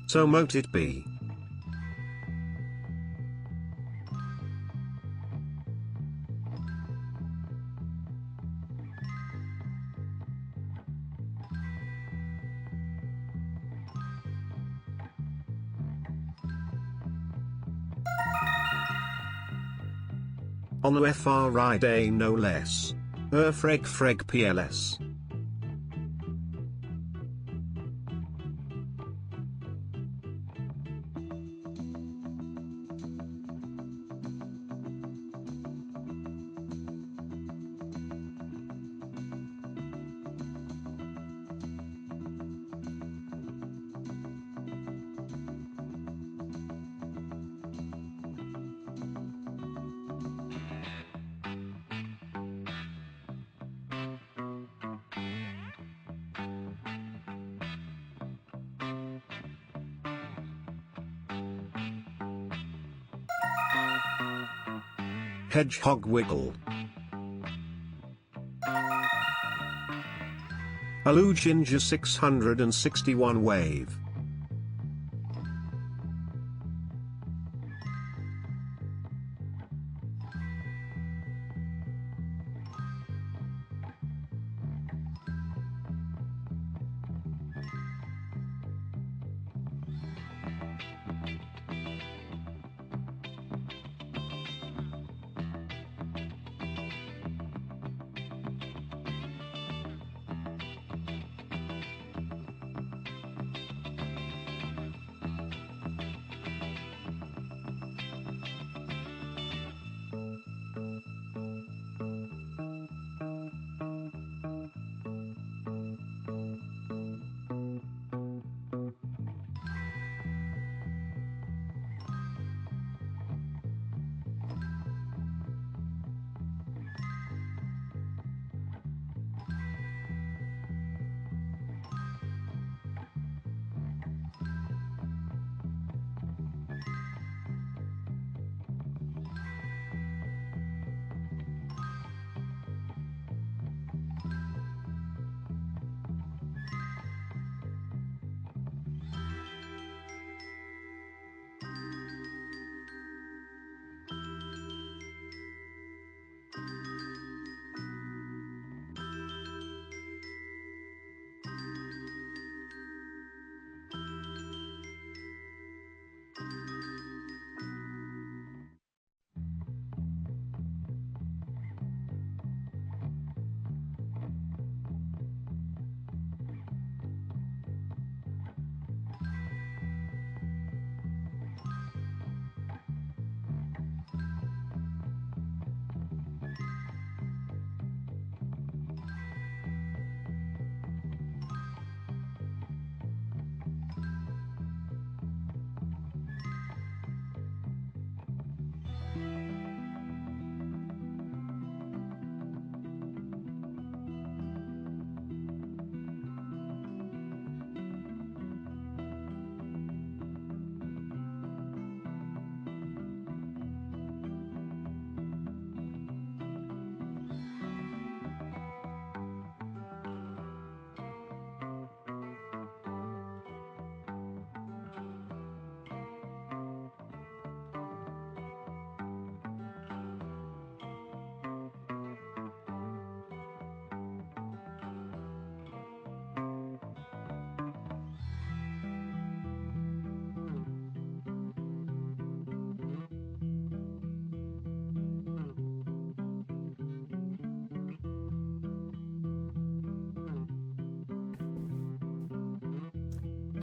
So mote it be. On the FRI day no less. Freg PLS. Hedgehog wiggle. Alujinja 661 wave.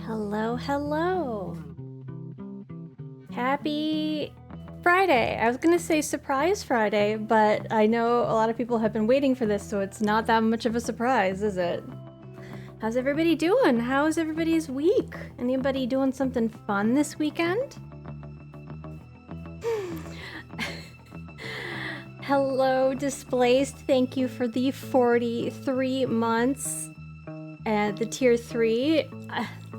Hello, hello. Happy Friday. I was gonna say surprise Friday, but I know a lot of people have been waiting for this, so it's not that much of a surprise, is it? How's everybody doing? How's everybody's week? Anybody doing something fun this weekend? Hello, Displaced. Thank you for the 43 months and the tier 3.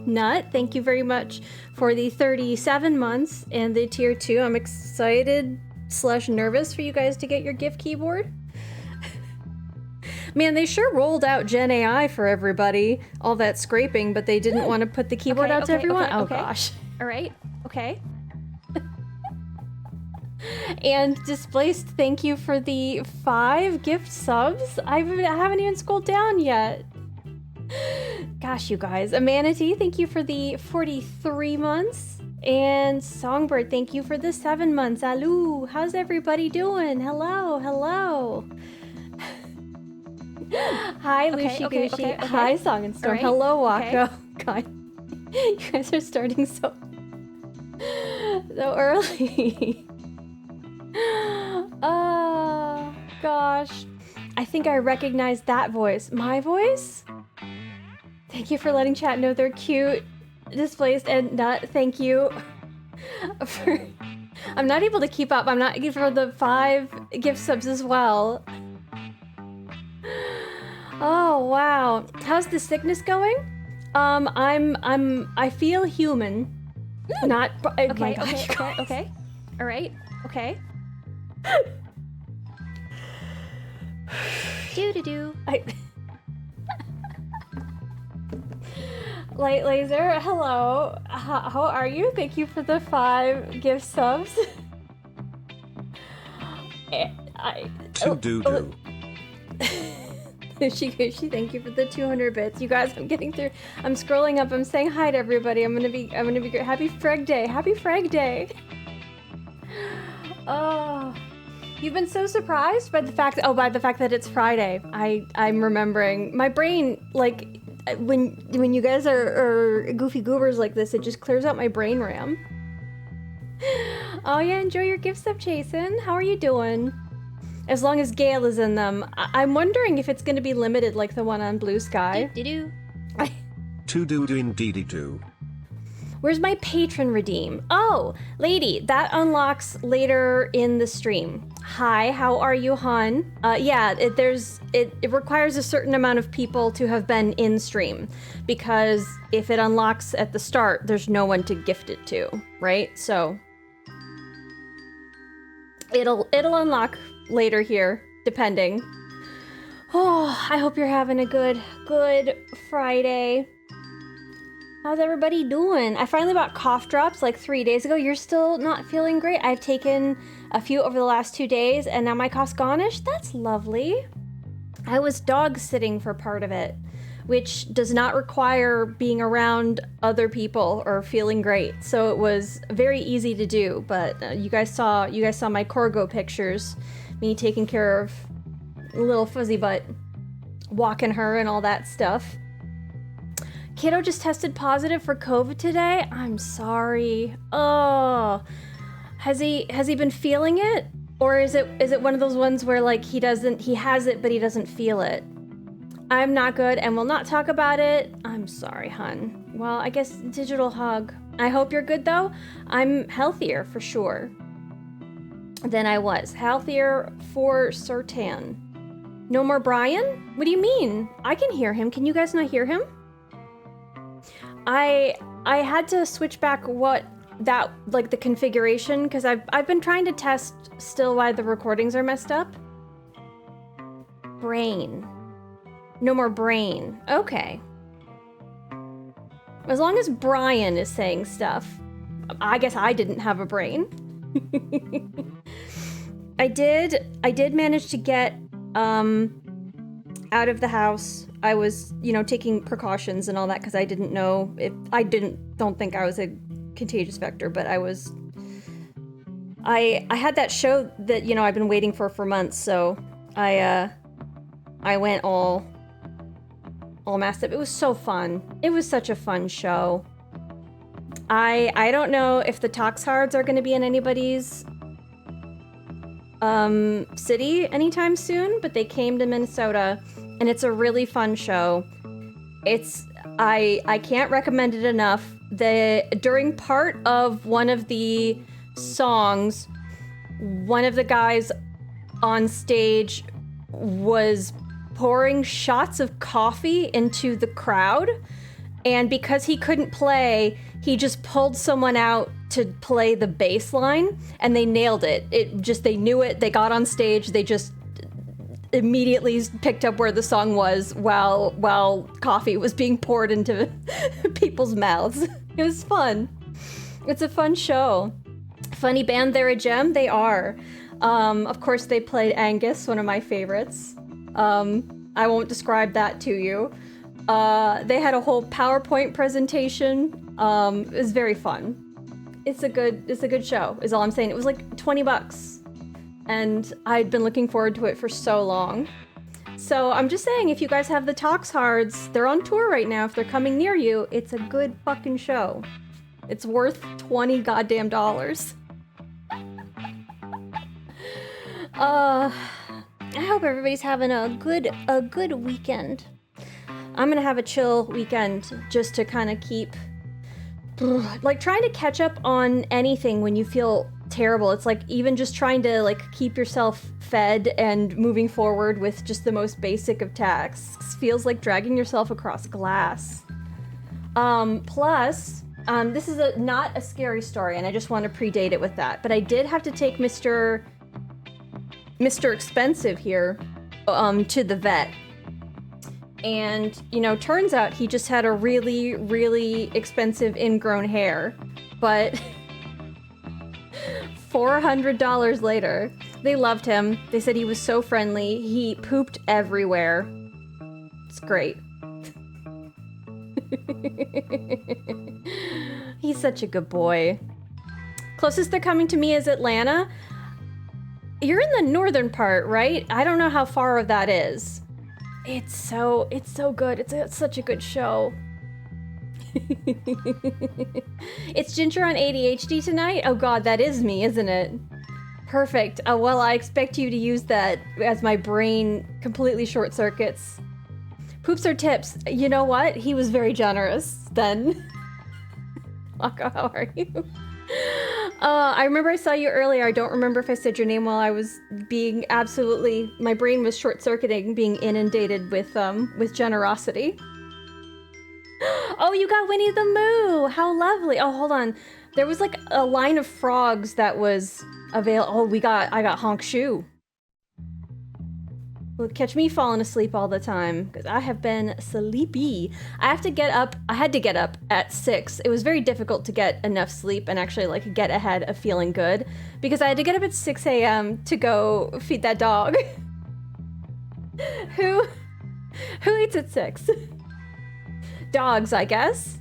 Nut, thank you very much for the 37 months and the tier 2. I'm excited / nervous for you guys to get your gift keyboard. Man, they sure rolled out Gen AI for everybody. All that scraping, but they didn't want to put the keyboard out to everyone. Oh gosh. All right. Okay. And Displaced, thank you for the 5 gift subs. I haven't even scrolled down yet. Gosh, you guys. A Manatee, thank you for the 43 months. And Songbird, thank you for the 7 months. Aloo, how's everybody doing? Hello, hello. Hi, Lucy Goosey. Okay. Hi, Song and Storm. Right. Hello, Waka. God, you guys are starting so early. Oh, gosh. I think I recognize that voice. My voice? Thank you for letting chat know they're cute. Displaced and Nut, thank you for... I'm not able to keep up. I'm not for the 5 gift subs as well. Oh, wow. How's the sickness going? I feel human. Not... Oh my gosh, guys. Okay. All right. Okay. Do. Light Laser, hello. How are you? Thank you for the 5 gift subs. To-do-do. She thank you for the 200 bits. You guys, I'm getting through. I'm scrolling up. I'm saying hi to everybody. I'm gonna be great. Happy Freg Day. Happy Freg Day. Oh, you've been so surprised by the fact that it's Friday. I'm remembering my brain, like when you guys are goofy goobers like this, it just clears out my brain RAM. Oh yeah, enjoy your gift sub, Jason. How are you doing? As long as Gale is in them. I'm wondering if it's going to be limited like the one on Blue Sky. Do. To-do-do indeedy-do. Where's my patron redeem? Oh, lady, that unlocks later in the stream. Hi, how are you, hon? Yeah, it requires a certain amount of people to have been in stream, because if it unlocks at the start, there's no one to gift it to, right? So it'll unlock later here, depending. Oh, I hope you're having a good Friday. How's everybody doing? I finally bought cough drops like 3 days ago. You're still not feeling great? I've taken a few over the last 2 days and now my cough's gone-ish. That's lovely. I was dog sitting for part of it, which does not require being around other people or feeling great. So it was very easy to do, but you guys saw my Corgo pictures, me taking care of little fuzzy butt, walking her and all that stuff. Kiddo just tested positive for COVID today. I'm sorry. Oh, has he been feeling it? Or is it one of those ones where like he has it, but he doesn't feel it? I'm not good and will not talk about it. I'm sorry, hun. Well, I guess digital hug. I hope you're good though. I'm healthier for sure than I was. Healthier for certain. No more Brian? What do you mean? I can hear him. Can you guys not hear him? I had to switch back the configuration because I've been trying to test still why the recordings are messed up. Brain. No more brain. Okay. As long as Brian is saying stuff. I guess I didn't have a brain. I did manage to get out of the house. I was, taking precautions and all that because I didn't know if don't think I was a contagious vector, but I had that show that, I've been waiting for months, so I went all messed up. It was so fun. It was such a fun show. I don't know if the Toxhards are going to be in anybody's city anytime soon, but they came to Minnesota and it's a really fun show. I can't recommend it enough. During part of one of the songs, one of the guys on stage was pouring shots of coffee into the crowd, and because he couldn't play, he just pulled someone out to play the bass line, and they nailed it. They knew it. They got on stage. immediately picked up where the song was while coffee was being poured into people's mouths. It was fun. It's a fun show. Funny band, they're a gem. They are. Of course, they played Angus, one of my favorites. I won't describe that to you. They had a whole PowerPoint presentation. It was very fun. It's a good show, is all I'm saying. It was like $20. And I'd been looking forward to it for so long. So I'm just saying, if you guys have the Talks Hards, they're on tour right now. If they're coming near you, it's a good fucking show. It's worth $20 goddamn dollars. I hope everybody's having a good weekend. I'm gonna have a chill weekend just to kind of keep, like, trying to catch up on anything when you feel terrible. It's like even just trying to like keep yourself fed and moving forward with just the most basic of tasks feels like dragging yourself across glass. Plus, this is not a scary story, and I just want to predate it with that. But I did have to take Mr. Expensive here to the vet. And, you know, turns out he just had a really, really expensive ingrown hair. But $400 later, they loved him. They said he was so friendly. He pooped everywhere. It's great. He's such a good boy. Closest they're coming to me is Atlanta. You're in the northern part, right? I don't know how far of that is. It's so good. It's such a good show. It's Ginger on ADHD tonight? Oh god, that is me, isn't it? Perfect. Well, I expect you to use that as my brain completely short circuits. Poops or tips? You know what? He was very generous then. Laka, how are you? I remember I saw you earlier. I don't remember if I said your name while I was being absolutely... My brain was short-circuiting, being inundated with generosity. Oh, you got Winnie the Moo! How lovely! Oh, hold on. There was like a line of frogs that was available. Oh, I got Honk Shoe. Well, catch me falling asleep all the time, because I have been sleepy. I had to get up at 6. It was very difficult to get enough sleep and actually like get ahead of feeling good, because I had to get up at 6 a.m. to go feed that dog. Who eats at 6? Dogs, I guess.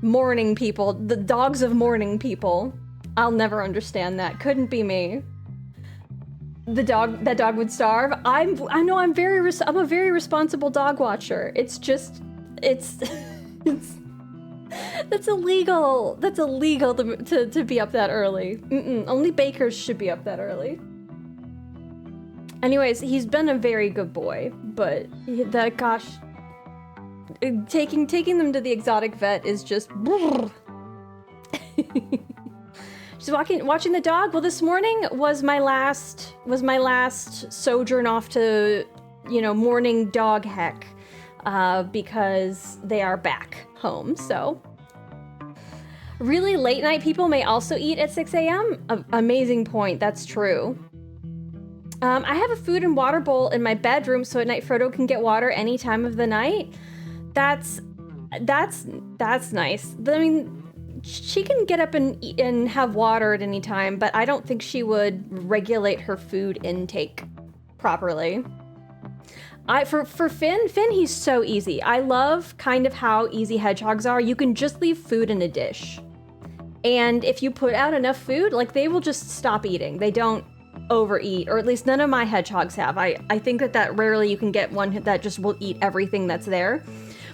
Morning people. The dogs of morning people. I'll never understand that. Couldn't be me. That dog would starve. I'm a very responsible dog watcher. It's just, it's that's illegal. That's illegal to be up that early. Only bakers should be up that early. Anyways, he's been a very good boy, but taking them to the exotic vet is just. Just watching the dog. Well, this morning was my last sojourn off to, morning dog heck, because they are back home. So, really late night people may also eat at 6 a.m. Amazing point. That's true. I have a food and water bowl in my bedroom, so at night Frodo can get water any time of the night. That's nice. I mean, she can get up and have water at any time, but I don't think she would regulate her food intake properly. For Finn, he's so easy. I love kind of how easy hedgehogs are. You can just leave food in a dish. And if you put out enough food, like, they will just stop eating. They don't overeat, or at least none of my hedgehogs have. I think that rarely you can get one that just will eat everything that's there.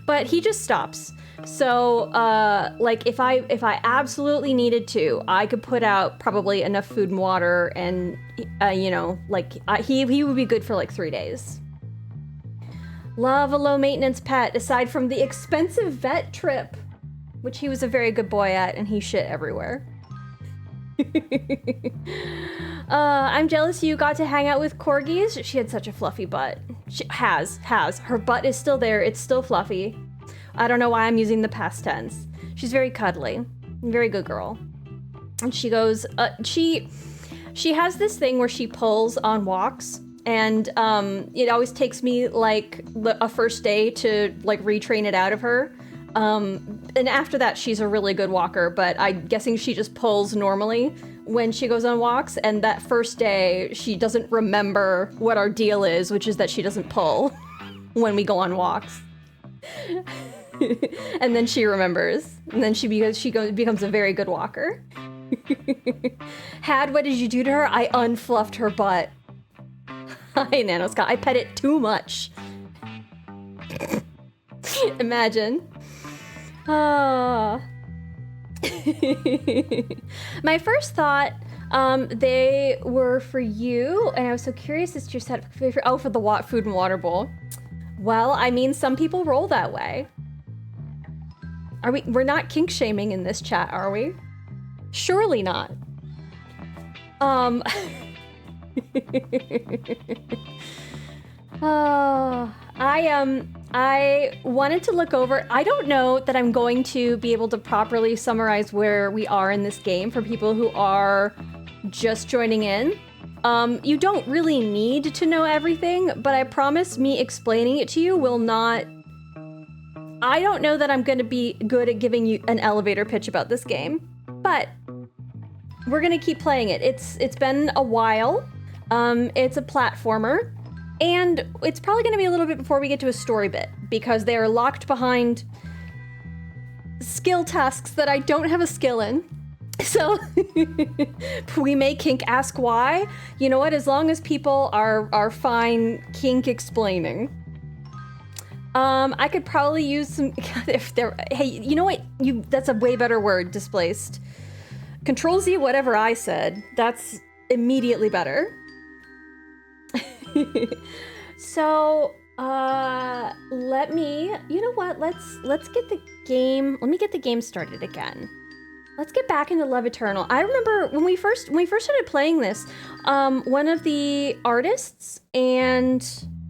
But he just stops. So, like, if I absolutely needed to, I could put out probably enough food and water, and, he would be good for like 3 days. Love a low-maintenance pet, aside from the expensive vet trip, which he was a very good boy at, and he shit everywhere. I'm jealous you got to hang out with corgis. She had such a fluffy butt. She has. Her butt is still there. It's still fluffy. I don't know why I'm using the past tense. She's very cuddly. Very good girl. And she goes, she has this thing where she pulls on walks, And it always takes me like a first day to like retrain it out of her. And after that, she's a really good walker, but I'm guessing she just pulls normally when she goes on walks. And that first day, she doesn't remember what our deal is, which is that she doesn't pull when we go on walks. And then she remembers, and then she becomes a very good walker. What did you do to her? I unfluffed her butt. Hi, Nanoscott. I pet it too much. Imagine. My first thought, they were for you, and I was so curious as to your set for the food and water bowl. Well, I mean, some people roll that way. We're not kink shaming in this chat, are we? Surely not. I wanted to look over. I don't know that I'm going to be able to properly summarize where we are in this game for people who are just joining in. You don't really need to know everything, but I promise me explaining it to you will not... I don't know that I'm going to be good at giving you an elevator pitch about this game, but we're going to keep playing it. It's been a while. It's a platformer, and it's probably going to be a little bit before we get to a story bit, because they are locked behind skill tasks that I don't have a skill in. So we may kink ask why. You know what? As long as people are fine kink explaining. I could probably use some if they're hey, you know what? That's a way better word, displaced. Control Z whatever I said. That's immediately better. So let me, you know what? Let's get the game. Let me get the game started again. Let's get back into Love Eternal. I remember when we first started playing this, one of the artists and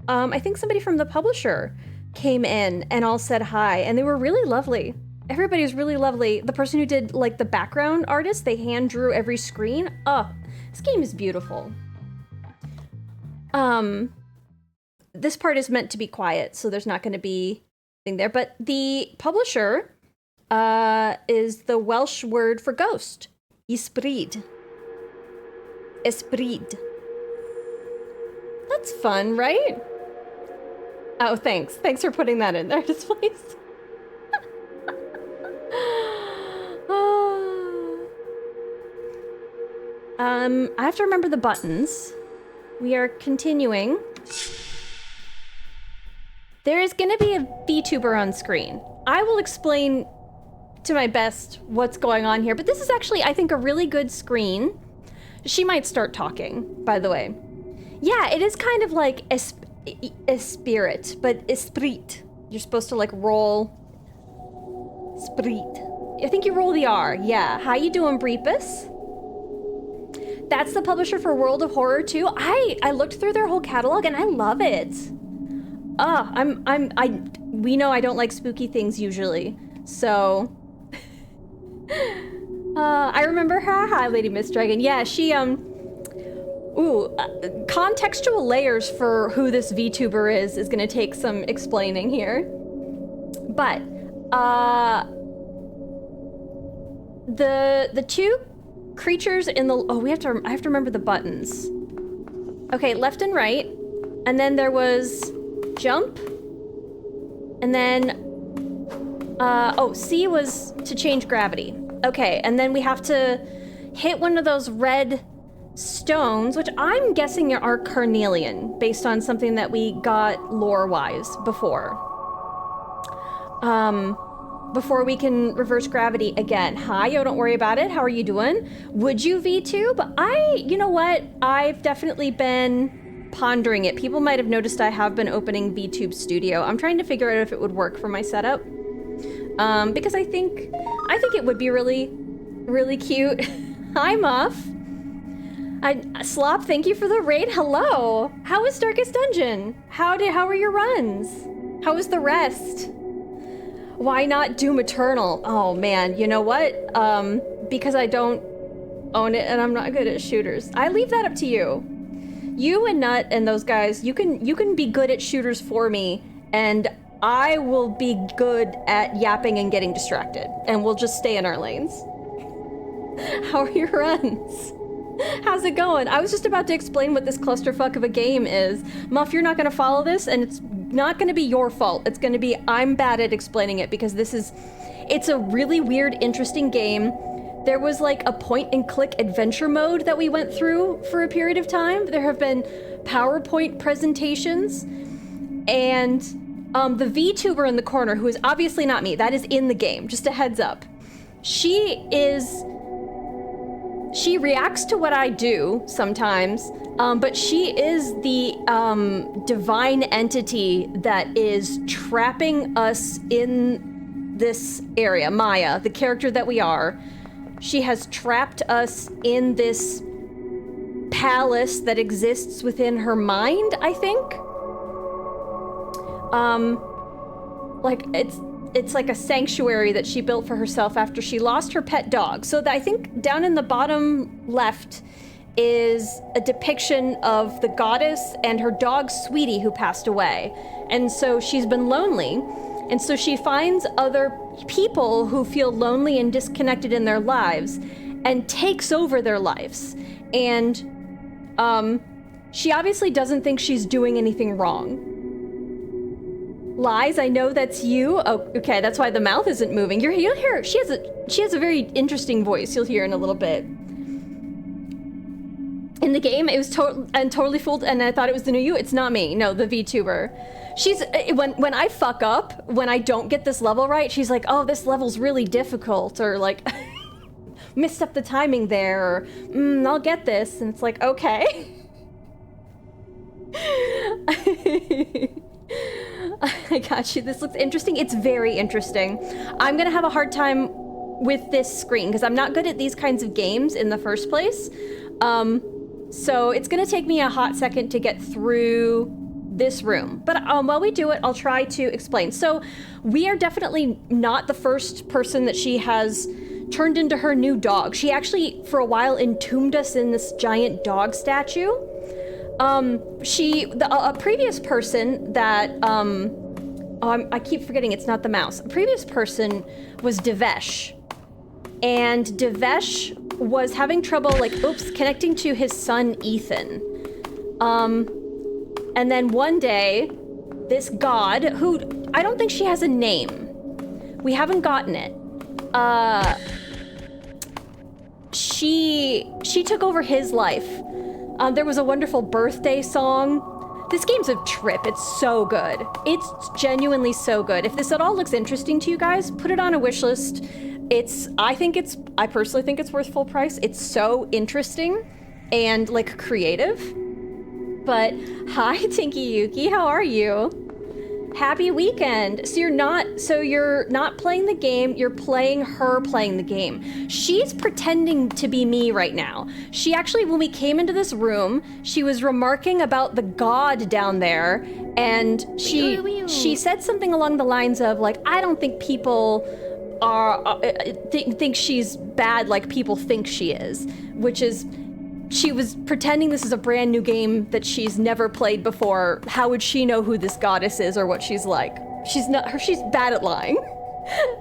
I think somebody from the publisher came in and all said hi, and they were really lovely. Everybody was really lovely. The person who did like the background artist, they hand drew every screen. Oh, this game is beautiful. This part is meant to be quiet, so there's not going to be anything there. But the publisher is the Welsh word for ghost. Ysbryd. Ysbryd. That's fun, right? Oh, thanks. Thanks for putting that in there, Displaced. I have to remember the buttons. We are continuing. There is going to be a VTuber on screen. I will explain to my best what's going on here, but this is actually, I think, a really good screen. She might start talking, by the way. Yeah, it is kind of like a spirit, but esprit. You're supposed to like roll sprit. I think you roll the R. Yeah. How you doing, Breepus? That's the publisher for World of Horror 2. I looked through their whole catalog and I love it. We know I don't like spooky things usually, so I remember her. Hi, Lady Miss Dragon. Yeah, she contextual layers for who this VTuber is gonna take some explaining here. But the two creatures in the I have to remember the buttons. Okay, left and right, and then there was jump, and then C was to change gravity. Okay, and then we have to hit one of those red stones, which I'm guessing are carnelian, based on something that we got lore-wise before. Before we can reverse gravity again. Hi, yo, don't worry about it. How are you doing? Would you VTube? You know what? I've definitely been pondering it. People might have noticed I have been opening VTube Studio. I'm trying to figure out if it would work for my setup. Because I think it would be really, really cute. Hi, Muff. Slop, thank you for the raid. Hello. How was Darkest Dungeon? How were your runs? How was the rest? Why not Doom Eternal? Oh man, you know what? Because I don't own it and I'm not good at shooters. I leave that up to you. You and Nut and those guys, you can be good at shooters for me, and I will be good at yapping and getting distracted, and we'll just stay in our lanes. How are your runs? How's it going? I was just about to explain what this clusterfuck of a game is. Muff, you're not gonna follow this, and it's not gonna be your fault. It's gonna be I'm bad at explaining it because it's a really weird, interesting game. There was like a point-and-click adventure mode that we went through for a period of time. There have been PowerPoint presentations, and the VTuber in the corner, who is obviously not me, that is in the game, just a heads up. She reacts to what I do sometimes, but she is the divine entity that is trapping us in this area. Maya, the character that we are, she has trapped us in this palace that exists within her mind, I think. Like it's like a sanctuary that she built for herself after she lost her pet dog. So I think down in the bottom left is a depiction of the goddess and her dog Sweetie, who passed away. And so she's been lonely. And so she finds other people who feel lonely and disconnected in their lives and takes over their lives. And she obviously doesn't think she's doing anything wrong. Lies, I know that's you. Oh, okay, that's why the mouth isn't moving. You'll hear her. She has a very interesting voice. You'll hear in a little bit. In the game, it was totally fooled, and I thought it was the new you. It's not me. No, the VTuber. She's when I fuck up, when I don't get this level right, she's like, "Oh, this level's really difficult," or like, "Missed up the timing there," or "I'll get this," and it's like, okay. I got you. This looks interesting. It's very interesting. I'm gonna have a hard time with this screen because I'm not good at these kinds of games in the first place. So it's gonna take me a hot second to get through this room. But while we do it, I'll try to explain. So we are definitely not the first person that she has turned into her new dog. She actually, for a while, entombed us in this giant dog statue. A previous person that, I keep forgetting it's not the mouse. A previous person was Devesh. And Devesh was having trouble, connecting to his son, Ethan. And then one day, this god, who, I don't think she has a name. We haven't gotten it. She took over his life. There was a wonderful birthday song. This game's a trip. It's so good. It's genuinely so good. If this at all looks interesting to you guys, put it on a wish list. I personally think it's worth full price. It's so interesting and creative. But hi, Tinky Yuki, how are you? Happy weekend. So you're not playing the game, you're playing her playing the game. She's pretending to be me right now. She actually, when we came into this room, she was remarking about the god down there, and she said something along the lines of I don't think people think she's bad like people think she is, which is, she was pretending this is a brand new game that she's never played before. How would she know who this goddess is or what she's like? She's bad at lying.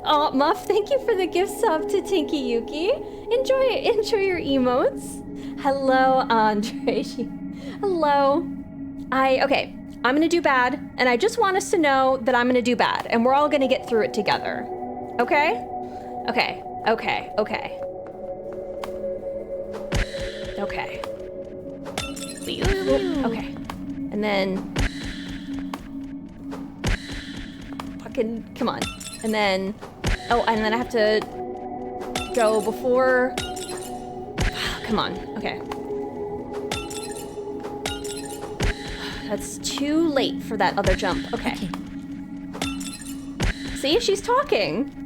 Oh, Muff, thank you for the gift sub to Tinky Yuki. Enjoy your emotes. Hello, Andre. Hello. Okay, I'm gonna do bad, and I just want us to know that I'm gonna do bad, and we're all gonna get through it together. Okay? Okay. Okay. And then fucking come on. And then and then I have to go before. Come on. Okay. That's too late for that other jump. Okay. See, she's talking.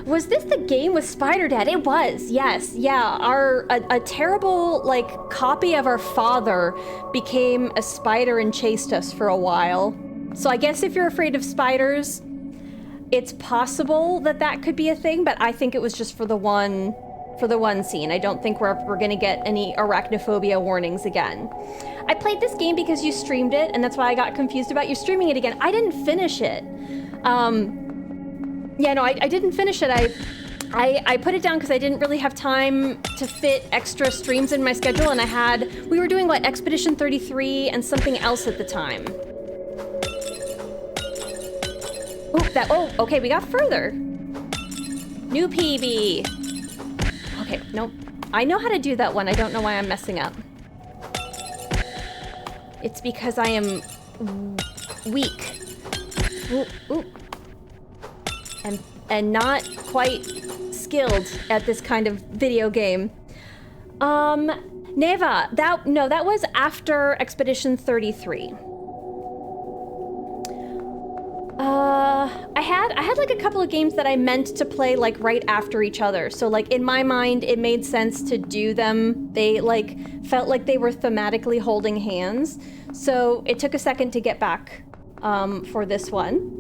Was this the game with Spider Dad? It was, yes, yeah. A terrible, copy of our father became a spider and chased us for a while. So I guess if you're afraid of spiders, it's possible that could be a thing, but I think it was just for the one for the one scene. I don't think we're gonna get any arachnophobia warnings again. I played this game because you streamed it, and that's why I got confused about you streaming it again. I didn't finish it. Yeah, no, I didn't finish it. I put it down because I didn't really have time to fit extra streams in my schedule, and we were doing what, Expedition 33 and something else at the time. Okay, we got further. New PB. Okay, nope. I know how to do that one. I don't know why I'm messing up. It's because I am weak. Ooh. And not quite skilled at this kind of video game. Neva, that was after Expedition 33. I had like a couple of games that I meant to play like right after each other. So like in my mind, it made sense to do them. They like felt like they were thematically holding hands. So it took a second to get back for this one.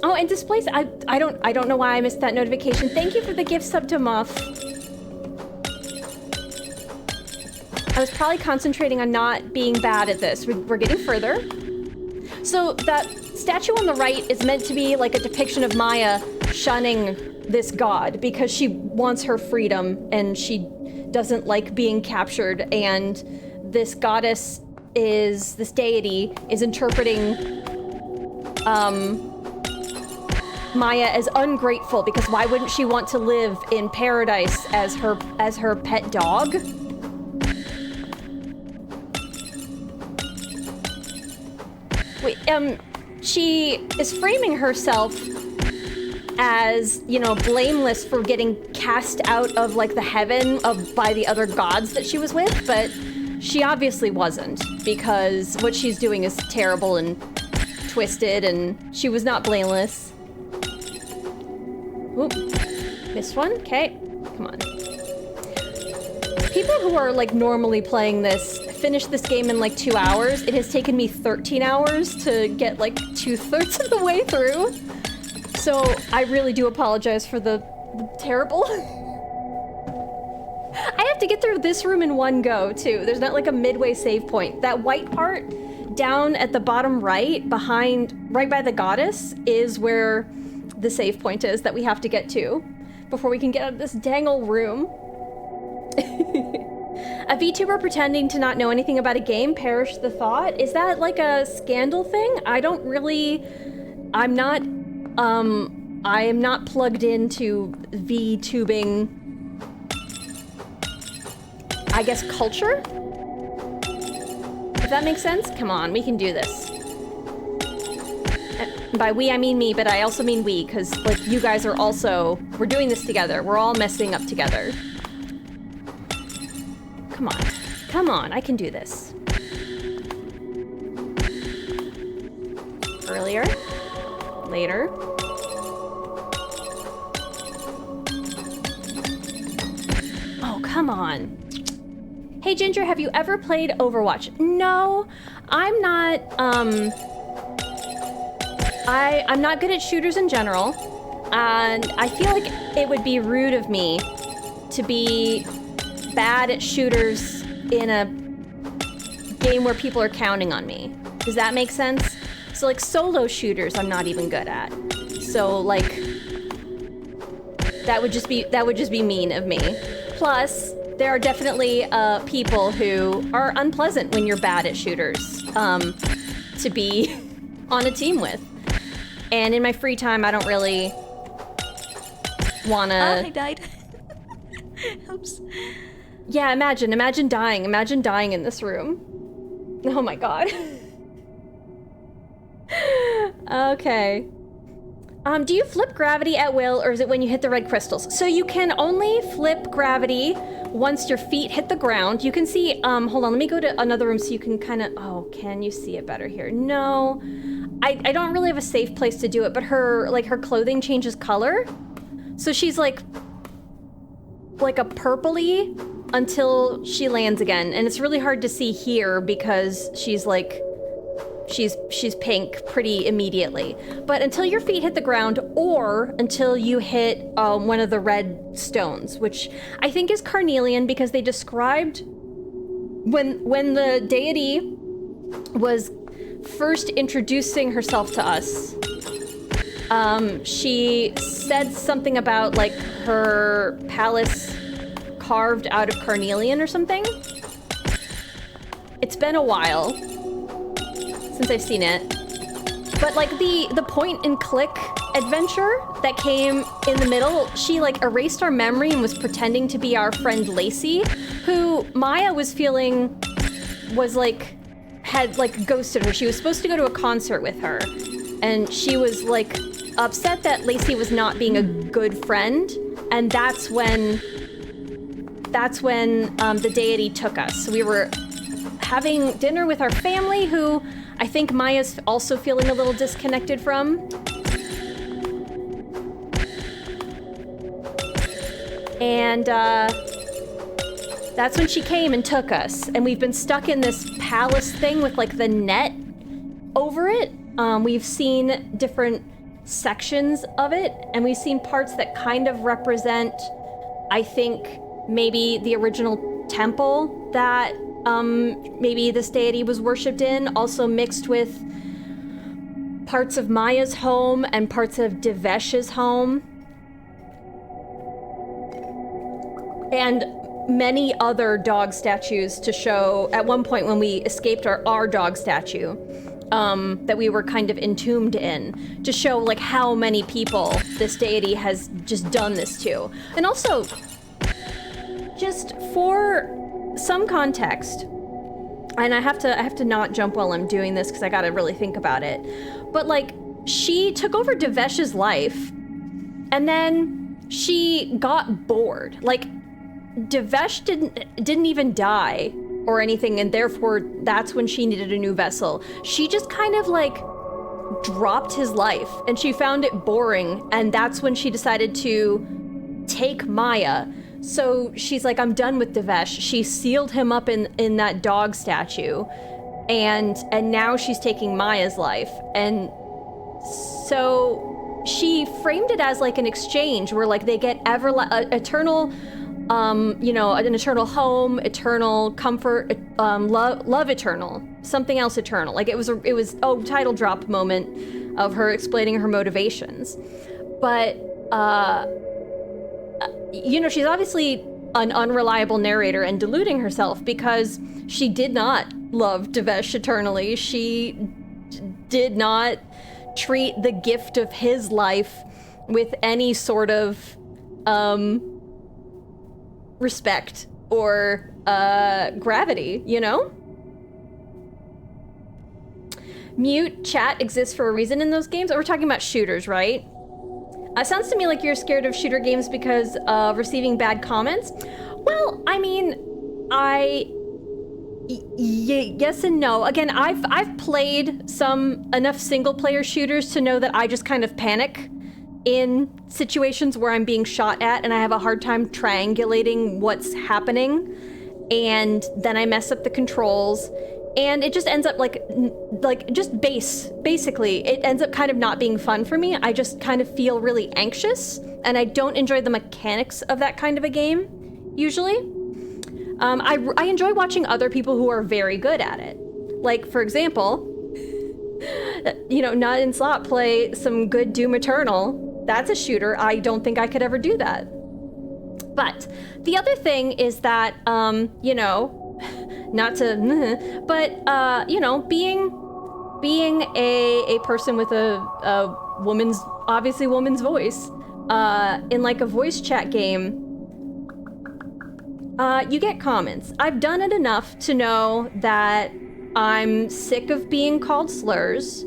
Oh, and displays. I don't know why I missed that notification. Thank you for the gift sub to Muff. I was probably concentrating on not being bad at this. We're getting further. So that statue on the right is meant to be like a depiction of Maya shunning this god because she wants her freedom and she doesn't like being captured, and this goddess this deity is interpreting Maya as ungrateful because why wouldn't she want to live in paradise as her pet dog? Wait, she is framing herself as, you know, blameless for getting cast out of like the heaven by the other gods that she was with, but she obviously wasn't, because what she's doing is terrible and twisted, and she was not blameless. Oop, missed one. Okay, come on. People who are like normally playing this finish this game in like 2 hours. It has taken me 13 hours to get like 2/3 of the way through. So I really do apologize for the terrible. I have to get through this room in one go too. There's not like a midway save point. That white part down at the bottom right, right by the goddess, is where the save point is that we have to get to before we can get out of this dang old room. A VTuber pretending to not know anything about a game, perish the thought. Is that like a scandal thing? I am not plugged into VTubing, I guess, culture? If that makes sense? Come on, we can do this. By we, I mean me, but I also mean we, because like you guys are also, we're doing this together. We're all messing up together. Come on, I can do this. Earlier, later. Oh, come on. Hey Ginger, have you ever played Overwatch? No, I'm not, I'm not good at shooters in general, and I feel like it would be rude of me to be bad at shooters in a game where people are counting on me. Does that make sense? So like solo shooters I'm not even good at. So like that would just be mean of me. Plus, there are definitely people who are unpleasant when you're bad at shooters to be on a team with. And in my free time, I don't really wanna... I died. Oops. Yeah, imagine dying. Imagine dying in this room. Oh my god. Okay. Do you flip gravity at will, or is it when you hit the red crystals? So you can only flip gravity once your feet hit the ground. You can see, hold on, let me go to another room so you can kind of, oh, can you see it better here? No, I don't really have a safe place to do it, but her clothing changes color. So she's like a purpley until she lands again. And it's really hard to see here because she's she's pink pretty immediately. But until your feet hit the ground, or until you hit one of the red stones, which I think is carnelian, because they described when the deity was first introducing herself to us, she said something about like her palace carved out of carnelian or something. It's been a while since I've seen it, but like the point and click adventure that came in the middle, she like erased our memory and was pretending to be our friend Lacey, who Maya was feeling was like had like ghosted her. She was supposed to go to a concert with her, and she was like upset that Lacey was not being a good friend, and that's when the deity took us. So we were having dinner with our family, who I think Maya's also feeling a little disconnected from. And that's when she came and took us. And we've been stuck in this palace thing with like the net over it. We've seen different sections of it, and we've seen parts that kind of represent, I think, maybe the original temple that maybe this deity was worshipped in, also mixed with parts of Maya's home and parts of Devesh's home. And many other dog statues to show, at one point when we escaped our dog statue, that we were kind of entombed in, to show like how many people this deity has just done this to. And also, just for some context, and I have to not jump while I'm doing this because I gotta really think about it, but like, she took over Devesh's life, and then she got bored. Like, Devesh didn't even die or anything, and therefore that's when she needed a new vessel. She just kind of like dropped his life, and she found it boring, and that's when she decided to take Maya. So she's like, I'm done with Devesh. She sealed him up in that dog statue, and now she's taking Maya's life. And so she framed it as like an exchange where like they get eternal, an eternal home, eternal comfort, love eternal, something else eternal. Like it was title drop moment of her explaining her motivations. But she's obviously an unreliable narrator and deluding herself, because she did not love Devesh eternally. She did not treat the gift of his life with any sort of respect or gravity, you know? Mute chat exists for a reason in those games. We're talking about shooters, right? Sounds to me like you're scared of shooter games because of receiving bad comments. Well, I mean, yes and no. Again, I've played enough single player shooters to know that I just kind of panic in situations where I'm being shot at, and I have a hard time triangulating what's happening, and then I mess up the controls, and it just ends up basically it ends up kind of not being fun for me. I just kind of feel really anxious, and I don't enjoy the mechanics of that kind of a game usually. I enjoy watching other people who are very good at it. Like, for example, Not in Slot play some good Doom Eternal. That's a shooter. I don't think I could ever do that. But the other thing is that, not to, but, being a person with a woman's voice, in like a voice chat game, you get comments. I've done it enough to know that I'm sick of being called slurs.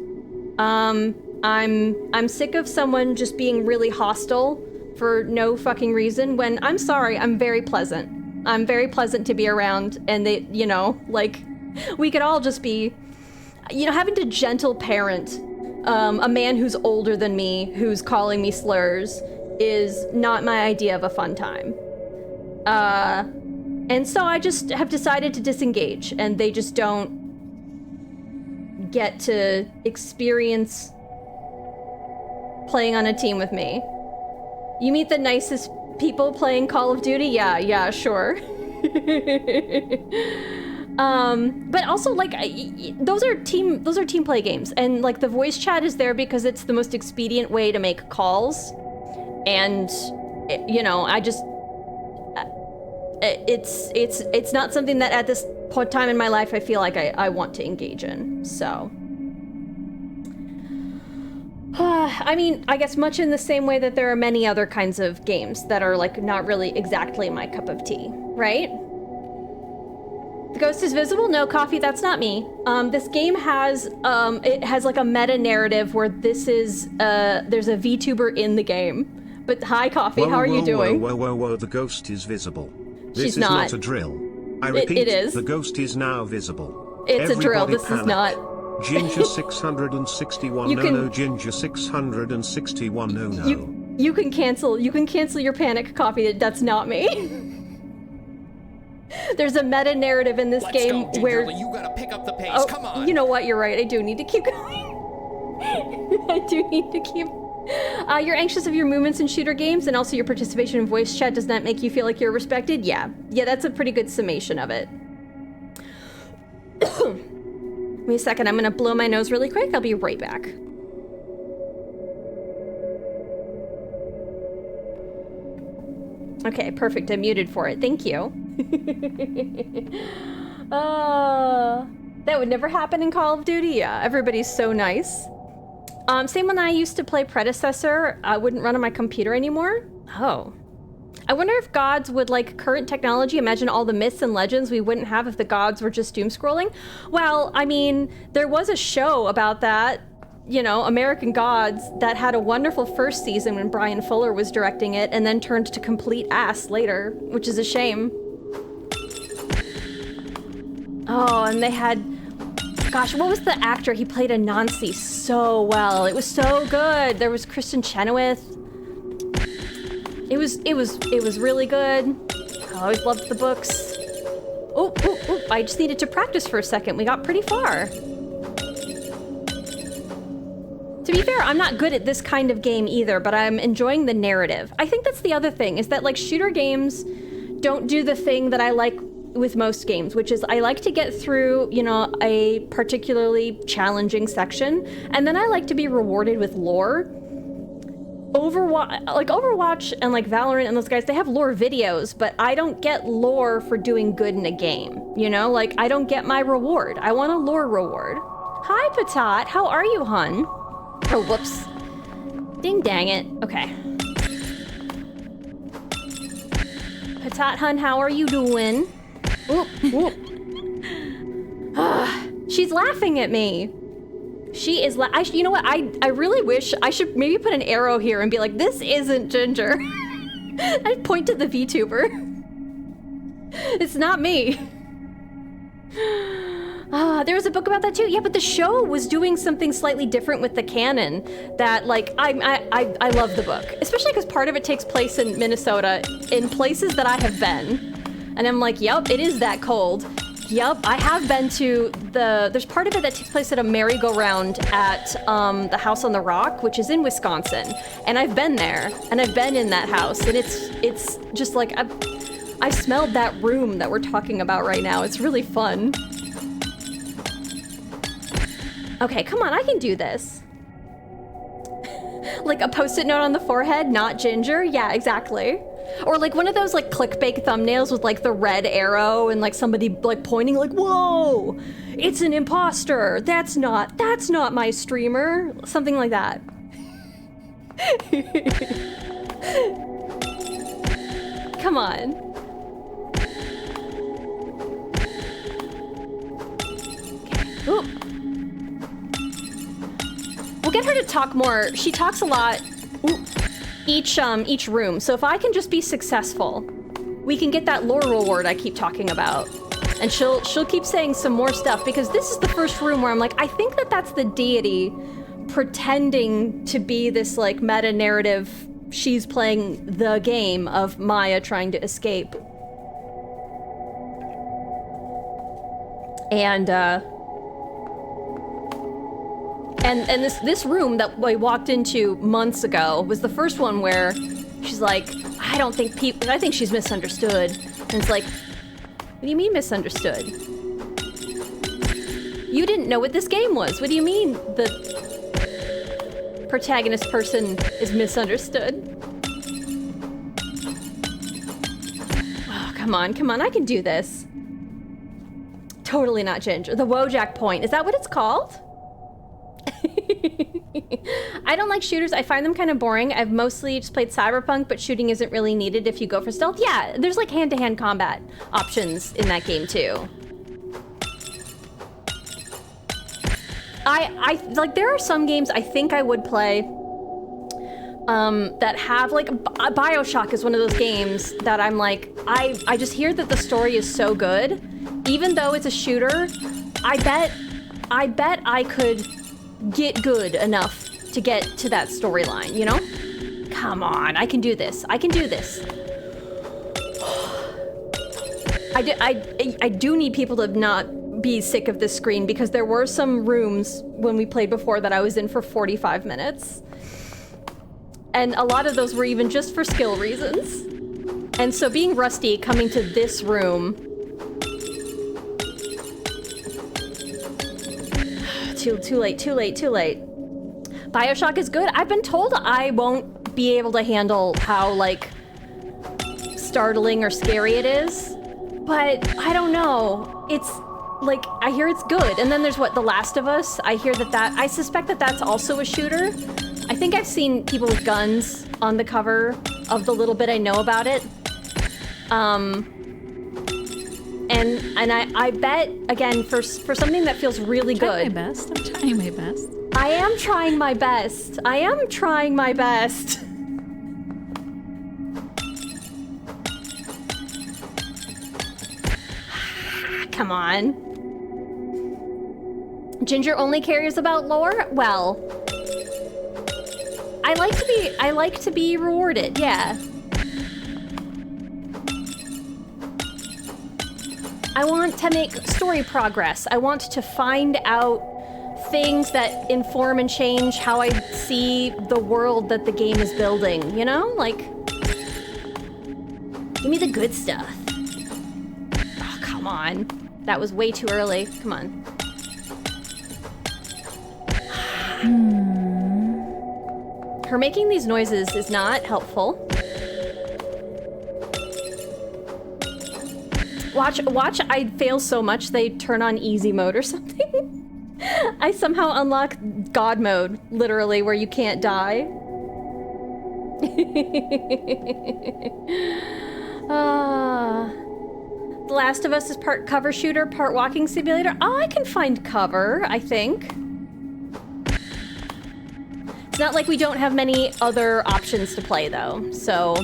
I'm sick of someone just being really hostile for no fucking reason, when I'm sorry, I'm very pleasant. I'm very pleasant to be around, and they, we could all just be, having to gentle parent a man who's older than me, who's calling me slurs, is not my idea of a fun time. And so I just have decided to disengage, and they just don't get to experience playing on a team with me. You meet the nicest people playing Call of Duty? Yeah, sure. But also, like, those are team play games, and like the voice chat is there because it's the most expedient way to make calls, and you know, it's not something that at this time in my life I feel like I want to engage in. So I mean, I guess much in the same way that there are many other kinds of games that are like not really exactly my cup of tea, right? The ghost is visible? No, Coffee, that's not me. This game has, it has like a meta narrative where this is, there's a VTuber in the game. But hi, Coffee, how are you doing? Whoa, the ghost is visible. This She's is not a drill. I repeat, it is. The ghost is now visible. It's Everybody a drill, this panic. is not. Ginger 661, no, Ginger 661, no. You can cancel your panic, Coffee, that's not me. There's a meta narrative in this game where you gotta pick up the pace. Come on. You know what? You're right. I do need to keep going. I do need to keep. You're anxious of your movements in shooter games, and also your participation in voice chat does not make you feel like you're respected. Yeah, that's a pretty good summation of it. Wait a second. I'm gonna blow my nose really quick. I'll be right back. Okay, perfect. I'm muted for it. Thank you. That would never happen in Call of Duty. Yeah, everybody's so nice. Same when I used to play Predecessor, I wouldn't run on my computer anymore. Oh. I wonder if gods would like current technology. Imagine all the myths and legends we wouldn't have if the gods were just doom scrolling. Well, I mean, there was a show about that, you know, American Gods, that had a wonderful first season when Brian Fuller was directing it, and then turned to complete ass later, which is a shame. Oh, and they had, gosh, what was the actor? He played Anansi so well. It was so good. There was Kristen Chenoweth. It was really good. I always loved the books. Oh, I just needed to practice for a second. We got pretty far. To be fair, I'm not good at this kind of game either, but I'm enjoying the narrative. I think that's the other thing, is that like shooter games don't do the thing that I like with most games, which is I like to get through, you know, a particularly challenging section, and then I like to be rewarded with lore. Overwatch and like Valorant and those guys, they have lore videos, but I don't get lore for doing good in a game. You know, like I don't get my reward. I want a lore reward. Hi, Patat. How are you, hun? Oh, whoops. Ding dang it. Okay. Patat, hun, how are you doing? Oop. She's laughing at me. She is you know what? I really wish I should maybe put an arrow here and be like, this isn't Ginger. I point to the VTuber. It's not me. There was a book about that too. Yeah, but the show was doing something slightly different with the canon that, like, I love the book. Especially because part of it takes place in Minnesota, in places that I have been. And I'm like, yep, it is that cold. Yep, I have been to there's part of it that takes place at a merry-go-round at the House on the Rock, which is in Wisconsin. And I've been there, and I've been in that house, and it's just like, I've smelled that room that we're talking about right now. It's really fun. Okay, come on, I can do this. Like a post-it note on the forehead, not Ginger? Yeah, exactly. Or like one of those like clickbait thumbnails with like the red arrow and like somebody like pointing like, whoa, it's an imposter. That's not my streamer. Something like that. Come on. Oop. We'll get her to talk more. She talks a lot. Oop. Each room. So if I can just be successful, we can get that lore reward I keep talking about. And she'll keep saying some more stuff, because this is the first room where I'm like, I think that's the deity pretending to be this like meta narrative. She's playing the game of Maya trying to escape. And And this room that we walked into months ago was the first one where she's like, I think she's misunderstood. And it's like, what do you mean misunderstood? You didn't know what this game was. What do you mean the protagonist person is misunderstood? Oh, come on, I can do this. Totally not Ginger. The Wojak point, is that what it's called? I don't like shooters. I find them kind of boring. I've mostly just played Cyberpunk, but shooting isn't really needed if you go for stealth. Yeah, there's like hand-to-hand combat options in that game too. I like, there are some games I think I would play that have like, BioShock is one of those games that I'm like, I just hear that the story is so good. Even though it's a shooter, I bet I could get good enough to get to that storyline, you know? Come on, I can do this. I can do this. I do need people to not be sick of this screen, because there were some rooms when we played before that I was in for 45 minutes. And a lot of those were even just for skill reasons. And so being rusty, coming to this room... Too late. BioShock is good. I've been told I won't be able to handle how, like, startling or scary it is. But I don't know. It's, like, I hear it's good. And then there's what, The Last of Us? I hear that I suspect that that's also a shooter. I think I've seen people with guns on the cover of the little bit I know about it. And I bet, again, for something that feels really good. I'm trying my best. I am trying my best. I am trying my best. Come on. Ginger only cares about lore? Well, I like to be rewarded, yeah. I want to make story progress. I want to find out things that inform and change how I see the world that the game is building, you know? Like, give me the good stuff. Oh, come on. That was way too early. Come on. Her making these noises is not helpful. Watch, I fail so much they turn on easy mode or something. I somehow unlock God mode, literally, where you can't die. The Last of Us is part cover shooter, part walking simulator. Oh, I can find cover, I think. It's not like we don't have many other options to play, though. So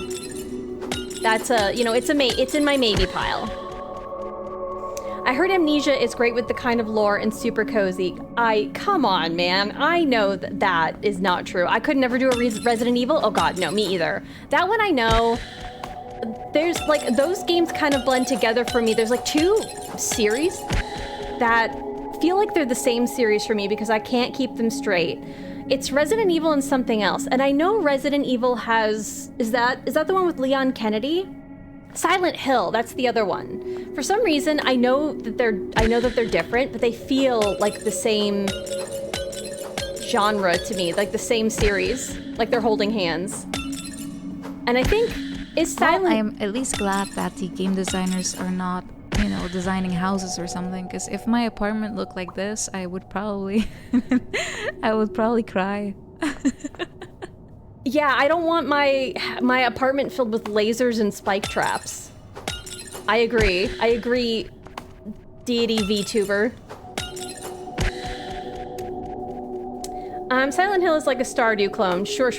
that's it's in my maybe pile. I heard Amnesia is great with the kind of lore and super cozy. Come on, man. I know that is not true. I could never do a Resident Evil. Oh God, no, me either. That one I know. There's like, those games kind of blend together for me. There's like two series that feel like they're the same series for me because I can't keep them straight. It's Resident Evil and something else. And I know Resident Evil has, is that the one with Leon Kennedy? Silent Hill, that's the other one. For some reason, I know that they're different, but they feel like the same genre to me, like the same series, like they're holding hands. And I think is Silent. Well, I'm at least glad that the game designers are not, designing houses or something. Because if my apartment looked like this, I would probably, cry. Yeah, I don't want my apartment filled with lasers and spike traps. I agree, deity VTuber. Silent Hill is like a Stardew clone. Sure.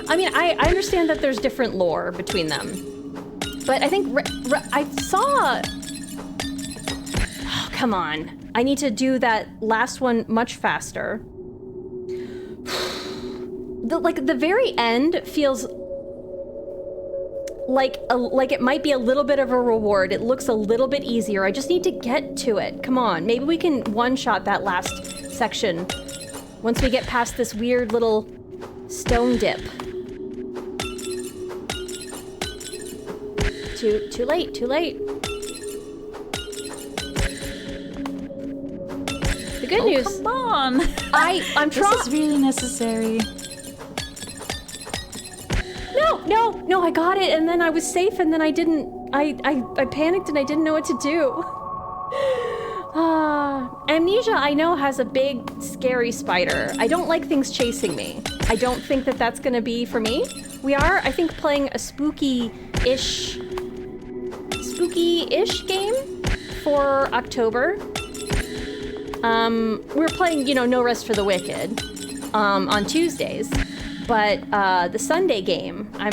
I mean, I understand that there's different lore between them. But I think I saw... Oh, come on. I need to do that last one much faster. The very end feels like it might be a little bit of a reward. It looks a little bit easier. I just need to get to it. Come on, maybe we can one-shot that last section Once we get past this weird little stone dip. Too late, too late. The good news. Come on. I'm trying. This is really necessary. No, I got it, and then I was safe, and then I didn't. I panicked, and I didn't know what to do. Amnesia, I know, has a big, scary spider. I don't like things chasing me. I don't think that that's gonna be for me. We are, I think, playing a spooky-ish game for October. We're playing, No Rest for the Wicked on Tuesdays. But the Sunday game, I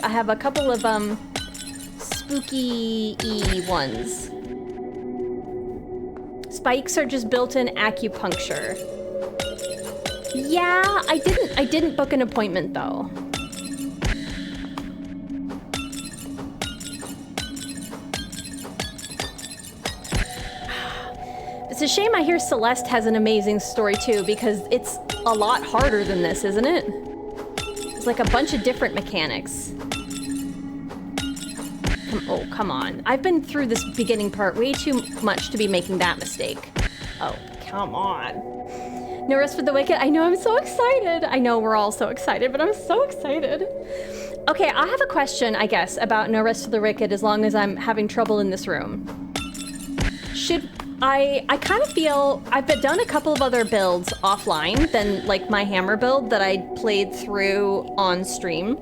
have a couple of spooky-y ones. Spikes are just built-in acupuncture. Yeah, I didn't book an appointment though. It's a shame I hear Celeste has an amazing story too, because it's a lot harder than this, isn't it? It's like a bunch of different mechanics. Oh, come on. I've been through this beginning part way too much to be making that mistake. Oh, come on. No Rest for the Wicked. I know, I'm so excited. I know we're all so excited, but I'm so excited. Okay, I have a question, I guess, about No Rest for the Wicked as long as I'm having trouble in this room. I kind of feel I've done a couple of other builds offline than like my hammer build that I played through on stream.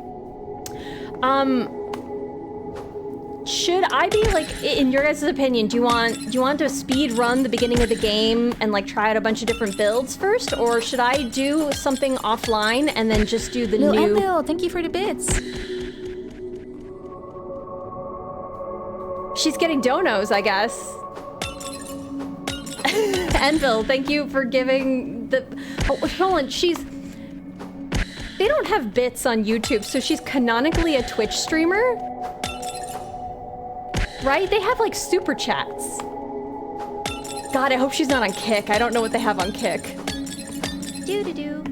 Should I be like, in your guys' opinion, do you want to speed run the beginning of the game and like try out a bunch of different builds first, or should I do something offline and then just do the new? Emil, thank you for the bits. She's getting donos, I guess. Envil, thank you for giving the... Oh, hold on, they don't have bits on YouTube, so she's canonically a Twitch streamer? Right? They have, like, super chats. God, I hope she's not on Kick. I don't know what they have on Kick. Doo-doo-doo.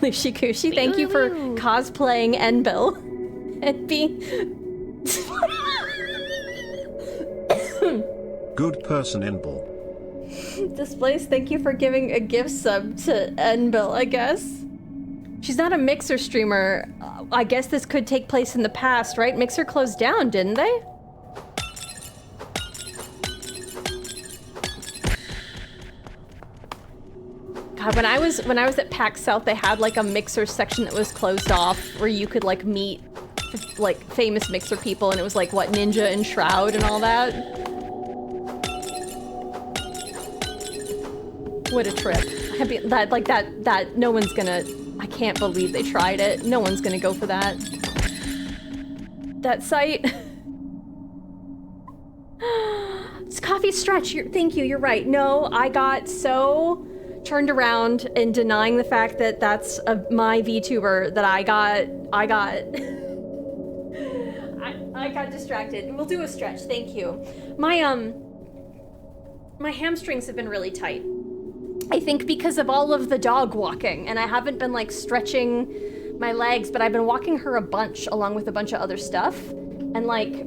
Lucy Kushi, thank you for cosplaying Envil. And being... Good person, Enbel. Displace, thank you for giving a gift sub to Enbil, I guess. She's not a Mixer streamer. I guess this could take place in the past, right? Mixer closed down, didn't they? God, when I was at PAX South, they had like a Mixer section that was closed off where you could like meet like famous Mixer people, and it was like what, Ninja and Shroud and all that. What a trip. That no one's gonna... I can't believe they tried it. No one's gonna go for that. That site... It's Coffee Stretch. Thank you, you're right. No, I got so turned around in denying the fact that that's my VTuber that I got distracted. We'll do a stretch, thank you. My hamstrings have been really tight. I think because of all of the dog walking, and I haven't been like stretching my legs, but I've been walking her a bunch along with a bunch of other stuff, and like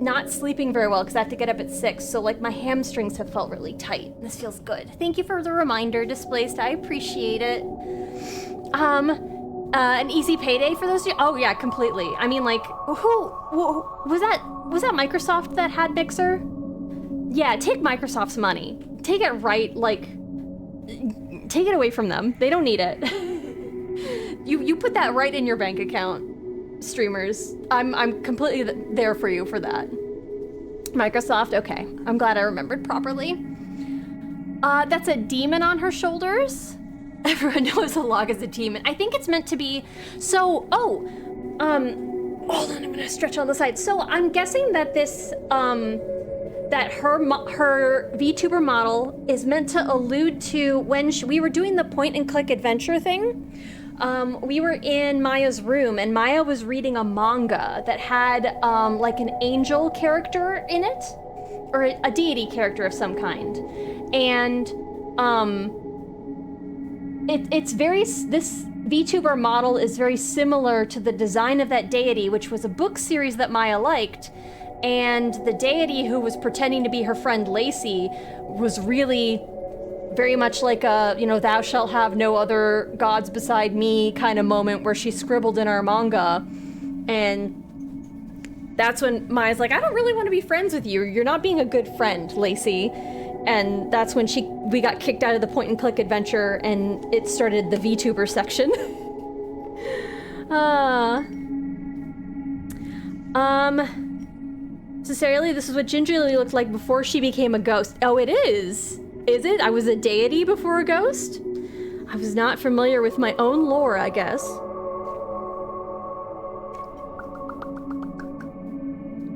not sleeping very well because I have to get up at 6, so like my hamstrings have felt really tight. This feels good. Thank you for the reminder, Displaced. I appreciate it. An easy payday for those of you? Oh yeah, completely. I mean, like, who was that Microsoft that had Mixer? Yeah, take Microsoft's money. Take it right, like, take it away from them. They don't need it. You put that right in your bank account, streamers. I'm completely there for you for that. Microsoft, okay. I'm glad I remembered properly. That's a demon on her shoulders. Everyone knows a log is a demon. I think it's meant to be, so, hold on, I'm gonna stretch on the side. So I'm guessing that this, that her VTuber model is meant to allude to when we were doing the point and click adventure thing. We were in Maya's room, and Maya was reading a manga that had like an angel character in it, or a deity character of some kind. And it's very, this VTuber model is very similar to the design of that deity, which was a book series that Maya liked. And the deity who was pretending to be her friend Lacey was really very much like a, you know, thou shalt have no other gods beside me kind of moment where she scribbled in our manga. And that's when Maya's like, I don't really want to be friends with you. You're not being a good friend, Lacey. And that's when we got kicked out of the point-and-click adventure, and it started the VTuber section. Sincerely, this is what Gingerly looked like before she became a ghost. Oh, it is? Is it? I was a deity before a ghost? I was not familiar with my own lore, I guess.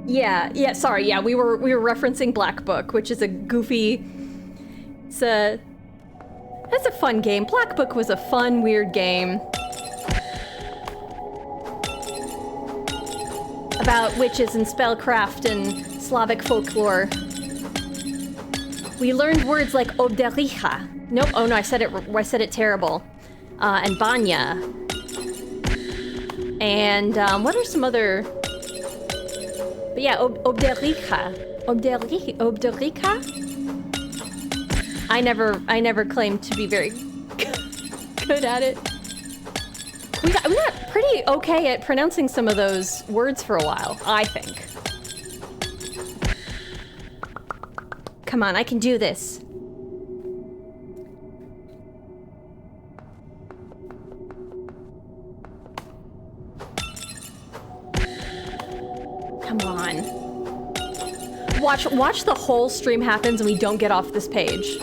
Yeah, sorry, yeah, we were referencing Black Book, which is a goofy... It's a fun game. Black Book was a fun, weird game. About witches and spellcraft and Slavic folklore. We learned words like obdericha. Nope, oh no, I said it terrible. And banya. And what are some other... But yeah, obdericha. Obdericha? I never claimed to be very good at it. We got pretty okay at pronouncing some of those words for a while, I think. Come on, I can do this. Come on. Watch the whole stream happens and we don't get off this page.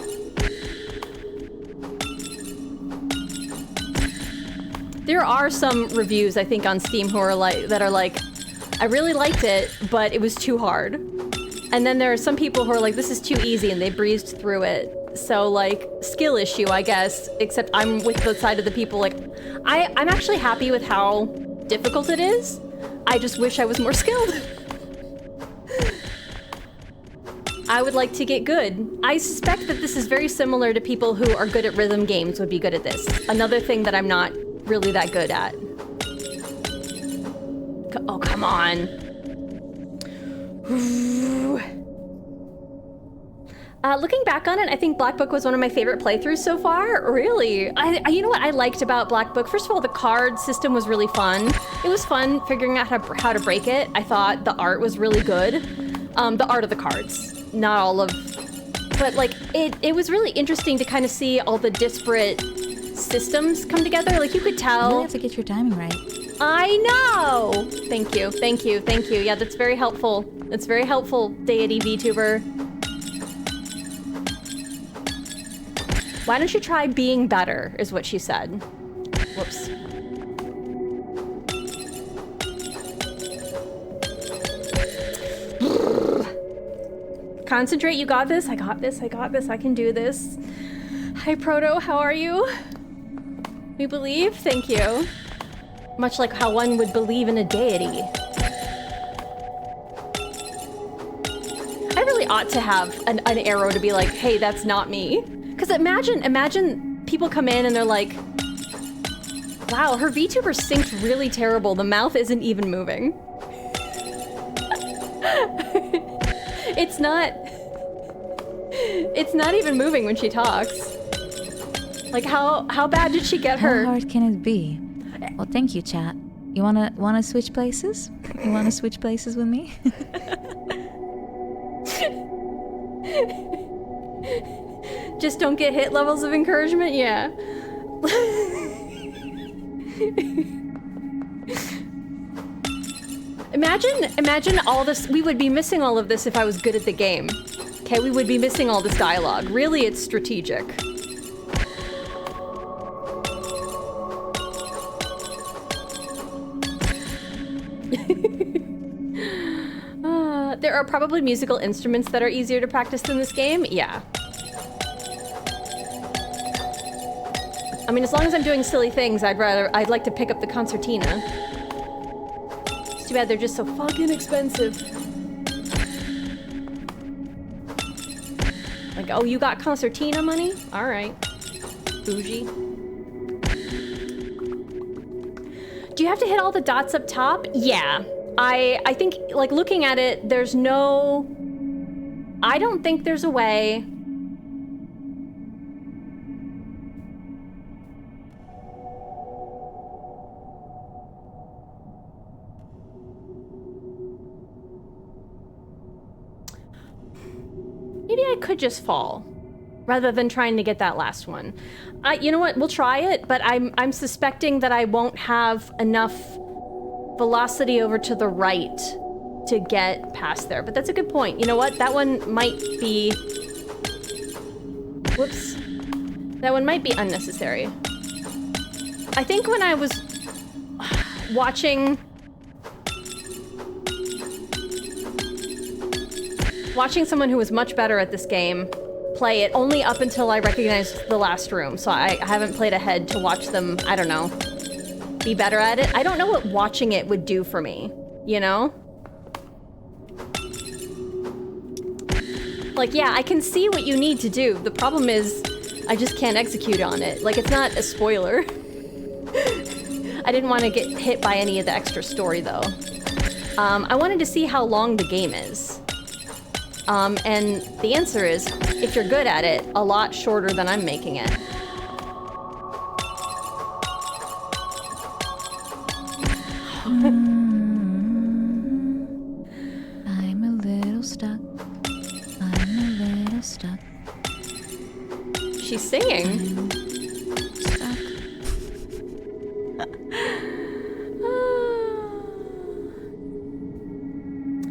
There are some reviews, I think, on Steam who are like, I really liked it, but it was too hard. And then there are some people who are like, this is too easy, and they breezed through it. So, like, skill issue, I guess, except I'm with the side of the people, like, I'm actually happy with how difficult it is. I just wish I was more skilled. I would like to get good. I suspect that this is very similar to people who are good at rhythm games would be good at this. Another thing that I'm not really that good at. Oh, come on. Looking back on it, I think Black Book was one of my favorite playthroughs so far. Really? You know what I liked about Black Book? First of all, the card system was really fun. It was fun figuring out how to break it. I thought the art was really good. The art of the cards, not all of... But, like, it was really interesting to kind of see all the disparate systems come together. Like, you could tell... You really have to get your timing right. I know! Thank you. Yeah, that's very helpful. That's very helpful, Deity VTuber. Why don't you try being better, is what she said. Whoops. Concentrate, you got this. I got this. I can do this. Hi, Proto, how are you? We believe? Thank you. Much like how one would believe in a deity. I really ought to have an arrow to be like, hey, that's not me. Because imagine people come in and they're like, wow, her VTuber synced really terrible. The mouth isn't even moving. It's not even moving when she talks. Like, how bad did she get her? How hard can it be? Well, thank you, chat. You wanna switch places? You wanna switch places with me? Just don't get hit levels of encouragement? Yeah. Imagine all this. We would be missing all of this if I was good at the game. Okay, we would be missing all this dialogue. Really, it's strategic. There are probably musical instruments that are easier to practice than this game. Yeah. I mean, as long as I'm doing silly things, I'd like to pick up the concertina. It's too bad they're just so fucking expensive. Like, oh, you got concertina money? All right. Bougie. Do you have to hit all the dots up top? Yeah. I think, like, looking at it, there's no... I don't think there's a way... Maybe I could just fall, rather than trying to get that last one. You know what? We'll try it, but I'm suspecting that I won't have enough velocity over to the right to get past there. But that's a good point. You know what? That one might be... Whoops. That one might be unnecessary. I think when I was watching someone who was much better at this game play it only up until I recognized the last room, so I haven't played ahead to watch them, I don't know, be better at it. I don't know what watching it would do for me, you know? Like, yeah, I can see what you need to do. The problem is, I just can't execute on it. Like, it's not a spoiler. I didn't want to get hit by any of the extra story, though. I wanted to see how long the game is. And the answer is, if you're good at it, a lot shorter than I'm making it. I'm a little stuck. I'm a little stuck. She's singing. I'm stuck.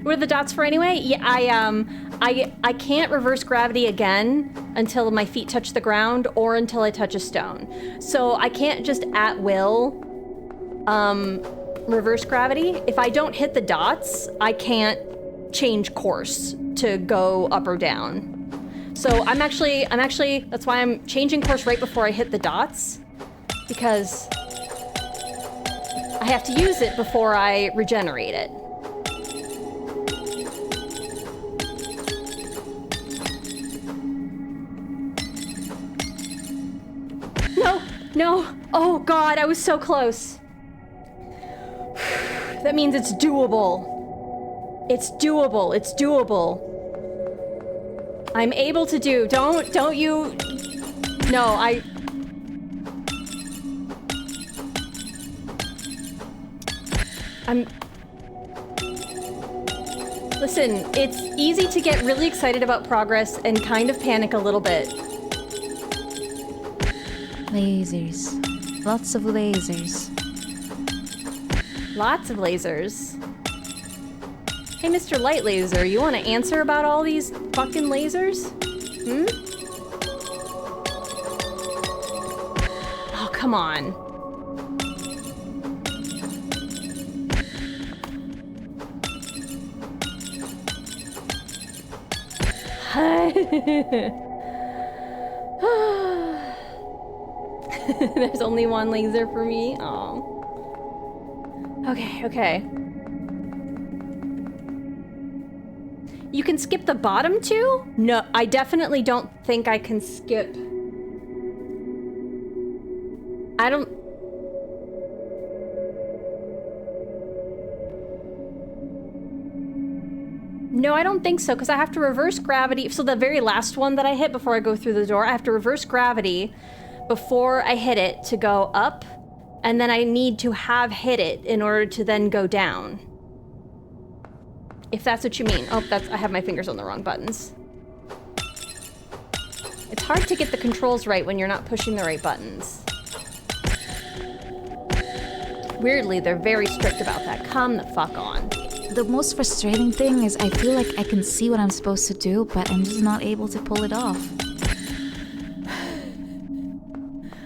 What are the dots for anyway? Yeah, I can't reverse gravity again until my feet touch the ground or until I touch a stone. So I can't just at will reverse gravity. If I don't hit the dots, I can't change course to go up or down. So I'm actually, that's why I'm changing course right before I hit the dots, because I have to use it before I regenerate it. No! Oh god, I was so close. That means it's doable. It's doable. It's doable. I'm able to do. Don't you... No, Listen, it's easy to get really excited about progress and kind of panic a little bit. Lasers. Lots of lasers. Lots of lasers. Hey, Mr. Light Laser, you want to answer about all these fucking lasers? Hmm? Oh, come on. There's only one laser for me. Oh. Okay. You can skip the bottom two? No, I definitely don't think I can skip. I don't... No, I don't think so, because I have to reverse gravity. So the very last one that I hit before I go through the door, I have to reverse gravity before I hit it to go up, and then I need to have hit it in order to then go down. If that's what you mean. Oh, I have my fingers on the wrong buttons. It's hard to get the controls right when you're not pushing the right buttons. Weirdly, they're very strict about that. Come the fuck on. The most frustrating thing is I feel like I can see what I'm supposed to do, but I'm just not able to pull it off.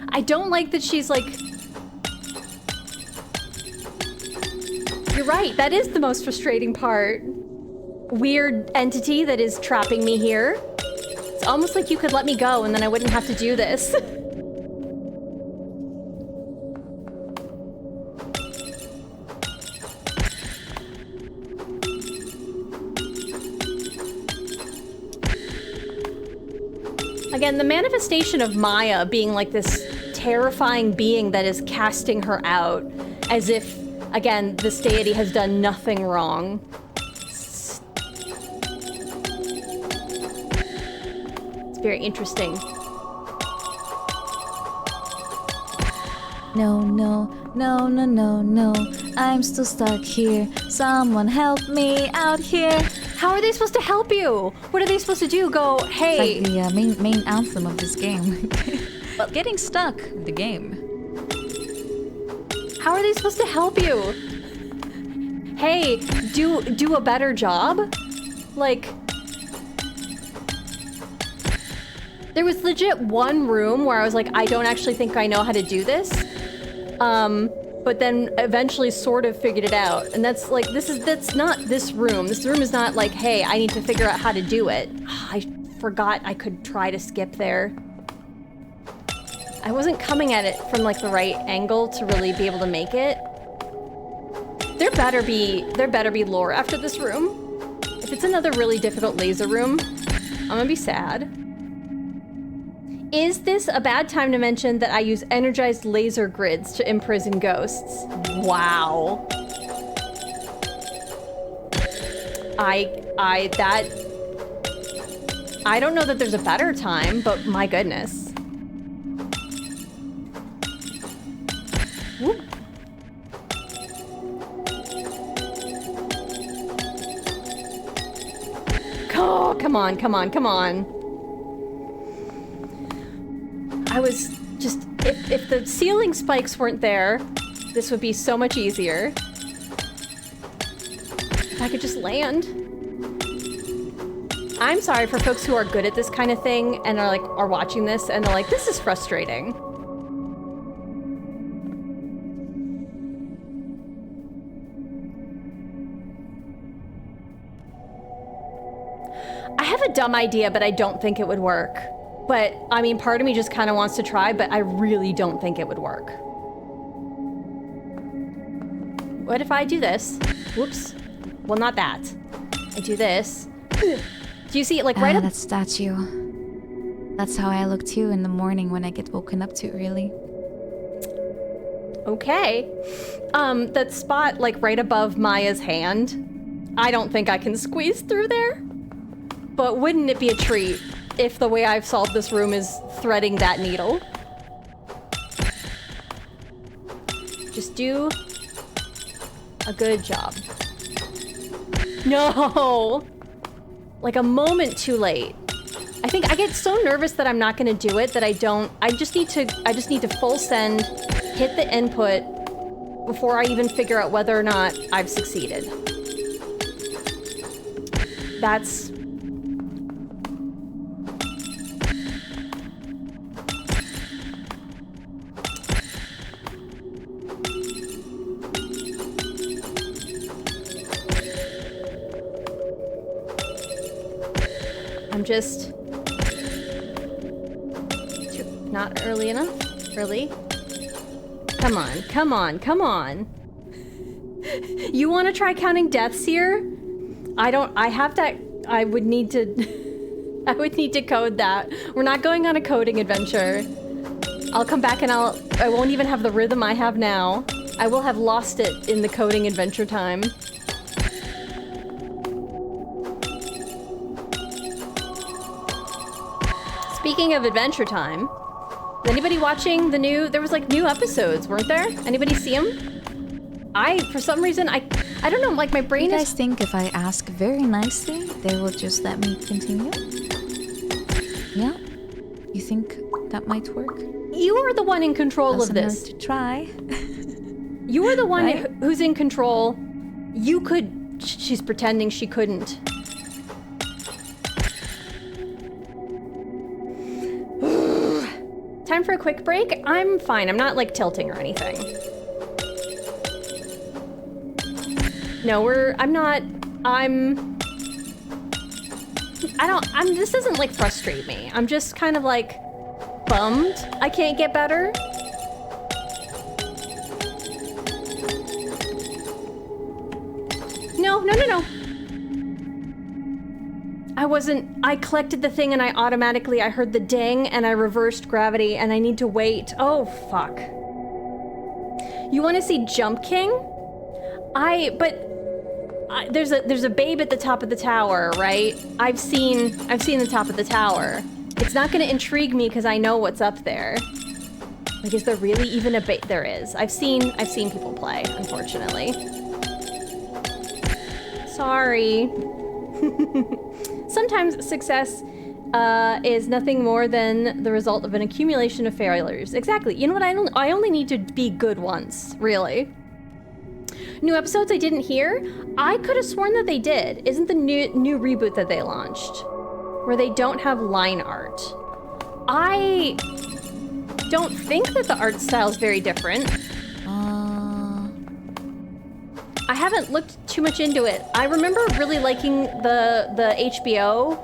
I don't like that she's like... You're right, that is the most frustrating part. Weird entity that is trapping me here. It's almost like you could let me go and then I wouldn't have to do this. again, the manifestation of Maya being like this terrifying being that is casting her out as if, again, this deity has done nothing wrong. It's very interesting. No, no, no, no, no, no. I'm still stuck here. Someone help me out here. How are they supposed to help you? What are they supposed to do? Go, hey. It's like the main anthem of this game. Well, getting stuck in the game. How are they supposed to help you? Hey, do a better job? Like, there was legit one room where I was like, I don't actually think I know how to do this. But then eventually sort of figured it out. And that's like, that's not this room. This room is not like, hey, I need to figure out how to do it. I forgot I could try to skip there. I wasn't coming at it from like the right angle to really be able to make it. There better be lore after this room. If it's another really difficult laser room, I'm gonna be sad. Is this a bad time to mention that I use energized laser grids to imprison ghosts? Wow. I don't know that there's a better time, but my goodness. Whoop. Oh, come on, come on, come on. I was just, if the ceiling spikes weren't there, this would be so much easier. If I could just land. I'm sorry for folks who are good at this kind of thing and are watching this and they're like, this is frustrating. I have a dumb idea, but I don't think it would work. But, I mean, part of me just kind of wants to try, but I really don't think it would work. What if I do this? Whoops. Well, not that. I do this. Do you see it, like, right up? That statue. That's how I look too in the morning when I get woken up too early. Okay. That spot, like, right above Maya's hand. I don't think I can squeeze through there. But wouldn't it be a treat if the way I've solved this room is threading that needle? Just do a good job. No! Like a moment too late. I think I get so nervous that I'm not gonna do it that I just need to full send, hit the input before I even figure out whether or not I've succeeded. That's... I'm just not early enough. Really? Come on, come on, come on. You want to try counting deaths here? I would need to code that. We're not going on a coding adventure. I'll come back and I won't even have the rhythm I have now. I will have lost it in the coding adventure time. Speaking of Adventure Time, is anybody watching the there was like new episodes, weren't there? Anybody see them? For some reason, I don't know, like my brain You guys think if I ask very nicely, they will just let me continue? Yeah? You think that might work? You are the one in control of this. Doesn't hurt to try. You are the one Right? who's in control. You could... She's pretending she couldn't. Time for a quick break? I'm fine. I'm not, like, tilting or anything. No, this doesn't, like, frustrate me. I'm just kind of, like, bummed I can't get better. No. I collected the thing and I heard the ding and I reversed gravity and I need to wait. Oh, fuck. You want to see Jump King? There's a babe at the top of the tower, right? I've seen the top of the tower. It's not gonna intrigue me because I know what's up there. Like, is there really even a babe? There is. I've seen people play, unfortunately. Sorry. Sometimes success is nothing more than the result of an accumulation of failures. Exactly. You know what? I only need to be good once, really. New episodes I didn't hear? I could have sworn that they did. Isn't the new reboot that they launched where they don't have line art? I don't think that the art style is very different. I haven't looked too much into it. I remember really liking the HBO,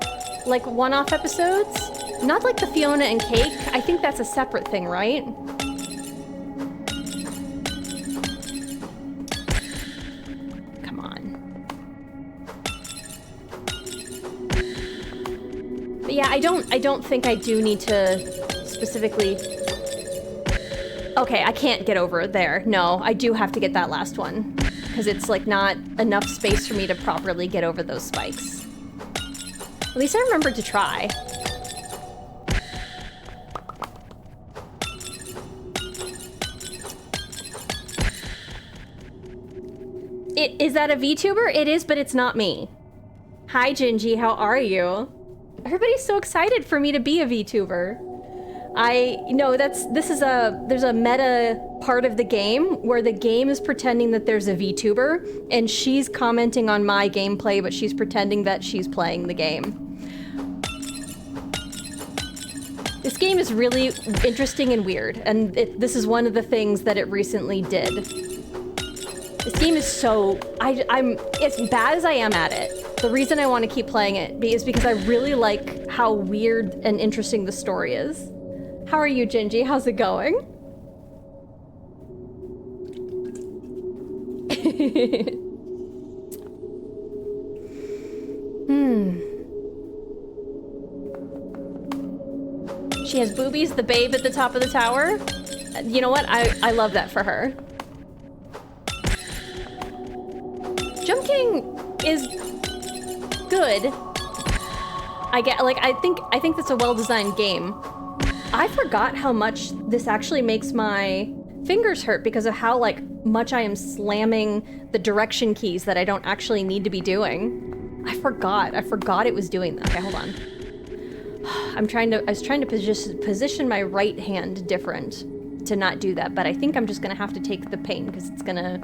like, one-off episodes. Not like the Fiona and Cake. I think that's a separate thing, right? Come on. But yeah, I don't think I do need to specifically... Okay, I can't get over there. No, I do have to get that last one. Because it's, like, not enough space for me to properly get over those spikes. At least I remembered to try. Is that a VTuber? It is, but it's not me. Hi, Gingy, how are you? Everybody's so excited for me to be a VTuber. There's a meta part of the game where the game is pretending that there's a VTuber and she's commenting on my gameplay, but she's pretending that she's playing the game. This game is really interesting and weird, and this is one of the things that it recently did. This game is so... I'm as bad as I am at it. The reason I want to keep playing it is because I really like how weird and interesting the story is. How are you, Gingy? How's it going? She has boobies, the babe at the top of the tower. You know what? I love that for her. Jump King is good. I think that's a well-designed game. I forgot how much this actually makes my fingers hurt because of how, like, much I am slamming the direction keys that I don't actually need to be doing. I forgot it was doing that. Okay, hold on. I was trying to position my right hand different to not do that, but I think I'm just gonna have to take the pain because it's gonna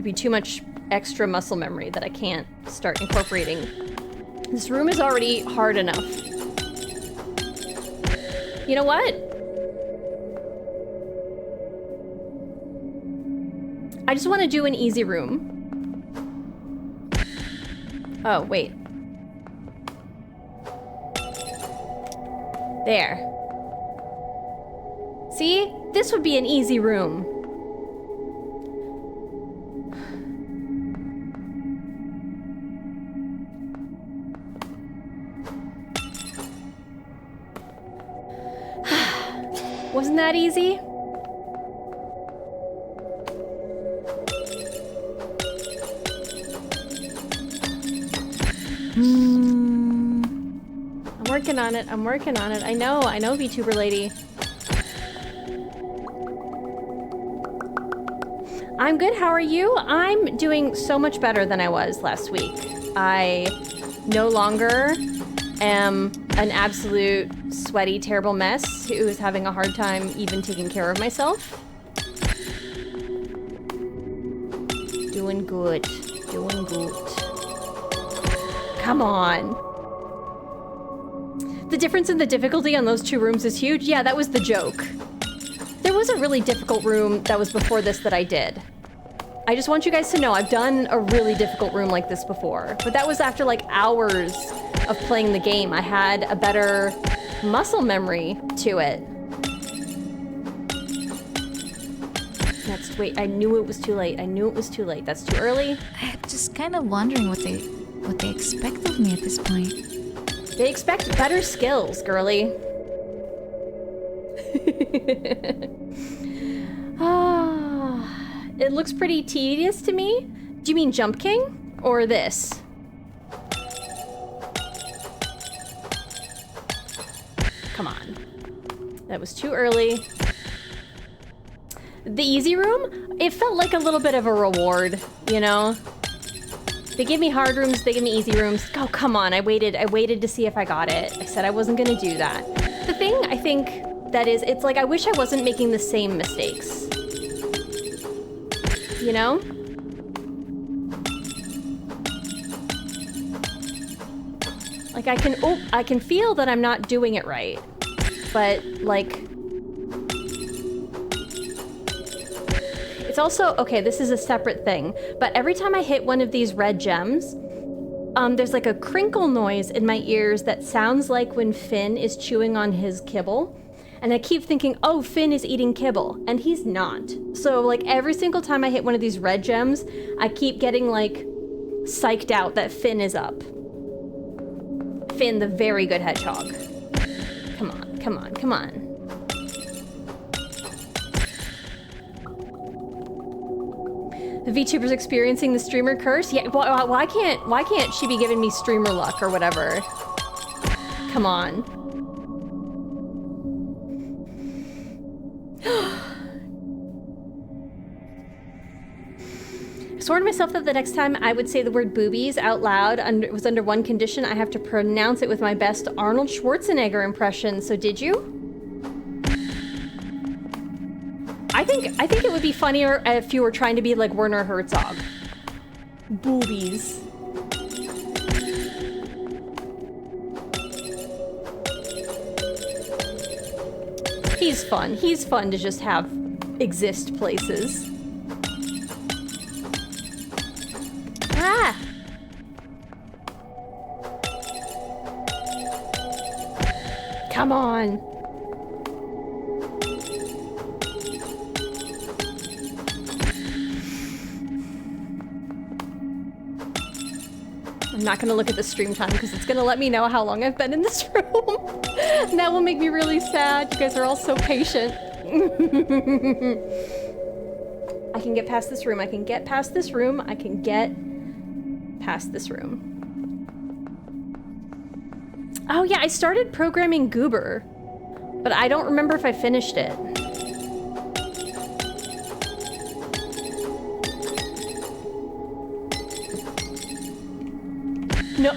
be too much extra muscle memory that I can't start incorporating. This room is already hard enough. You know what? I just want to do an easy room. Oh, wait. There. See? This would be an easy room. Wasn't that easy? I'm working on it. I'm working on it. I know, VTuber lady. I'm good. How are you? I'm doing so much better than I was last week. I no longer am an absolute sweaty, terrible mess who is having a hard time even taking care of myself. Doing good. Doing good. Come on. The difference in the difficulty on those two rooms is huge. Yeah, that was the joke. There was a really difficult room that was before this that I did. I just want you guys to know I've done a really difficult room like this before, but that was after like hours of playing the game. I had a better muscle memory to it. Wait, I knew it was too late. I knew it was too late. That's too early. I'm just kind of wondering what they what they expect of me at this point. They expect better skills, girly. It looks pretty tedious to me. Do you mean Jump King? Or this? Come on. That was too early. The easy room? It felt like a little bit of a reward, you know? They give me hard rooms, they give me easy rooms. Oh, come on, I waited to see if I got it. I said I wasn't gonna do that. The thing, I think, that is, it's like I wish I wasn't making the same mistakes. You know? Like I can feel that I'm not doing it right. But, like... It's also, okay, this is a separate thing, but every time I hit one of these red gems, there's like a crinkle noise in my ears that sounds like when Finn is chewing on his kibble. And I keep thinking, oh, Finn is eating kibble, and he's not. So like every single time I hit one of these red gems, I keep getting like psyched out that Finn is up. Finn, the very good hedgehog. Come on, come on, come on. The VTuber's experiencing the streamer curse? Yeah, why can't she be giving me streamer luck or whatever? Come on. I swore to myself that the next time I would say the word boobies out loud was under one condition. I have to pronounce it with my best Arnold Schwarzenegger impression. So did you? I think it would be funnier if you were trying to be like Werner Herzog. Boobies. He's fun. He's fun to just have exist places. Ah! Come on. I'm not gonna look at the stream time because it's gonna let me know how long I've been in this room. And that will make me really sad. You guys are all so patient. I can get past this room. I can get past this room. I can get past this room. Oh yeah, I started programming Goober, but I don't remember if I finished it. No.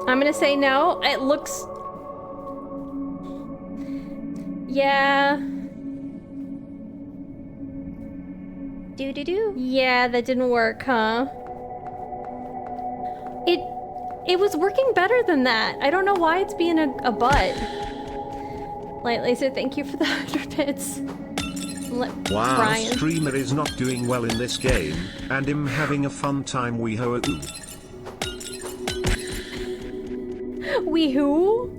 I'm gonna say no. It looks... Yeah. Do-do-do. Yeah, that didn't work, huh? It was working better than that. I don't know why it's being a butt. Light Laser, thank you for the 100 bits. Wow, Brian. streamer is not doing well in this game, and him having a fun time wee-hoo. Wee-hoo?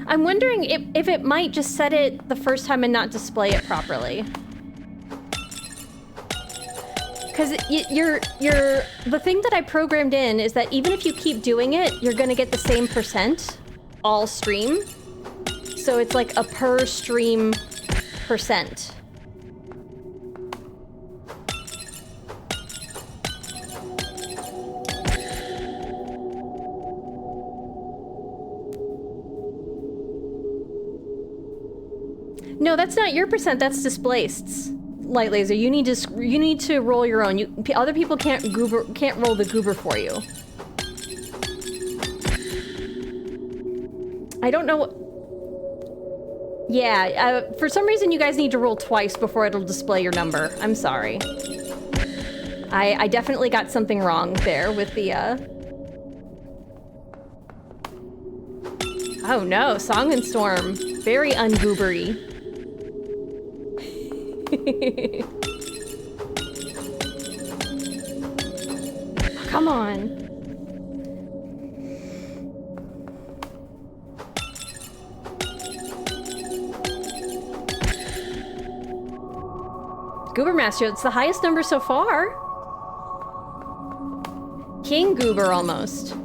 I'm wondering if it might just set it the first time and not display it properly. Because the thing that I programmed in is that even if you keep doing it, you're gonna get the same percent all stream. So it's like a per stream percent. No, that's not your percent, that's displaced's. Light Laser, you need to roll your own. Other people can't roll the goober for you. I don't know what... Yeah, for some reason you guys need to roll twice before it'll display your number. I'm sorry. I definitely got something wrong there with the, Oh no, Song and Storm. Very ungoobery. on. Goober Master, it's the highest number so far. King Goober, almost.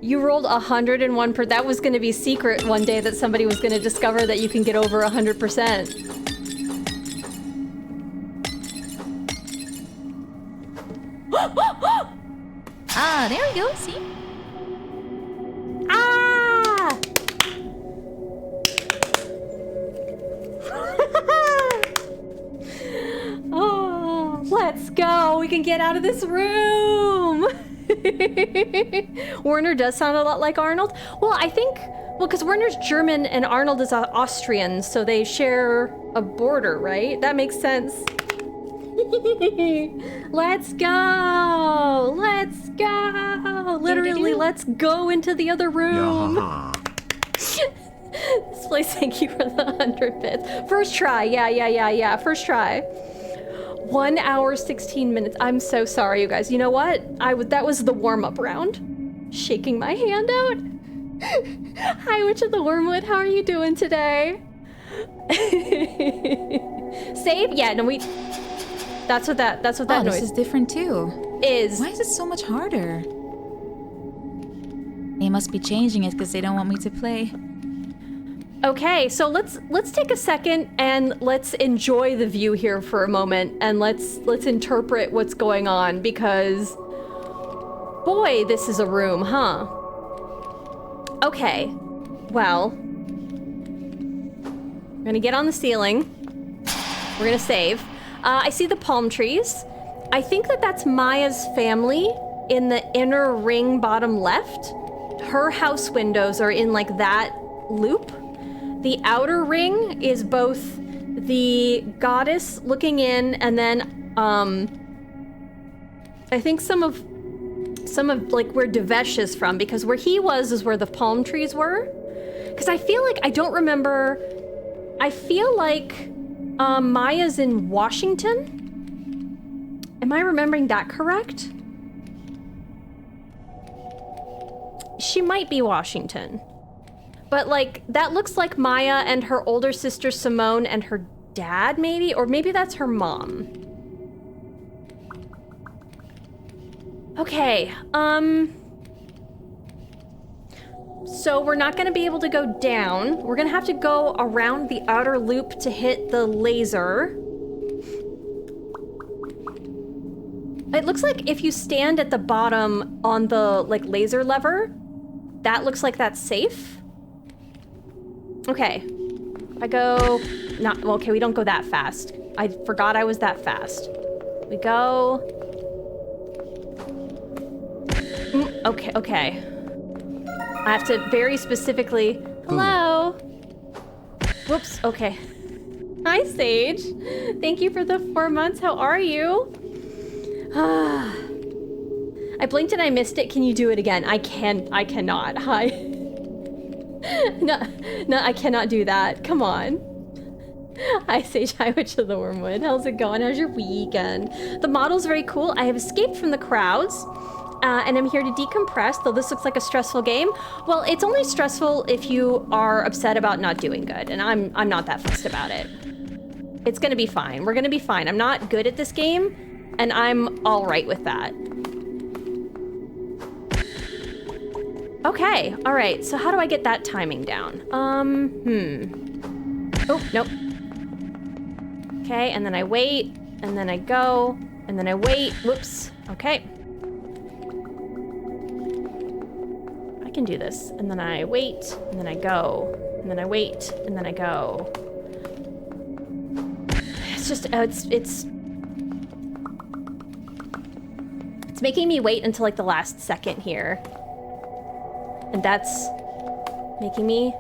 You rolled 101 per. That was going to be secret one day that somebody was going to discover that you can get over 100%. Ah, there we go. See? Ah! Oh, let's go. We can get out of this room. Werner does sound a lot like Arnold. Well, I think, well, because Werner's German and Arnold is Austrian, so they share a border, right? That makes sense. Let's go! Let's go! Literally, let's go into the other room. This place, thank you for the 100 bits. First try, yeah. First try. 1 hour, 16 minutes. I'm so sorry, you guys. You know what? That was the warm-up round. Shaking my hand out. Hi, Witch of the Wormwood. How are you doing today? Save? Yeah, no, we... That's what that noise this is different too. Is. Why is it so much harder? They must be changing it because they don't want me to play. Okay, so let's take a second and let's enjoy the view here for a moment and let's interpret what's going on because boy, this is a room, huh? Okay. Well, I'm gonna get on the ceiling. We're gonna save. I see the palm trees. I think that's Maya's family in the inner ring bottom left. Her house windows are in like that loop. The outer ring is both the goddess looking in and then I think some of like where Devesh is from, because where he was is where the palm trees were. Because I feel like I don't remember. I feel like Maya's in Washington. Am I remembering that correct? She might be Washington. But like, that looks like Maya and her older sister Simone and her dad maybe? Or maybe that's her mom. Okay, so we're not gonna be able to go down. We're gonna have to go around the outer loop to hit the laser. It looks like if you stand at the bottom on the like laser lever, that looks like that's safe. Okay, I go, not, well, okay, we don't go that fast. I forgot I was that fast. We go. Okay. I have to very specifically, hello. Whoops, okay. Hi, Sage. Thank you for the 4 months. How are you? I blinked and I missed it. Can you do it again? I cannot. Hi. No, I cannot do that. Come on. Hi, Sage. Hi, Witch of the Wormwood. How's it going? How's your weekend? The model's very cool. I have escaped from the crowds. And I'm here to decompress, though this looks like a stressful game. Well, it's only stressful if you are upset about not doing good, and I'm not that fussed about it. It's gonna be fine. We're gonna be fine. I'm not good at this game, and I'm all right with that. Okay, all right, so how do I get that timing down? Oh, nope. Okay, and then I wait, and then I go, and then I wait. Whoops, okay. I can do this, and then I wait, and then I go, and then I wait, and then I go. It's just, it's making me wait until like the last second here. And that's making me,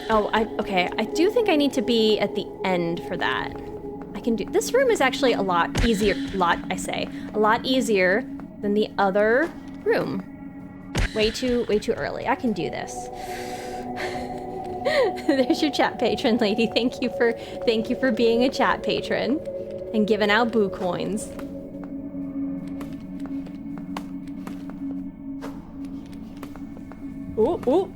okay, I do think I need to be at the end for that. I can do, this room is actually a lot easier, a lot easier than the other room. Way too early. I can do this. There's your chat patron, lady. Thank you for being a chat patron and giving out boo coins. Ooh, ooh.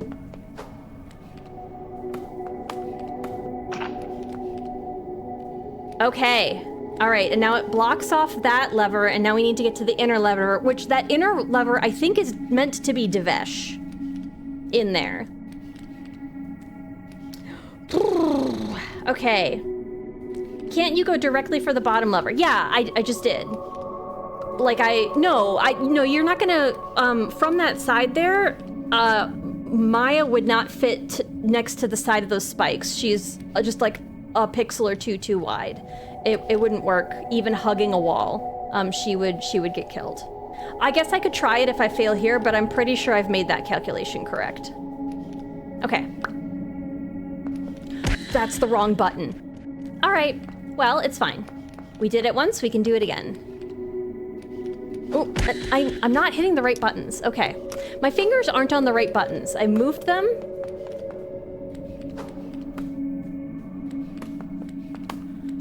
Okay. All right, and now it blocks off that lever, and now we need to get to the inner lever, which that inner lever I think is meant to be Devesh in there. Okay. Can't you go directly for the bottom lever? Yeah, I just did. Like no, you're not gonna, from that side there, Maya would not fit next to the side of those spikes. She's just like a pixel or two too wide. It wouldn't work, even hugging a wall. She would get killed. I guess I could try it if I fail here, but I'm pretty sure I've made that calculation correct. Okay. That's the wrong button. All right, well, it's fine. We did it once, we can do it again. Oh, I'm not hitting the right buttons. Okay. My fingers aren't on the right buttons. I moved them.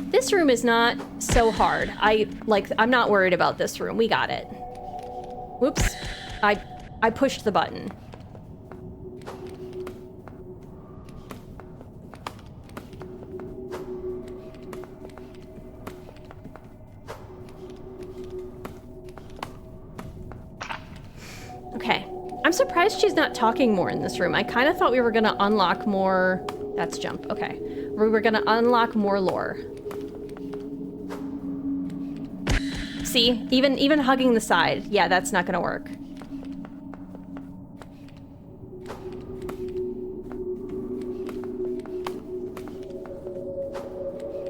This room is not so hard. I'm not worried about this room. We got it. Whoops. I pushed the button. Okay. I'm surprised she's not talking more in this room. I kind of thought we were going to unlock more... That's jump. Okay. We were going to unlock more lore. See? Even hugging the side. Yeah, that's not going to work.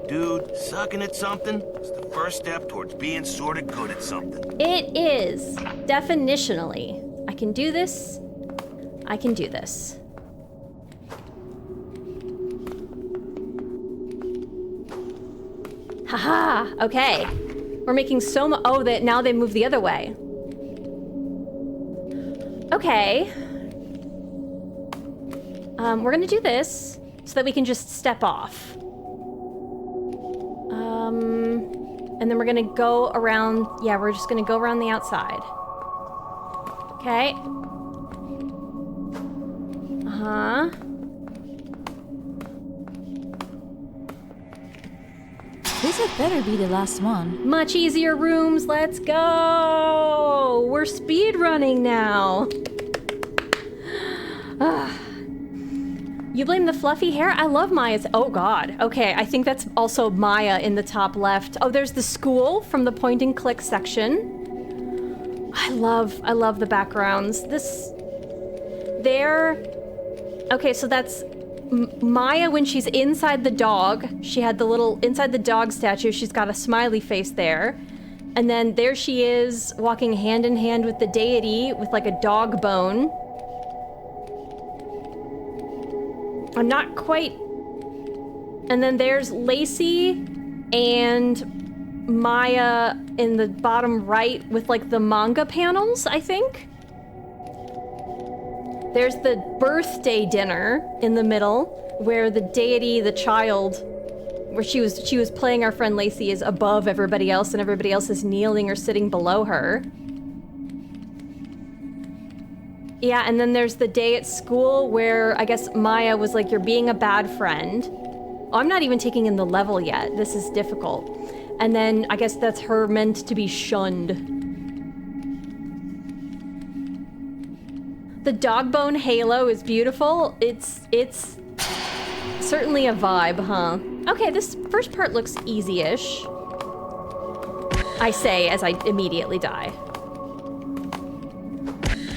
Dude, sucking at something is the first step towards being sorta good at something. It is. Definitionally. I can do this. I can do this. Haha. Okay. We're making so much. Oh, now they move the other way. Okay. We're gonna do this so that we can just step off. And then we're gonna go around. Yeah, we're just gonna go around the outside. Okay. Uh-huh. This had better be the last one. Much easier rooms, let's go! We're speed running now. You blame the fluffy hair? I love Maya's. Oh god. Okay, I think that's also Maya in the top left. Oh, there's the school from the point and click section. I love the backgrounds. Okay, so that's Maya when she's inside the dog. She had the little, inside the dog statue, she's got a smiley face there. And then there she is, walking hand in hand with the deity with like a dog bone. I'm not quite... And then there's Lacey and Maya in the bottom right with like the manga panels, I think. There's the birthday dinner in the middle where the deity, the child, where she was playing our friend Lacey is above everybody else and everybody else is kneeling or sitting below her. Yeah, and then there's the day at school where I guess Maya was like, you're being a bad friend. Oh, I'm not even taking in the level yet. This is difficult. And then I guess that's her meant to be shunned. The dog bone halo is beautiful. It's certainly a vibe, huh? Okay, this first part looks easy-ish. I say as I immediately die.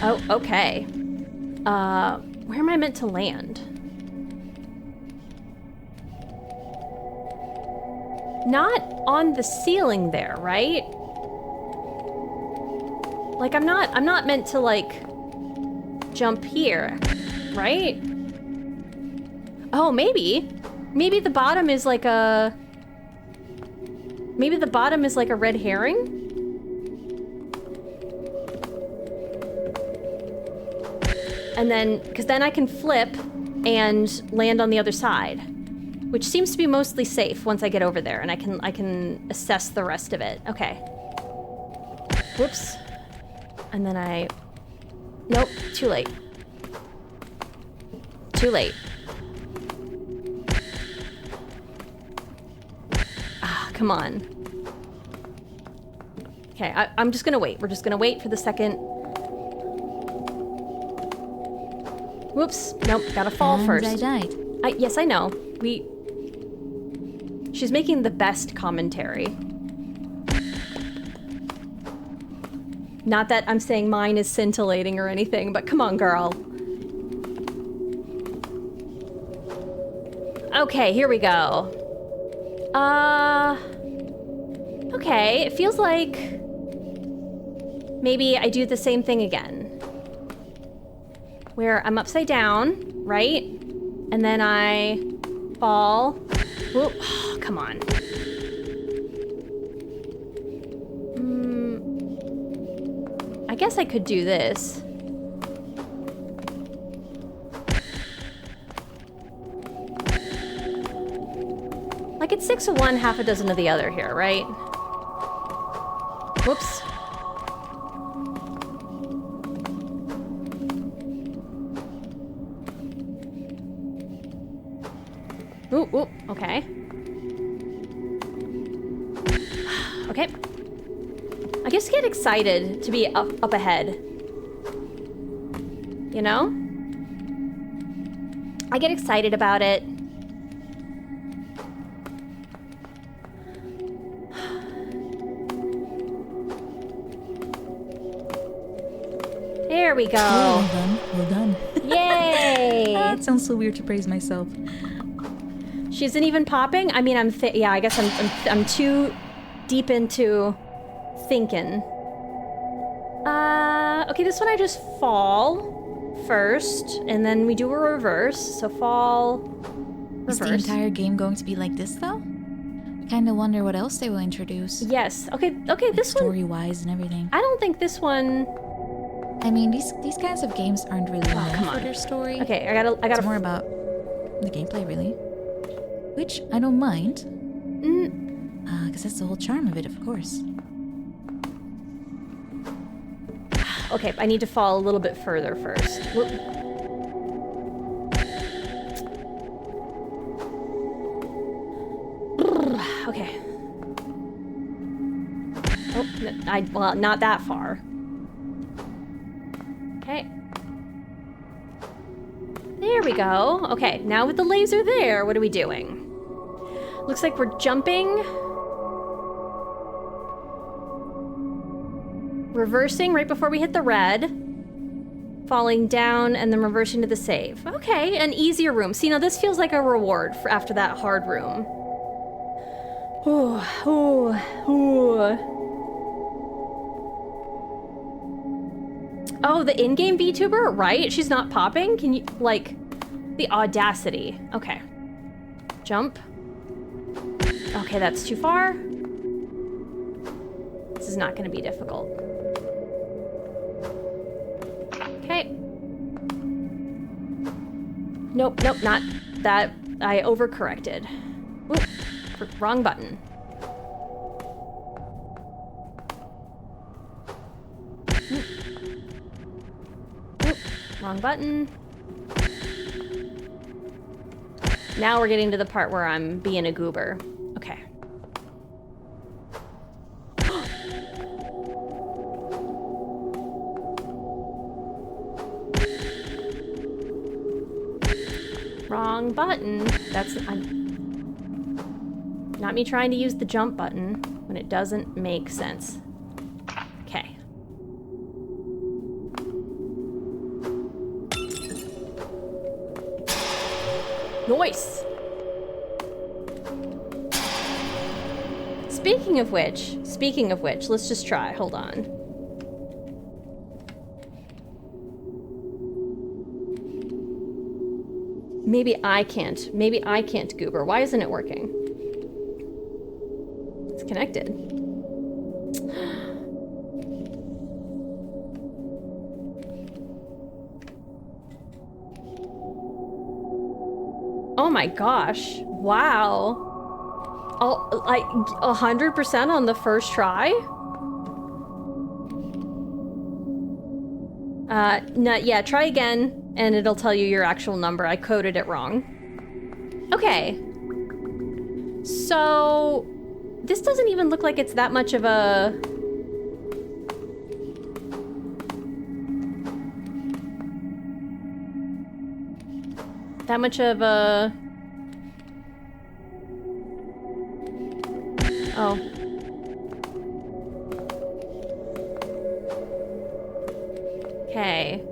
Oh, okay. Where am I meant to land? Not on the ceiling there, right? Like, I'm not meant to, like, jump here, right? Oh, maybe. Maybe the bottom is like a... Maybe the bottom is like a red herring? And then, because then I can flip, and land on the other side, which seems to be mostly safe once I get over there, and I can assess the rest of it. Okay. Whoops. And then nope, too late. Too late. Ah, come on. Okay, I'm just gonna wait. We're just gonna wait for the second. Whoops. Nope, gotta fall first. I died. Yes, I know. She's making the best commentary. Not that I'm saying mine is scintillating or anything, but come on, girl. Okay, here we go. Okay, it feels like maybe I do the same thing again. Where I'm upside down, right? And then I fall. Whoop, oh, come on. I guess I could do this. Like it's 6 of one, half a dozen of the other here, right? Whoops. Ooh, ooh, okay. Okay. I just get excited to be up ahead. You know? I get excited about it. There we go. Oh, well done. Well done. Yay! That sounds so weird to praise myself. She isn't even popping? I mean, yeah, I guess I'm too deep into thinking. Okay, this one I just fall first, and then we do a reverse. So fall, reverse. Is the entire game going to be like this, though? I kind of wonder what else they will introduce. Yes. Okay, Like this one... story-wise and everything. I don't think this one... I mean, these kinds of games aren't really known come for on. their story. Okay, I gotta... It's more about the gameplay, really. Which I don't mind. Because that's the whole charm of it, of course. Okay, I need to fall a little bit further first. Whoop. Okay. Oh, well, not that far. Okay. There we go. Okay, now with the laser there, what are we doing? Looks like we're jumping. Reversing right before we hit the red. Falling down and then reversing to the save. Okay, an easier room. See, now this feels like a reward for after that hard room. Ooh, ooh, ooh. Oh, the in-game VTuber? Right? She's not popping? Can you, like, the audacity. Okay. Jump. Okay, that's too far. This is not going to be difficult. Okay. Nope, nope, not that. I overcorrected. Oop, wrong button. Oop, wrong button. Now we're getting to the part where I'm being a goober. Okay. Wrong button. That's not me trying to use the jump button when it doesn't make sense. Okay. Nice. Speaking of which, let's just try. Hold on. Maybe I can't goober. Why isn't it working? It's connected. Oh my gosh. Wow. Like 100% on the first try? No, yeah, try again, and it'll tell you your actual number. I coded it wrong. Okay. So, this doesn't even look like it's that much of a... That much of a... Oh. Okay.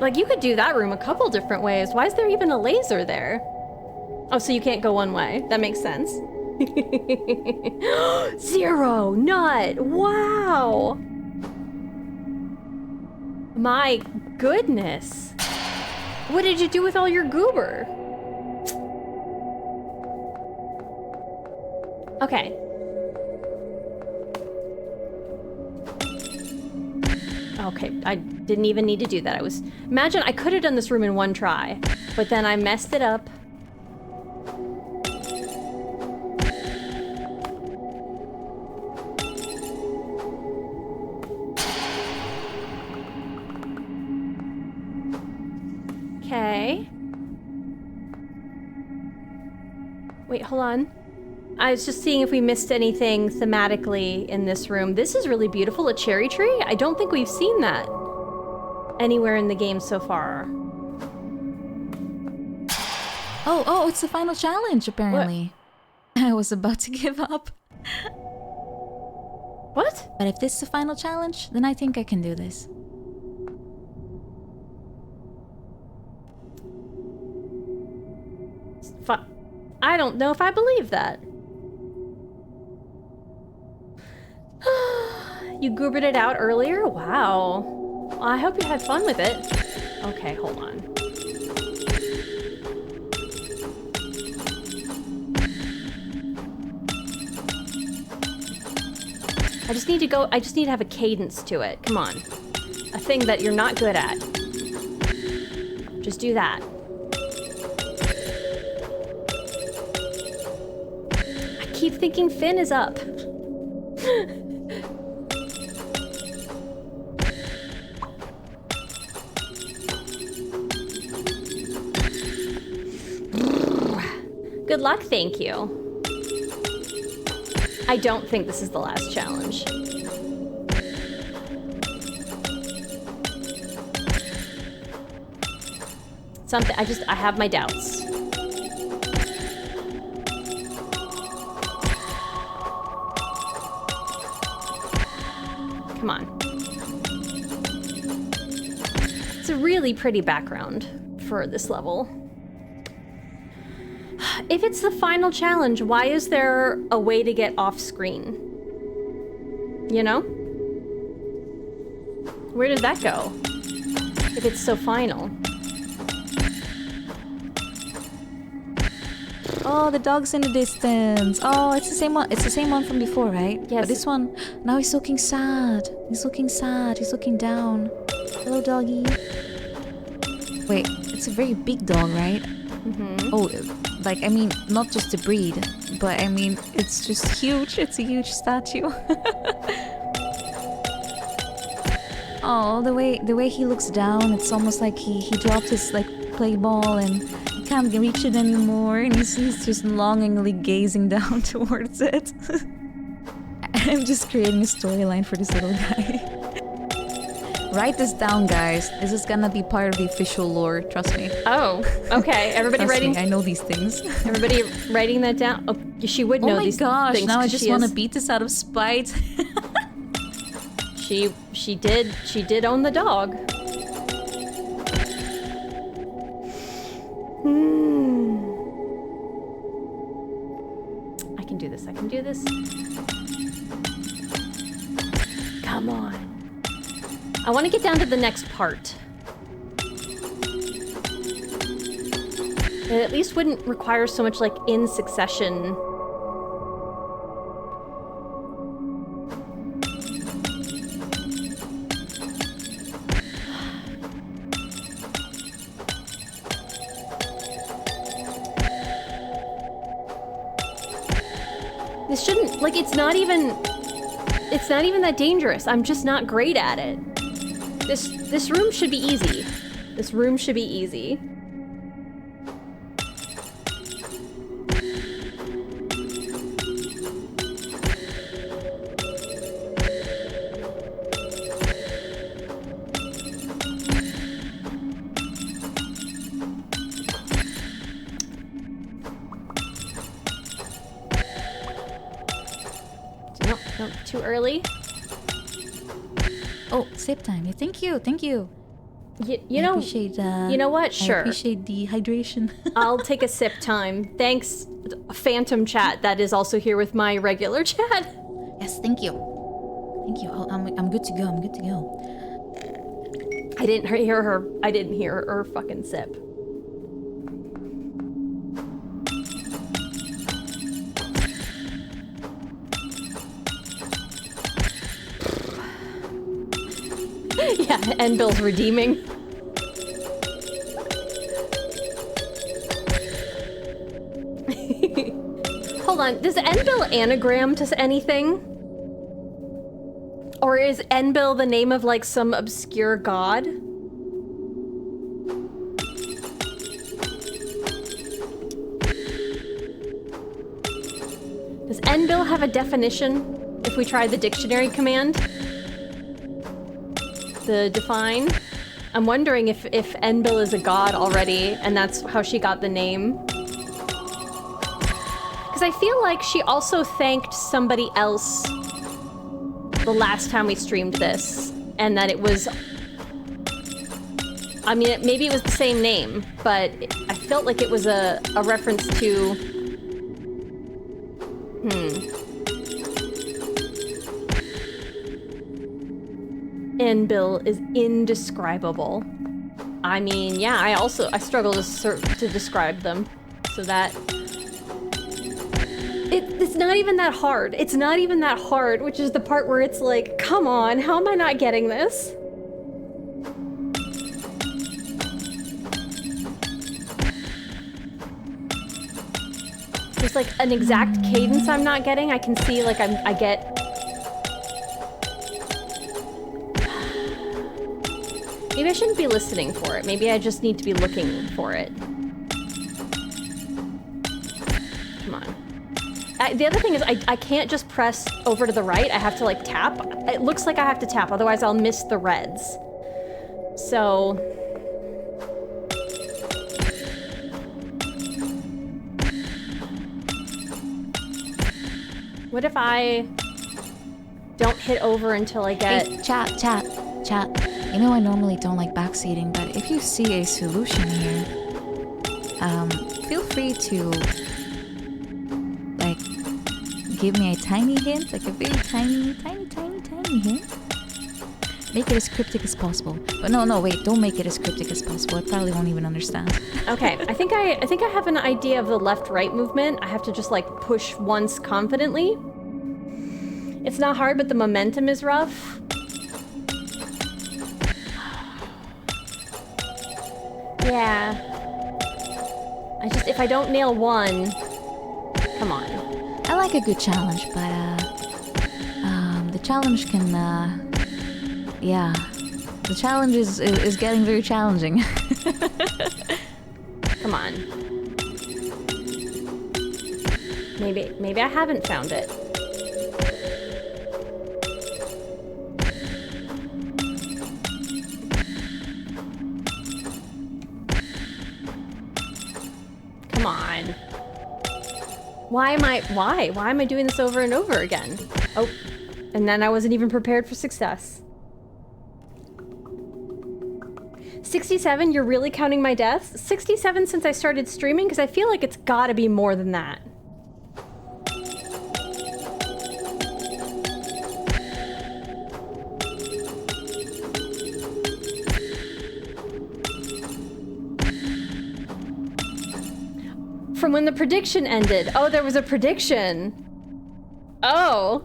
Like, you could do that room a couple different ways. Why is there even a laser there? Oh, so you can't go one way. That makes sense. 0! Nut! Wow! My goodness. What did you do with all your goober? Okay. Okay, I didn't even need to do that. Imagine I could have done this room in one try, but then I messed it up. Okay. Wait, hold on. I was just seeing if we missed anything thematically in this room. This is really beautiful, a cherry tree. I don't think we've seen that anywhere in the game so far. Oh, it's the final challenge, apparently. What? I was about to give up. What? But if this is the final challenge, then I think I can do this. I don't know if I believe that. You goobered it out earlier? Wow. Well, I hope you had fun with it. Okay, hold on. I just need to have a cadence to it. Come on. A thing that you're not good at. Just do that. I keep thinking Finn is up. Good luck, thank you. I don't think this is the last challenge. I have my doubts. Come on. It's a really pretty background for this level. If it's the final challenge, why is there a way to get off screen? You know? Where did that go? If it's so final. Oh, the dog's in the distance. Oh, it's the same one. It's the same one from before, right? Yes. But this one, now he's looking sad. He's looking sad. He's looking down. Hello, doggy. Wait, it's a very big dog, right? Mm-hmm. Oh, like, I mean, not just the breed, but I mean, it's just huge. It's a huge statue. Oh, the way he looks down, it's almost like he dropped his like play ball and he can't reach it anymore, and he's just longingly gazing down towards it. I'm just creating a storyline for this little guy. Write this down, guys. This is gonna be part of the official lore, trust me. Oh, okay. Everybody Trust writing. me, I know these things. Everybody writing that down. Oh, she would know these things. Oh my gosh! Now I 'cause just she want to is- beat this out of spite. She did own the dog. I can do this. I can do this. Come on. I want to get down to the next part. It at least wouldn't require so much like in succession. This shouldn't, like, it's not even that dangerous. I'm just not great at it. This room should be easy. This room should be easy. No, too early. Oh, sip time. Yeah, thank you. You know, appreciate, you know what? Sure. I appreciate the hydration. I'll take a sip time. Thanks, Phantom Chat. That is also here with my regular chat. Yes, thank you. Thank you. Oh, I'm good to go. I'm good to go. I didn't hear her. I didn't hear her fucking sip. Yeah, Enbill's redeeming. Hold on, does Enbill anagram to anything? Or is Enbill the name of like some obscure god? Does Enbill have a definition if we try the dictionary command? The define? I'm wondering if Enbill is a god already and that's how she got the name. Because I feel like she also thanked somebody else the last time we streamed this, and that it was, I mean, maybe it was the same name, but I felt like it was a reference to, Enbill is indescribable. I mean, yeah, I struggle to describe them, so that it's not even that hard. It's not even that hard, which is the part where it's like, come on, how am I not getting this? There's like an exact cadence I'm not getting. I can see like I get. Maybe I shouldn't be listening for it. Maybe I just need to be looking for it. Come on. The other thing is I can't just press over to the right. I have to like tap. It looks like I have to tap, otherwise I'll miss the reds. So... what if I don't hit over until I get... Hey, chat. You know I normally don't like backseating, but if you see a solution here, feel free to, like, give me a tiny hint, like a very tiny hint. Make it as cryptic as possible. But no, wait, don't make it as cryptic as possible. I probably won't even understand. Okay, I think I have an idea of the left-right movement. I have to just, like, push once confidently. It's not hard, but the momentum is rough. Yeah. If I don't nail one... Come on. I like a good challenge, but, the challenge can, yeah. The challenge is getting very challenging. Come on. Maybe I haven't found it. Come on. Why am I doing this over and over again? Oh, and then I wasn't even prepared for success. 67, you're really counting my deaths? 67 since I started streaming? Because I feel like it's gotta be more than that. From when the prediction ended. Oh, there was a prediction. Oh.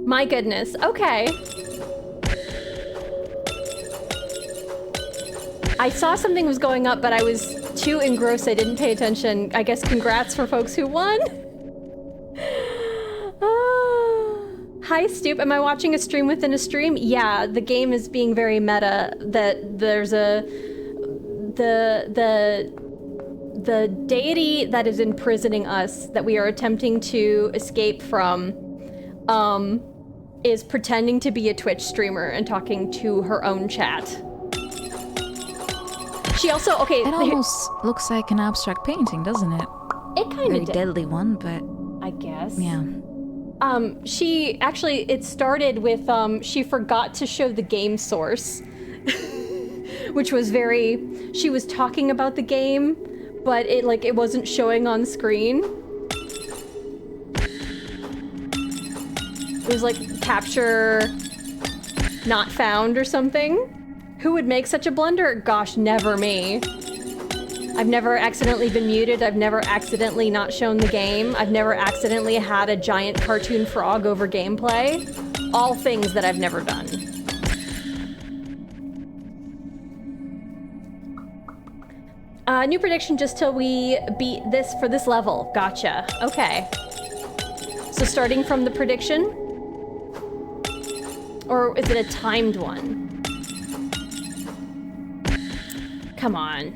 My goodness. Okay. I saw something was going up, but I was too engrossed I didn't pay attention. I guess congrats for folks who won. Hi, Stoop. Am I watching a stream within a stream? Yeah, the game is being very meta. That there's the deity that is imprisoning us, that we are attempting to escape from, is pretending to be a Twitch streamer and talking to her own chat. She also, okay. It almost looks like an abstract painting, doesn't it? It kind of Very deadly one, but I guess. yeah. She actually, it started with, she forgot to show the game source, which was very, she was talking about the game, but it wasn't showing on screen. It was like capture not found or something. Who would make such a blunder? Gosh, never me. I've never accidentally been muted. I've never accidentally not shown the game. I've never accidentally had a giant cartoon frog over gameplay. All things that I've never done. New prediction just till we beat this for this level. Gotcha. Okay. So starting from the prediction? Or is it a timed one? Come on.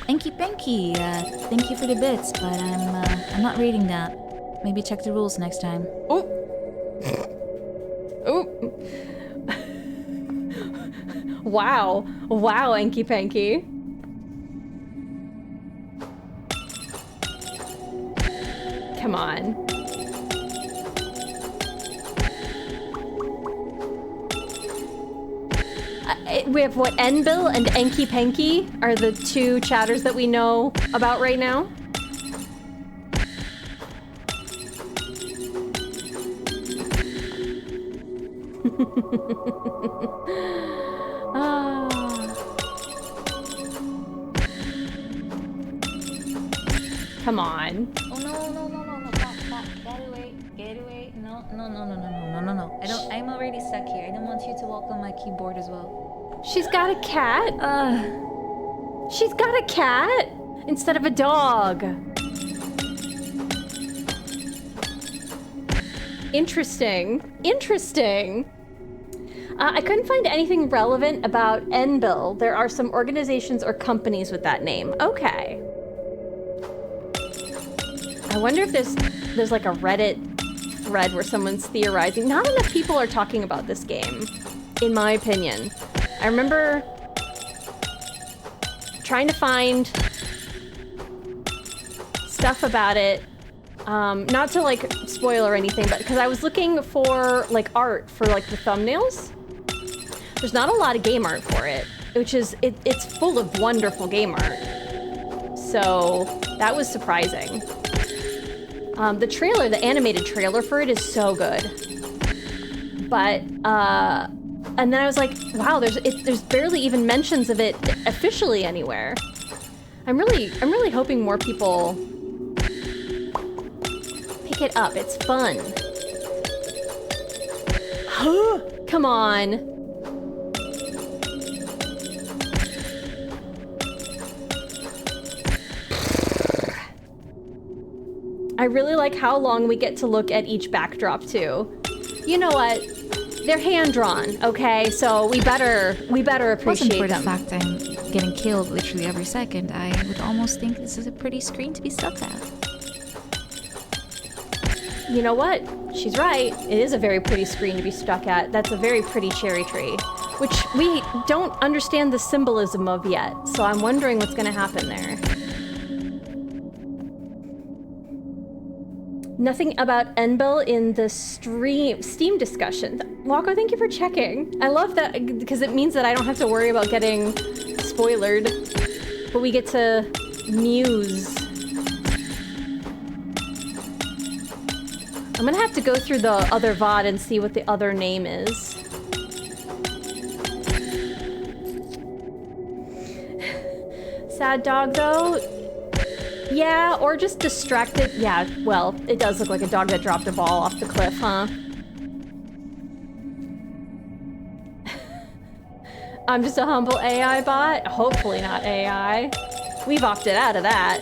Enky Penky, thank you for the bits, but I'm not reading that. Maybe check the rules next time. Oh. Oh. Wow. Wow, Enky Penky. Come on. We have what, Enbil and Enky Penky are the two chatters that we know about right now. Come on. Oh no, stop, get away. No. I'm already stuck here. I don't want you to walk on my keyboard as well. She's got a cat? She's got a cat instead of a dog. Interesting. I couldn't find anything relevant about Enbil. There are some organizations or companies with that name. Okay. I wonder if there's like a Reddit thread where someone's theorizing. Not enough people are talking about this game, in my opinion. I remember trying to find stuff about it, not to like spoil or anything, but because I was looking for like art for like the thumbnails. There's not a lot of game art for it, which is, it's full of wonderful game art. So that was surprising. The trailer, the animated trailer for it is so good. But, and then I was like, wow, there's barely even mentions of it officially anywhere. I'm really hoping more people pick it up. It's fun. Come on. I really like how long we get to look at each backdrop too. You know what? They're hand-drawn, okay? So we better appreciate Wasn't for them. the fact I'm getting killed literally every second, I would almost think this is a pretty screen to be stuck at. You know what? She's right. It is a very pretty screen to be stuck at. That's a very pretty cherry tree, which we don't understand the symbolism of yet. So I'm wondering what's gonna happen there. Nothing about Enbil in the Steam discussion. Wako, thank you for checking. I love that because it means that I don't have to worry about getting spoilered, but we get to muse. I'm gonna have to go through the other VOD and see what the other name is. Sad dog though. Yeah, or just distracted. Yeah, well, it does look like a dog that dropped a ball off the cliff, huh? I'm just a humble AI bot? Hopefully not AI. We've opted out of that.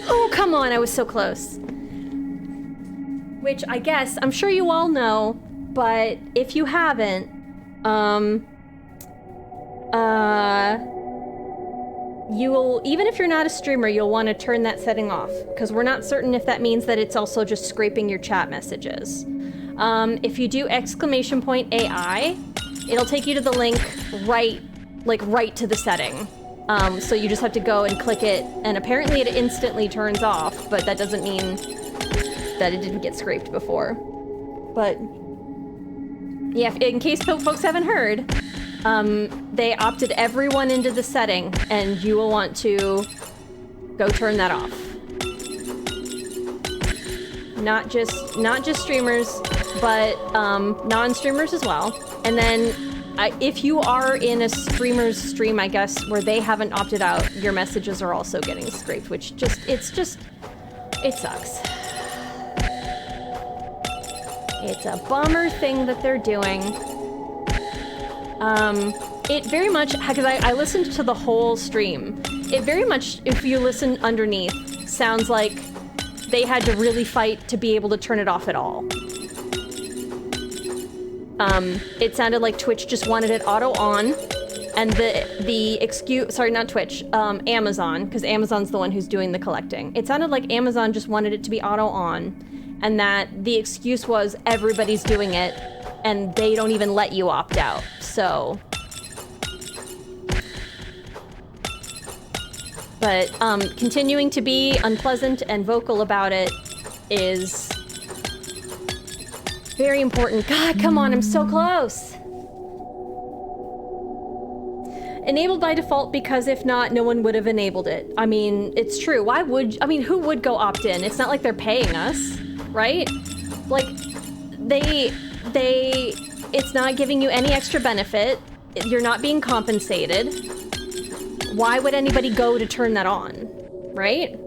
Oh, come on, I was so close. Which I guess, I'm sure you all know, but if you haven't, you'll, even if you're not a streamer, you'll want to turn that setting off, because we're not certain if that means that it's also just scraping your chat messages. If you do !AI, it'll take you to the link right to the setting. So you just have to go and click it, and apparently it instantly turns off, but that doesn't mean that it didn't get scraped before. But yeah, in case folks haven't heard, they opted everyone into the setting, and you will want to go turn that off. Not just streamers, but non-streamers as well. And then if you are in a streamer's stream, I guess, where they haven't opted out, your messages are also getting scraped, which it sucks. It's a bummer thing that they're doing. It very much, because I listened to the whole stream, it very much, if you listen underneath, sounds like they had to really fight to be able to turn it off at all. It sounded like Twitch just wanted it auto on, and sorry, not Twitch, Amazon, because Amazon's the one who's doing the collecting. It sounded like Amazon just wanted it to be auto on, and that the excuse was everybody's doing it, and they don't even let you opt out, so. But continuing to be unpleasant and vocal about it is very important. God, come on, I'm so close. Enabled by default, because if not, no one would have enabled it. I mean, it's true. Who would go opt in? It's not like they're paying us, right? Like, it's not giving you any extra benefit. You're not being compensated. Why would anybody go to turn that on, right?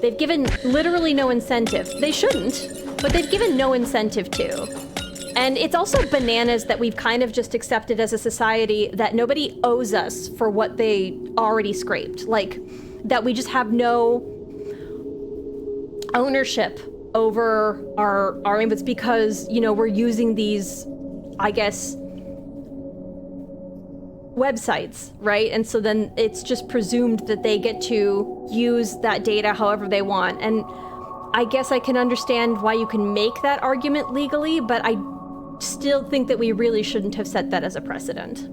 They've given literally no incentive. They shouldn't, but they've given no incentive to. And it's also bananas that we've kind of just accepted as a society that nobody owes us for what they already scraped. Like, that we just have no ownership over our inputs because, you know, we're using these, I guess, websites, right? And so then it's just presumed that they get to use that data however they want. And I guess I can understand why you can make that argument legally, but I still think that we really shouldn't have set that as a precedent.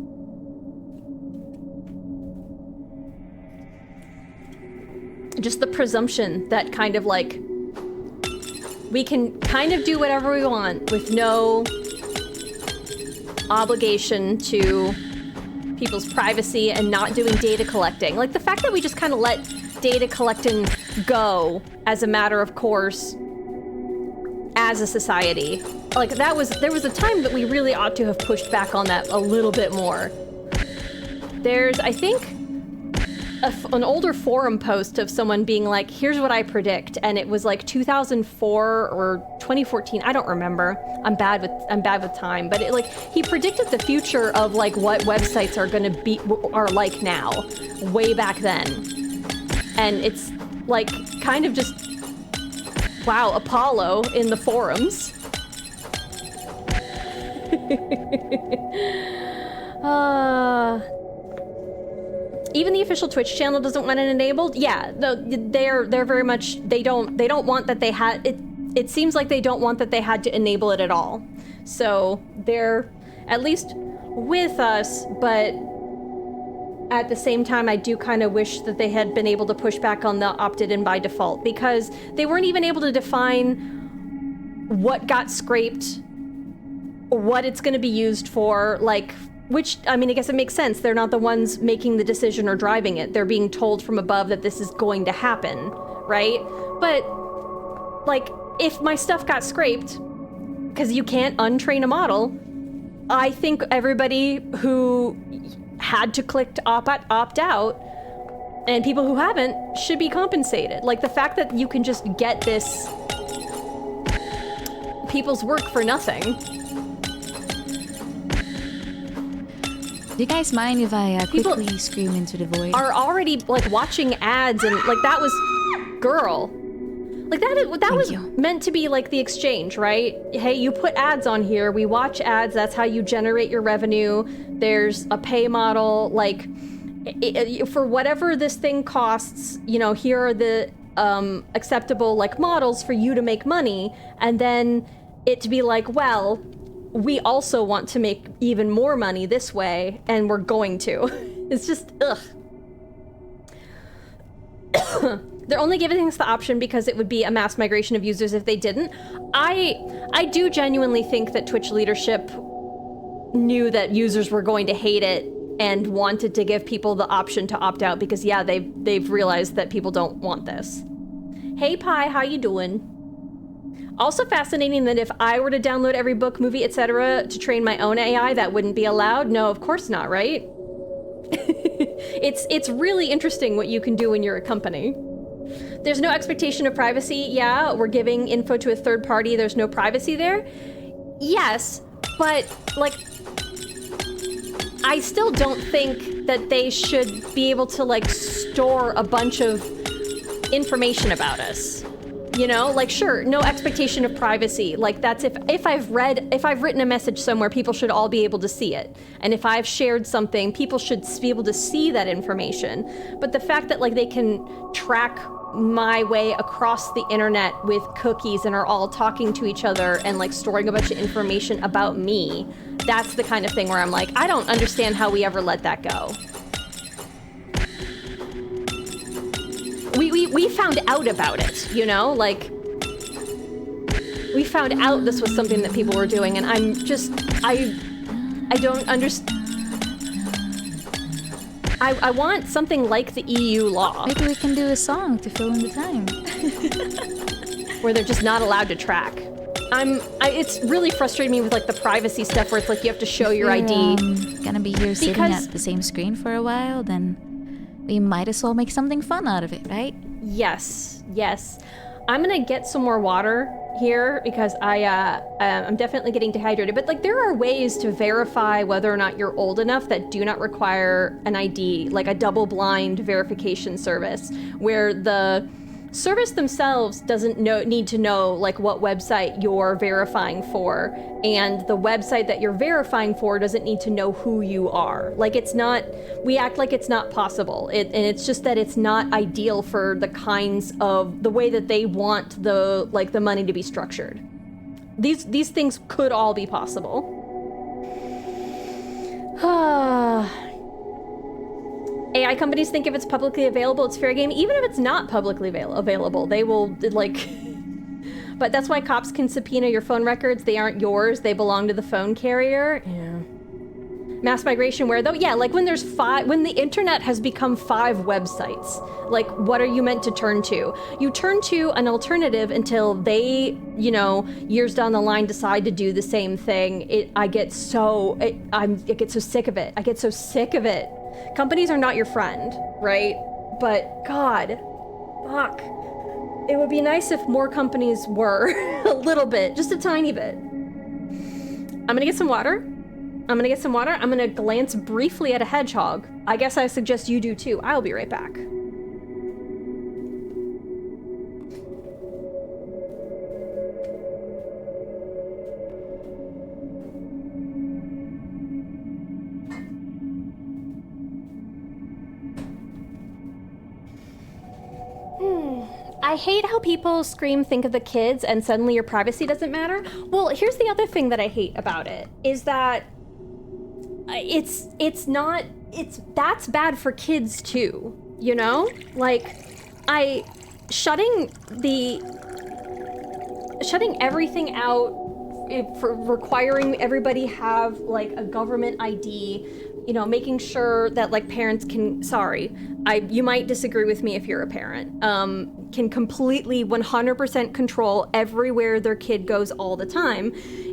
Just the presumption that kind of like, we can kind of do whatever we want with no obligation to people's privacy and not doing data collecting. Like the fact that we just kind of let data collecting go as a matter of course as a society. Like there was a time that we really ought to have pushed back on that a little bit more. There's, I think, an older forum post of someone being like, here's what I predict, and it was like 2004 or 2014, I don't remember. I'm bad with time, but he predicted the future of like what websites are like now, way back then. And it's like kind of just, wow, Apollo in the forums. Even the official Twitch channel doesn't want it enabled. Yeah, no, they're very much, they don't want that they had it. It seems like they don't want that they had to enable it at all. So they're at least with us, but at the same time, I do kind of wish that they had been able to push back on the opted in by default, because they weren't even able to define what got scraped, what it's going to be used for, like. Which, I mean, I guess it makes sense. They're not the ones making the decision or driving it. They're being told from above that this is going to happen, right? But, like, if my stuff got scraped, because you can't untrain a model, I think everybody who had to click to opt out, and people who haven't, should be compensated. Like, the fact that you can just get this, people's work for nothing. Do you guys mind if I quickly scream into the void? Are already like watching ads and like that was girl. Like that was meant to be like the exchange, right? Hey, you put ads on here, we watch ads, that's how you generate your revenue. There's a pay model, like for whatever this thing costs, you know, here are the acceptable like models for you to make money, and then it to be like, well, we also want to make even more money this way, and we're going to. It's just, ugh. They're only giving us the option because it would be a mass migration of users if they didn't. I do genuinely think that Twitch leadership knew that users were going to hate it and wanted to give people the option to opt out because, yeah, they've realized that people don't want this. Hey, Pi, how you doing? Also fascinating that if I were to download every book, movie, etc. to train my own AI, that wouldn't be allowed. No, of course not, right? It's really interesting what you can do when you're a company. There's no expectation of privacy. Yeah, we're giving info to a third party. There's no privacy there. Yes, but like, I still don't think that they should be able to like store a bunch of information about us. You know, like, sure, no expectation of privacy. Like, that's if I've written a message somewhere, people should all be able to see it. And if I've shared something, people should be able to see that information. But the fact that like they can track my way across the internet with cookies and are all talking to each other and like storing a bunch of information about me, that's the kind of thing where I'm like, I don't understand how we ever let that go. We found out about it, you know? Like, we found out this was something that people were doing, and I'm just, I don't understand. I want something like the EU law. Maybe we can do a song to fill in the time. Where they're just not allowed to track. It's really frustrating me with like the privacy stuff where it's like you have to show your ID. Gonna be here sitting at the same screen for a while, then we might as well make something fun out of it, right? Yes, yes. I'm gonna get some more water here because I'm definitely getting dehydrated. But like, there are ways to verify whether or not you're old enough that do not require an ID, like a double-blind verification service, where the service themselves doesn't need to know like what website you're verifying for, and the website that you're verifying for doesn't need to know who you are. Like, it's not, we act like it's not possible, and it's just that it's not ideal for the kinds of, the way that they want the money to be structured. These things could all be possible. AI companies think if it's publicly available, it's fair game. Even if it's not publicly available, they will, like... But that's why cops can subpoena your phone records. They aren't yours. They belong to the phone carrier. Yeah. Mass migration where, though? Yeah, like when there's when the internet has become 5 websites, like, what are you meant to turn to? You turn to an alternative until they, you know, years down the line decide to do the same thing. I get so sick of it. I get so sick of it. Companies are not your friend, right? But God, fuck. It would be nice if more companies were. A little bit, just a tiny bit. I'm gonna get some water. I'm gonna glance briefly at a hedgehog. I guess I suggest you do too. I'll be right back. I hate how people scream, think of the kids, and suddenly your privacy doesn't matter. Well, here's the other thing that I hate about it, is that that's bad for kids too, you know? Like, shutting everything out for requiring everybody have like a government ID, you know, making sure that like parents can, you might disagree with me if you're a parent, can completely 100% control everywhere their kid goes all the time,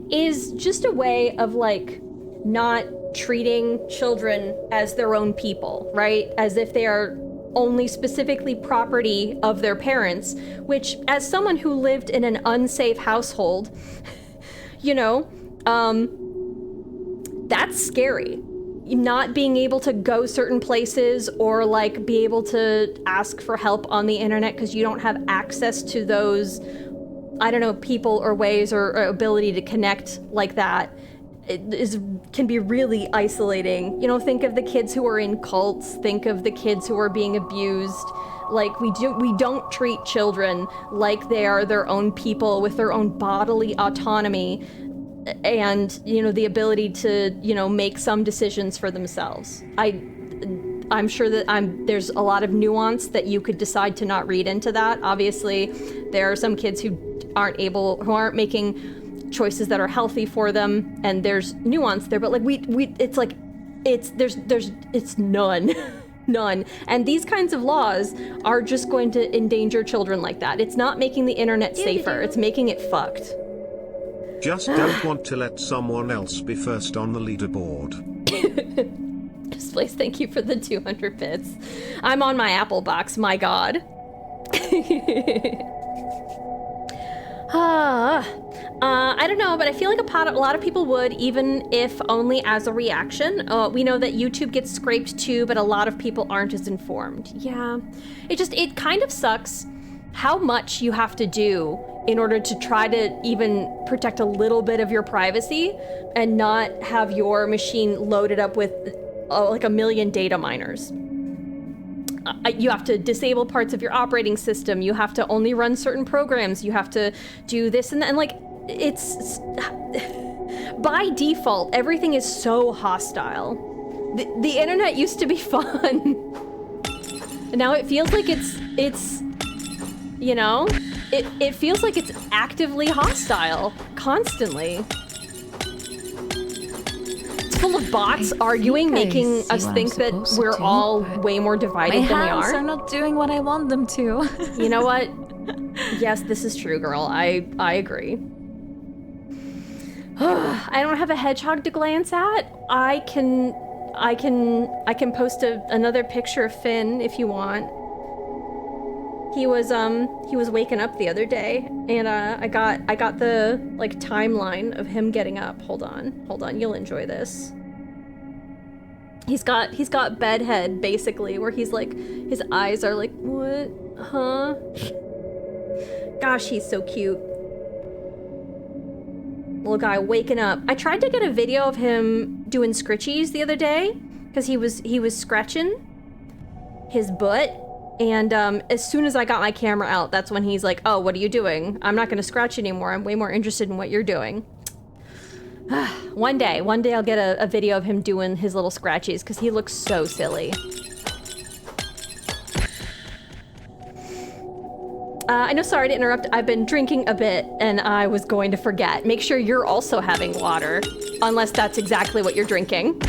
is just a way of like not treating children as their own people, right? As if they are only specifically property of their parents, which, as someone who lived in an unsafe household you know, that's scary. Not being able to go certain places or like be able to ask for help on the internet because you don't have access to those, I don't know, people or ways or ability to connect like that can be really isolating. You know, think of the kids who are in cults, think of the kids who are being abused. Like we don't treat children like they are their own people with their own bodily autonomy and, you know, the ability to, you know, make some decisions for themselves. I'm sure that there's a lot of nuance that you could decide to not read into that. Obviously, there are some kids who aren't making choices that are healthy for them, and there's nuance there, but like it's none. None. And these kinds of laws are just going to endanger children like that. It's not making the internet safer, it's making it fucked. Just don't want to let someone else be first on the leaderboard. Displays, thank you for the 200 bits. I'm on my Apple box, my god. I don't know, but I feel like a lot of people would, even if only as a reaction. We know that YouTube gets scraped too, but a lot of people aren't as informed. Yeah, it kind of sucks how much you have to do in order to try to even protect a little bit of your privacy and not have your machine loaded up with like a million data miners. You have to disable parts of your operating system. You have to only run certain programs. You have to do this and that. And like, it's by default, everything is so hostile. The internet used to be fun. And now it feels like it's, you know, it feels like it's actively hostile constantly. It's full of bots arguing, making us think that we're all way more divided than we are. My hands are not doing what I want them to. You know what? Yes, this is true, girl. I agree. I don't have a hedgehog to glance at. I can post another picture of Finn if you want. He was waking up the other day, and I got the like timeline of him getting up. Hold on, you'll enjoy this. He's got bedhead basically, where he's like, his eyes are like, what? Huh? Gosh, he's so cute. Little guy waking up. I tried to get a video of him doing scritchies the other day because he was scratching his butt. And as soon as I got my camera out, that's when he's like, oh, what are you doing? I'm not going to scratch anymore. I'm way more interested in what you're doing. One day I'll get a video of him doing his little scratchies because he looks so silly. I know, sorry to interrupt. I've been drinking a bit and I was going to forget. Make sure you're also having water, unless that's exactly what you're drinking.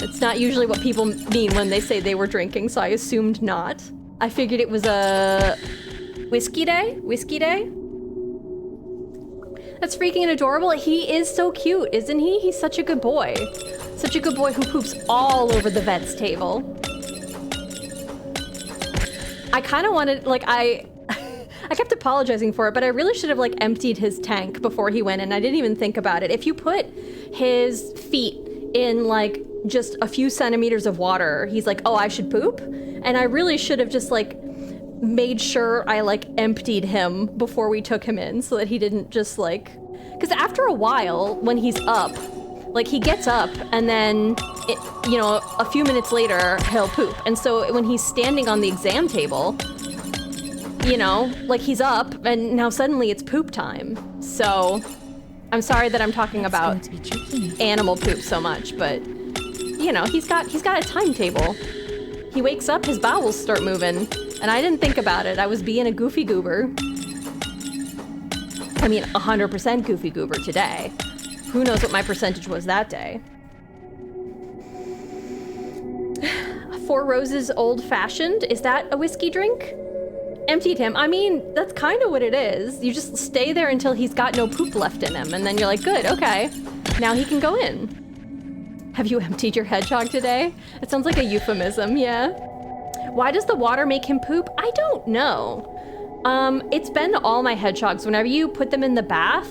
It's not usually what people mean when they say they were drinking, so I assumed not. I figured it was a whiskey day? That's freaking adorable. He is so cute, isn't he? He's such a good boy. Such a good boy who poops all over the vet's table. I kind of wanted, like, I kept apologizing for it, but I really should have, like, emptied his tank before he went in. I didn't even think about it. If you put his feet in, like, just a few centimeters of water, he's like, oh, I should poop? And I really should have just, like, made sure I, like, emptied him before we took him in so that he didn't just, like... Because after a while, when he's up, like, he gets up and then, you know, a few minutes later, he'll poop. And so when he's standing on the exam table, you know, like, he's up and now suddenly it's poop time. So I'm sorry that I'm talking about animal poop so much, but, you know, he's got a timetable. He wakes up, his bowels start moving, and I didn't think about it. I was being a goofy goober. I mean, 100% goofy goober today. Who knows what my percentage was that day? Four Roses Old Fashioned. Is that a whiskey drink? Emptied him. I mean, that's kind of what it is. You just stay there until he's got no poop left in him, and then you're like, good, okay. Now he can go in. Have you emptied your hedgehog today? It sounds like a euphemism, yeah. Why does the water make him poop? I don't know. It's been all my hedgehogs. Whenever you put them in the bath,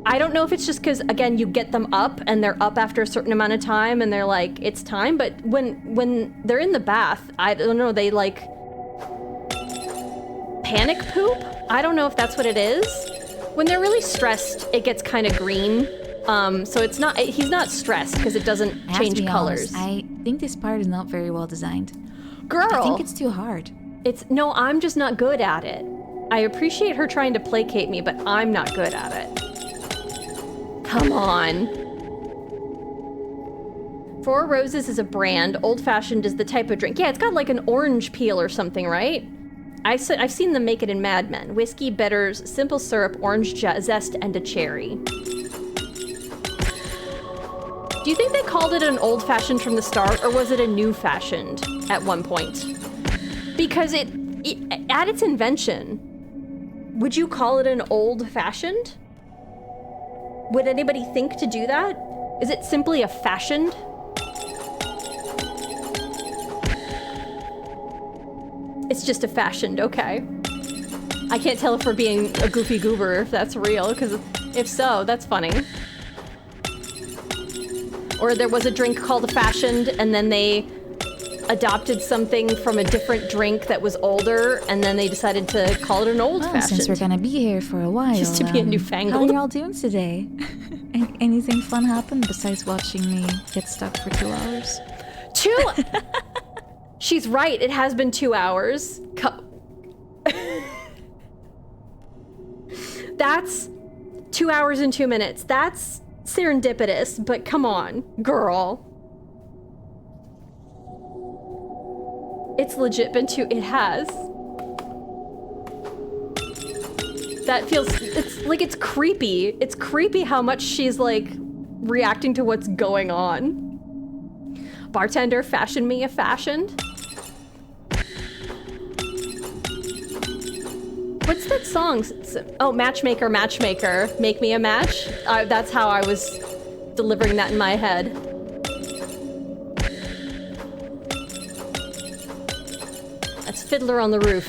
I don't know if it's just because, again, you get them up and they're up after a certain amount of time and they're like, it's time. But when they're in the bath, I don't know, they like panic poop? I don't know if that's what it is. When they're really stressed, it gets kind of green. So it's not, he's not stressed because it doesn't change colors. I think this part is not very well designed. Girl! I think it's too hard. No, I'm just not good at it. I appreciate her trying to placate me, but I'm not good at it. Come on. Four Roses is a brand. Old Fashioned is the type of drink. Yeah, it's got like an orange peel or something, right? I've seen them make it in Mad Men. Whiskey, bitters, simple syrup, orange zest, and a cherry. Do you think they called it an Old Fashioned from the start, or was it a New Fashioned at one point? Because it at its invention, would you call it an Old Fashioned? Would anybody think to do that? Is it simply a fashioned? It's just a fashioned, okay. I can't tell if we're being a goofy goober, if that's real, because if so, that's funny. Or there was a drink called a fashioned, and then they adopted something from a different drink that was older, and then they decided to call it an old fashioned. Since we're gonna be here for a while, just to be a newfangled. How are y'all doing today? Anything fun happened besides watching me get stuck for 2 hours? She's right, it has been 2 hours. That's 2 hours and 2 minutes. That's serendipitous, but come on, girl. It's legit been it has. That feels, it's creepy. It's creepy how much she's like reacting to what's going on. Bartender, fashion me a fashioned. What's that song? Oh, matchmaker, matchmaker, make me a match. That's how I was delivering that in my head. That's Fiddler on the Roof.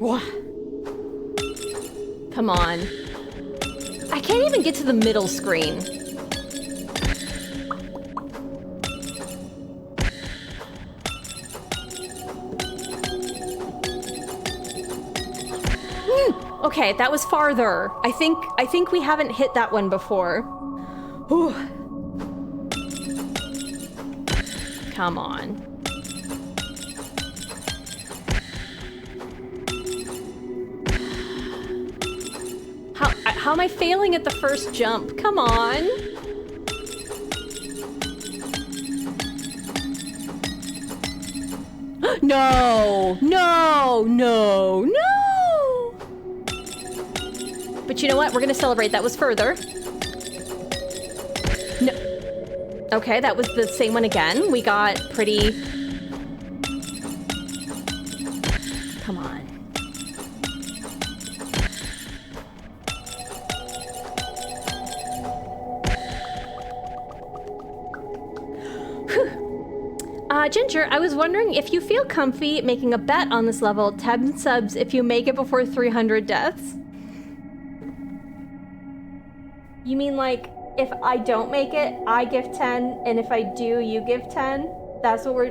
Whoa. Come on. I can't even get to the middle screen. Okay, that was farther. I think we haven't hit that one before. Whew. Come on. How am I failing at the first jump? Come on. No, no, no, no. But you know what? We're gonna celebrate. That was further. No. Okay, that was the same one again. We got pretty... Come on. Ginger, I was wondering if you feel comfy making a bet on this level, 10 subs if you make it before 300 deaths. You mean like, if I don't make it, I give 10, and if I do, you give 10? That's what we're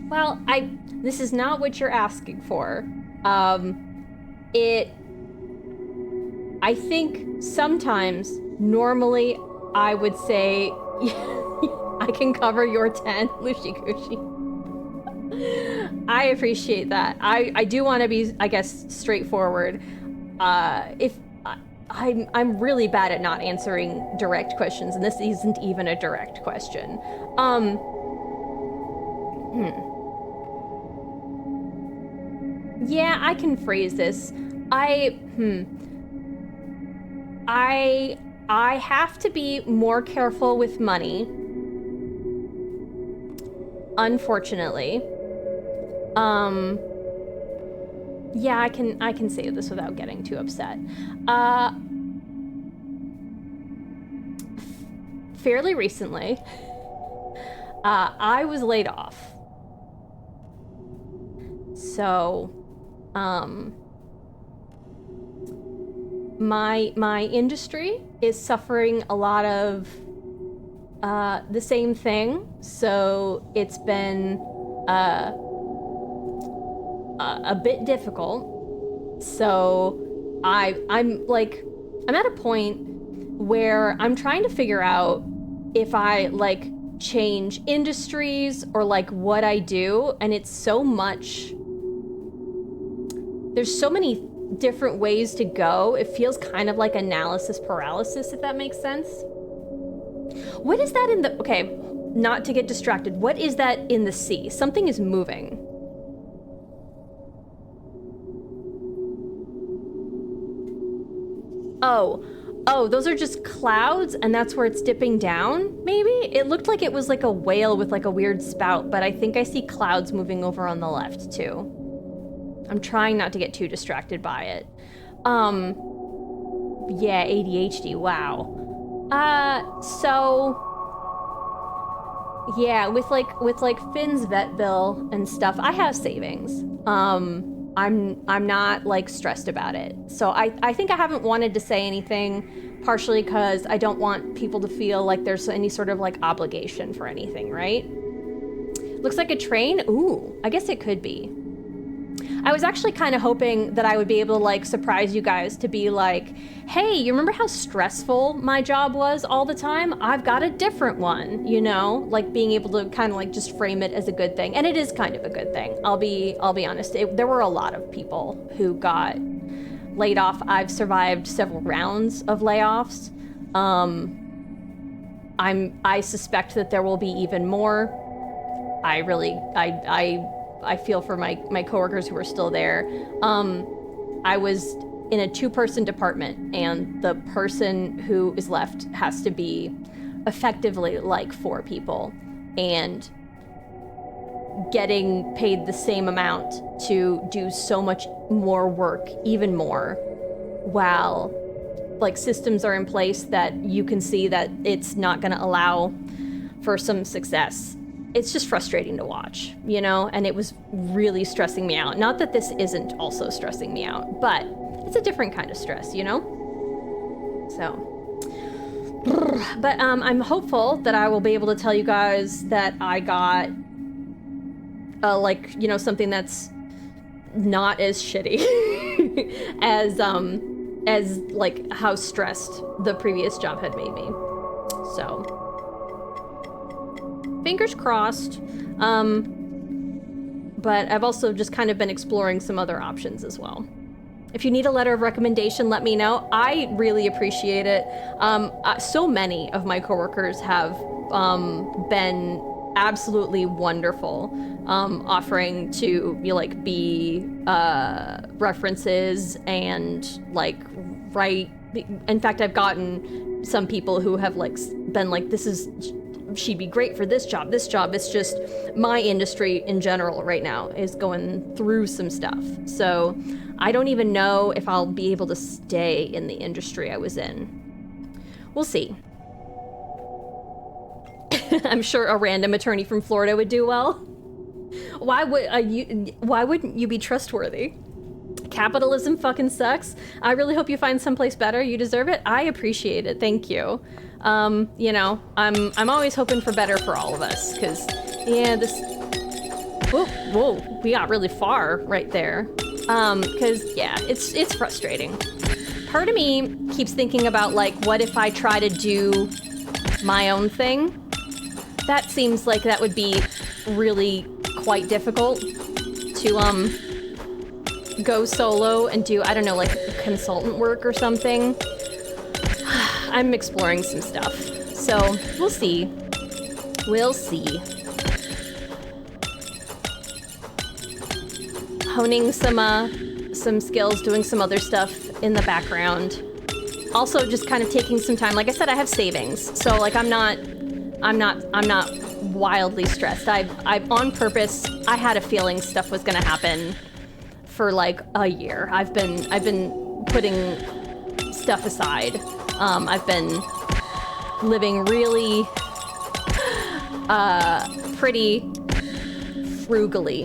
Well, this is not what you're asking for. I think sometimes, normally, I would say, I can cover your 10, Lushi Gushi. I appreciate that. I do want to be, I guess, straightforward. I'm really bad at not answering direct questions, and this isn't even a direct question. Yeah, I can phrase this. I have to be more careful with money. Unfortunately. Yeah, I can say this without getting too upset. Fairly recently, I was laid off. So, my industry is suffering a lot of the same thing. So it's been a bit difficult. So I'm at a point where I'm trying to figure out if I like change industries or like what I do, and it's so much. There's so many different ways to go. It feels kind of like analysis paralysis, if that makes sense. What is that in the... Okay, not to get distracted. What is that in the sea? Something is moving. Oh, those are just clouds, and that's where it's dipping down, maybe? It looked like it was like a whale with like a weird spout, but I think I see clouds moving over on the left, too. I'm trying not to get too distracted by it. Yeah, ADHD, wow. So... Yeah, with like Finn's vet bill and stuff, I have savings. I'm not like stressed about it. So I think I haven't wanted to say anything, partially because I don't want people to feel like there's any sort of like obligation for anything, right? Looks like a train? Ooh, I guess it could be. I was actually kind of hoping that I would be able to like surprise you guys to be like, hey, you remember how stressful my job was all the time? I've got a different one, you know? Like being able to kind of like just frame it as a good thing. And it is kind of a good thing. I'll be honest. There were a lot of people who got laid off. I've survived several rounds of layoffs. I suspect that there will be even more. I feel for my coworkers who are still there. I was in a 2-person department, and the person who is left has to be effectively like 4 people, and getting paid the same amount to do so much more work, even more, while like systems are in place that you can see that it's not going to allow for some success. It's just frustrating to watch, you know, and it was really stressing me out. Not that this isn't also stressing me out, but it's a different kind of stress, you know? So, but I'm hopeful that I will be able to tell you guys that I got, like, you know, something that's not as shitty as like how stressed the previous job had made me. So. Fingers crossed, but I've also just kind of been exploring some other options as well. If you need a letter of recommendation, let me know. I really appreciate it. So many of my coworkers have been absolutely wonderful, offering to, you know, like be references and like write. In fact, I've gotten some people who have like been like, she'd be great for this job. This job, it's just my industry in general right now is going through some stuff. So I don't even know if I'll be able to stay in the industry I was in. We'll see. I'm sure a random attorney from Florida would do well. Why wouldn't you be trustworthy? Capitalism fucking sucks. I really hope you find someplace better. You deserve it. I appreciate it. Thank you. You know, I'm always hoping for better for all of us, because, yeah, this... Whoa, we got really far right there. Because, yeah, it's frustrating. Part of me keeps thinking about, like, what if I try to do my own thing? That seems like that would be really quite difficult to, go solo and do, I don't know, like consultant work or something. I'm exploring some stuff, so we'll see. We'll see. Honing some skills, doing some other stuff in the background. also just kind of taking some time. Like I said, I have savings, so like I'm not wildly stressed. I on purpose, I had a feeling stuff was gonna happen for like a year. I've been putting stuff aside. I've been living really pretty frugally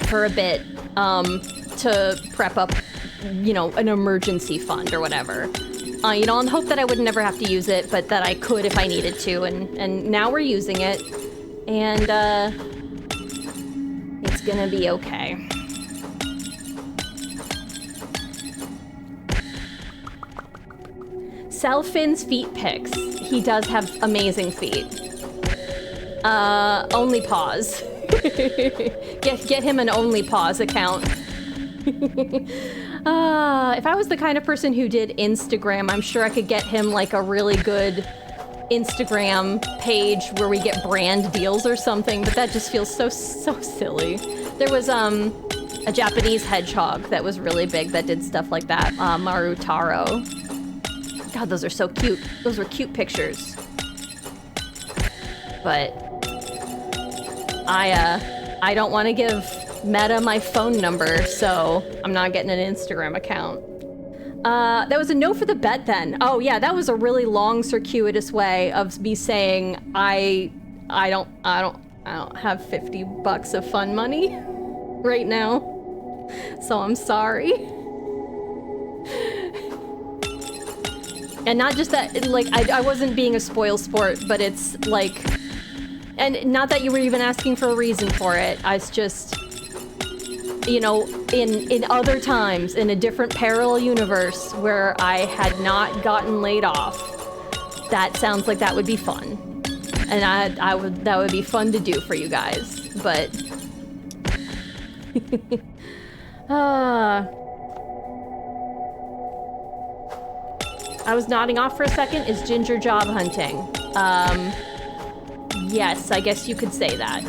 for a bit to prep up, you know, an emergency fund or whatever. You know, and hope that I would never have to use it, but that I could if I needed to, and now we're using it, and it's gonna be okay. Sell Finn's feet pics. He does have amazing feet. Only paws. Get him an Only Paws account. If I was the kind of person who did Instagram, I'm sure I could get him like a really good Instagram page where we get brand deals or something, but that just feels so silly. There was a Japanese hedgehog that was really big that did stuff like that, Marutaro. God, those are so cute. Those were cute pictures. But I don't want to give Meta my phone number, so I'm not getting an Instagram account. That was a no for the bet then. Oh yeah, that was a really long, circuitous way of me saying I don't have $50 of fun money right now, so I'm sorry. And not just that, like I wasn't being a spoil sport, but it's like, and not that you were even asking for a reason for it. It's just, you know, in other times, in a different parallel universe where I had not gotten laid off, that sounds like that would be fun. And that would be fun to do for you guys, but I was nodding off for a second. Is Ginger job hunting? Yes, I guess you could say that.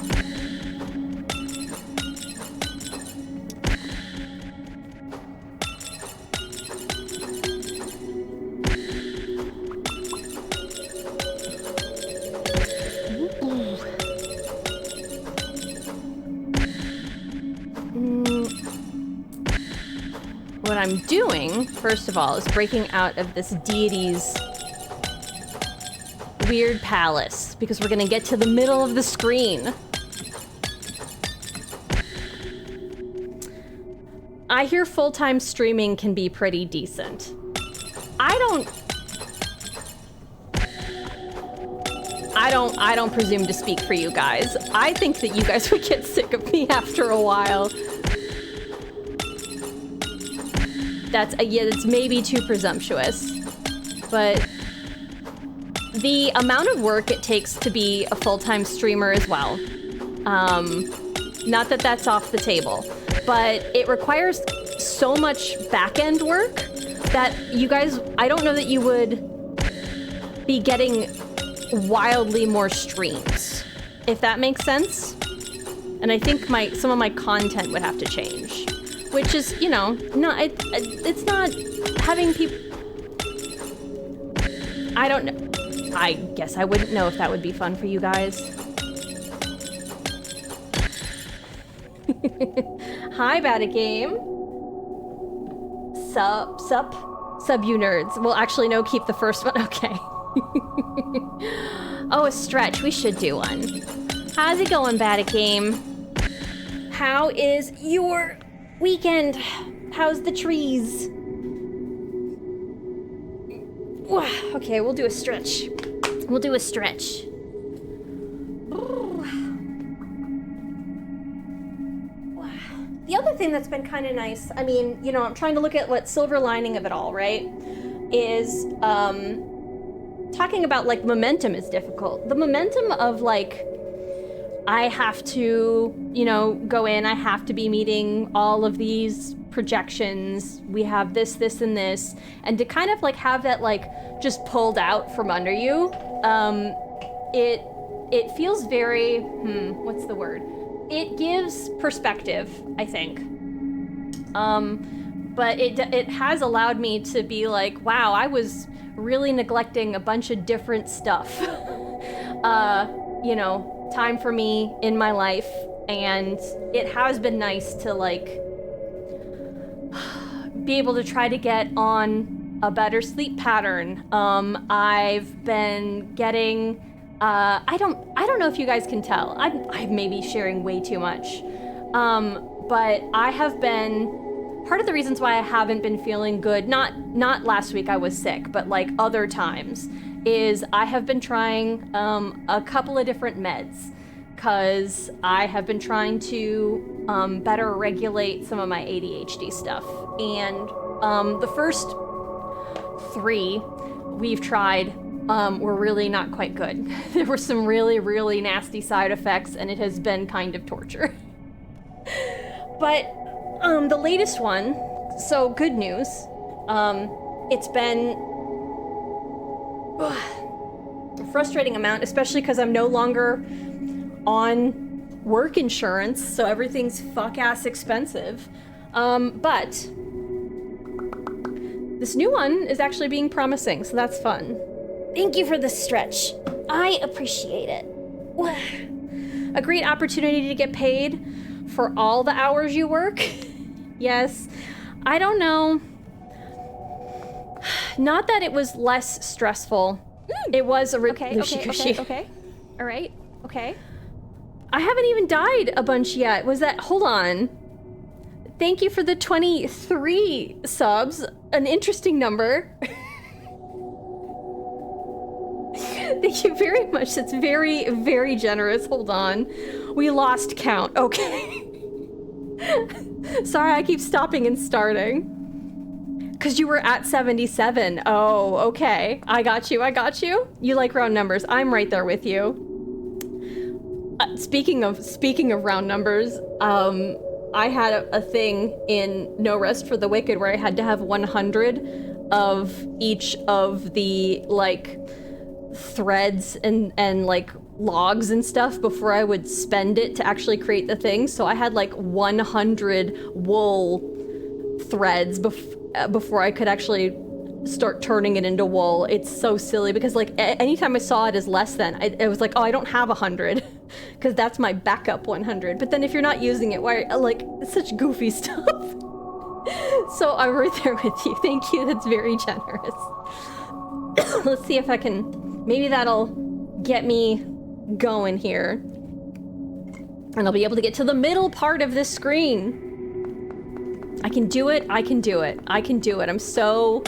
What I'm doing, first of all, is breaking out of this deity's weird palace, because we're gonna get to the middle of the screen. I hear full-time streaming can be pretty decent. I don't presume to speak for you guys. I think that you guys would get sick of me after a while. It's maybe too presumptuous, but the amount of work it takes to be a full-time streamer as well, not that that's off the table, but it requires so much back-end work that you guys, I don't know that you would be getting wildly more streams, if that makes sense. And I think some of my content would have to change. Which is, you know, it's not having people... I don't know. I guess I wouldn't know if that would be fun for you guys. Hi, Batagame. Sub you nerds. Well, actually, no, keep the first one. Okay. Oh, a stretch. We should do one. How's it going, Batagame? How is your... weekend? How's the trees? Okay, we'll do a stretch. We'll do a stretch. The other thing that's been kind of nice, I mean, you know, I'm trying to look at what silver lining of it all, right? Is talking about like momentum is difficult. The momentum of like, I have to, you know, go in, I have to be meeting all of these projections. We have this, this, and this. And to kind of like have that like just pulled out from under you, it feels very, what's the word? It gives perspective, I think. but it has allowed me to be like, wow, I was really neglecting a bunch of different stuff. You know, time for me in my life, and it has been nice to like be able to try to get on a better sleep pattern. I've been getting I don't know if you guys can tell. I'm maybe sharing way too much. But I have been part of the reasons why I haven't been feeling good, not last week I was sick, but like other times, is I have been trying a couple of different meds, because I have been trying to better regulate some of my ADHD stuff. And the first 3 we've tried were really not quite good. There were some really, really nasty side effects, and it has been kind of torture. But the latest one, so good news, it's been a frustrating amount, especially because I'm no longer on work insurance, so everything's fuck-ass expensive. But this new one is actually being promising, so that's fun. Thank you for the stretch. I appreciate it. A great opportunity to get paid for all the hours you work. Yes. I don't know. Not that it was less stressful. It was a Okay. All right. Okay. I haven't even died a bunch yet. Was that... Hold on. Thank you for the 23 subs. An interesting number. Thank you very much. That's very, very generous. Hold on. We lost count. Okay. Sorry, I keep stopping and starting. Because you were at 77. Oh, okay. I got you. You like round numbers. I'm right there with you. Speaking of round numbers, I had a thing in No Rest for the Wicked where I had to have 100 of each of the, like, threads and like logs and stuff before I would spend it to actually create the thing. So I had like 100 wool threads before I could actually start turning it into wool. It's so silly because like anytime I saw it as less than, I was like, oh, I don't have 100 because that's my backup 100. But then if you're not using it, why, like, it's such goofy stuff. So I'm right there with you. Thank you. That's very generous. Let's see if I can... Maybe that'll get me going here. And I'll be able to get to the middle part of this screen. I can do it. I'm so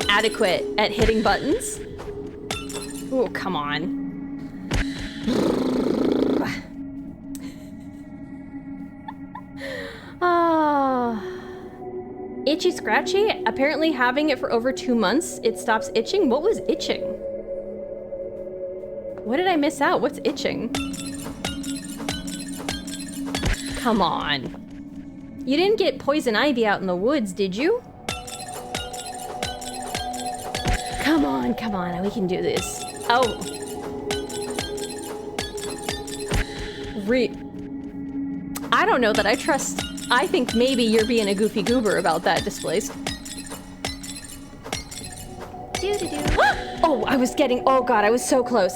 adequate at hitting buttons. Oh, come on. Ah. Itchy Scratchy? Apparently having it for over 2 months, it stops itching? What was itching? What did I miss out? What's itching? Come on. You didn't get poison ivy out in the woods, did you? Come on, we can do this. Oh. I don't know that I trust... I think maybe you're being a goofy goober about that, Displaced. Oh, I was getting... Oh god, I was so close.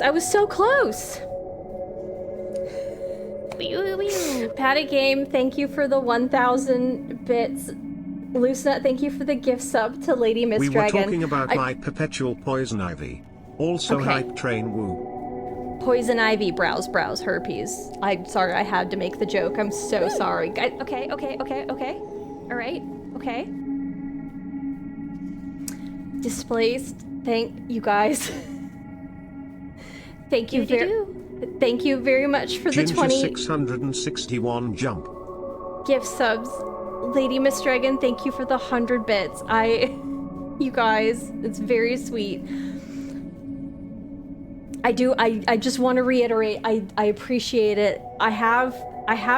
Patty Game, thank you for the 1,000 bits. Lucina, thank you for the gift sub to Lady Miss Dragon. We were talking about my perpetual poison ivy. Also okay. Hype Train Woo. Poison ivy, browse, herpes. I'm sorry, I had to make the joke. I'm so sorry. Okay. All right, okay. Displaced, thank you guys. Thank you very much for the 20 661 jump. gift subs. Lady Miss Dragon, thank you for the 100 bits. You guys, it's very sweet. I just want to reiterate, I appreciate it. I have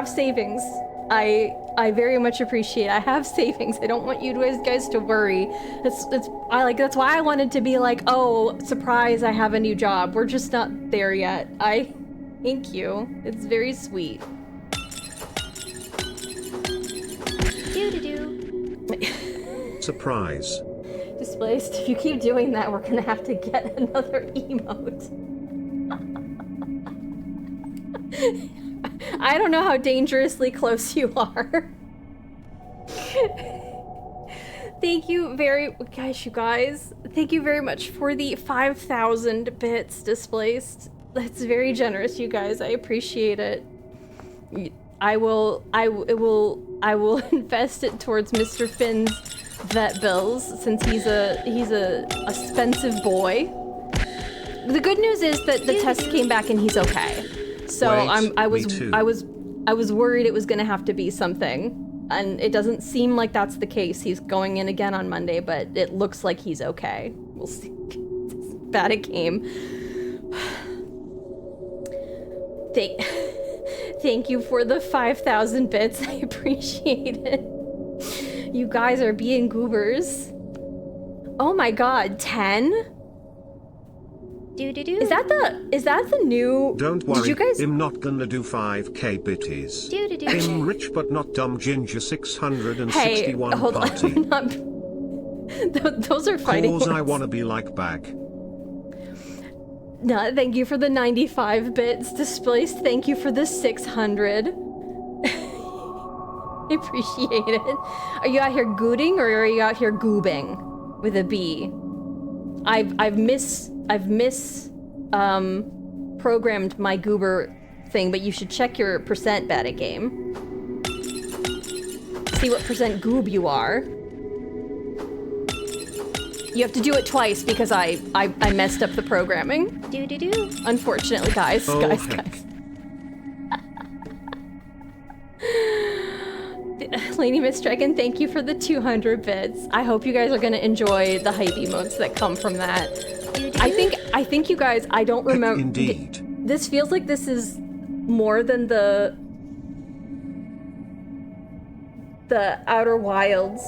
savings. I very much appreciate it. I have savings. I don't want you guys to worry. That's why I wanted to be like, oh, surprise, I have a new job. We're just not there yet. Thank you. It's very sweet. Surprise. Displaced. If you keep doing that, we're gonna have to get another emote. I don't know how dangerously close you are. Thank you gosh, you guys. Thank you very much for the 5,000 bits, Displaced. That's very generous, you guys. I appreciate it. I will invest it towards Mr. Finn's vet bills, since he's a expensive boy. The good news is that the test came back and he's okay. So Wait, I me was worried it was gonna have to be something, and it doesn't seem like that's the case. He's going in again on Monday, but it looks like he's okay. We'll see. It's bad at game. Thank you for the 5,000 bits. I appreciate it. You guys are being goobers. Oh my god, 10? Is that the new... Don't worry, Did you guys... I'm not gonna do 5k bitties. I'm rich but not dumb ginger 661 hold party. on. Those are fighting Cause words. I wanna be like back. No, thank you for the 95 bits. Displaced, thank you for the 600. I appreciate it. Are you out here gooting or are you out here goobing with a B? I've programmed my goober thing, but you should check your percent bad at game. See what percent goob you are. You have to do it twice because I messed up the programming. Unfortunately, guys. Oh, guys. Lady Miss Dragon, thank you for the 200 bits. I hope you guys are gonna enjoy the hype emotes that come from that. I think you guys, I don't remember. Indeed. This feels like this is more than the Outer Wilds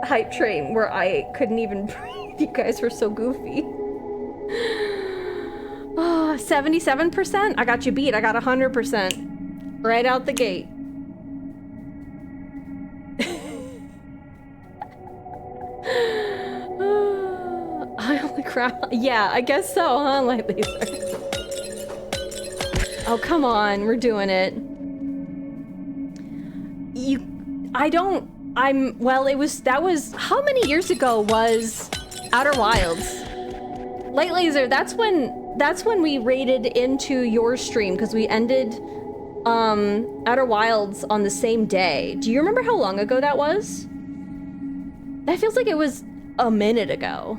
hype train where I couldn't even breathe. You guys were so goofy. Oh, 77%? I got you beat. I got 100%. Right out the gate. I only crap. Yeah, I guess so, huh, Light Laser? Oh, come on. We're doing it. That was, how many years ago was Outer Wilds? Light Laser, that's when we raided into your stream, because we ended Outer Wilds on the same day. Do you remember how long ago that was? That feels like it was a minute ago.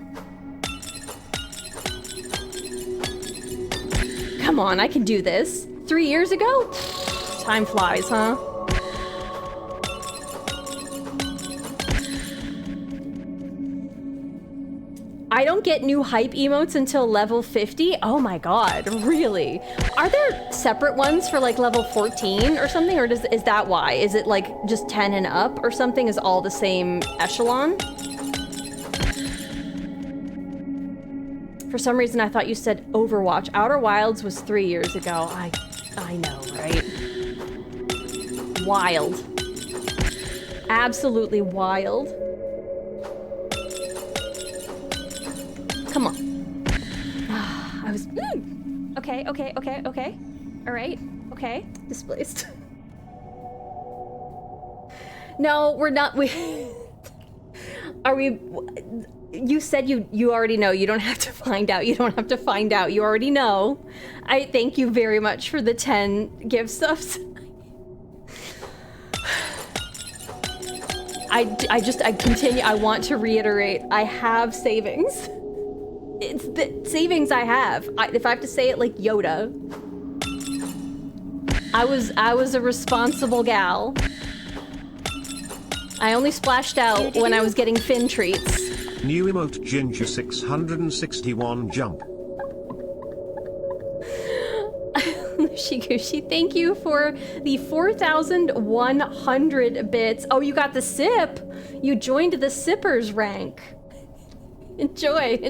Come on, I can do this. 3 years ago? Time flies, huh? I don't get new hype emotes until level 50? Oh my god, really? Are there separate ones for like level 14 or something? Or is that why? Is it like just 10 and up or something? Is all the same echelon? For some reason I thought you said Overwatch. Outer Wilds was 3 years ago. I know, right? Wild. Absolutely wild. Come on. I was... Okay. All right. Okay. Displaced. No, we're not... Are we... You said you already know. You don't have to find out. You don't have to find out. You already know. I thank you very much for the 10 gift stuffs. I continue. I want to reiterate. I have savings. It's the savings I have. If I have to say it like Yoda, I was a responsible gal. I only splashed out when I was getting Finn treats. New emote Ginger 661 jump. Shigushi, thank you for the 4,100 bits. Oh, you got the sip. You joined the sippers rank. Enjoy.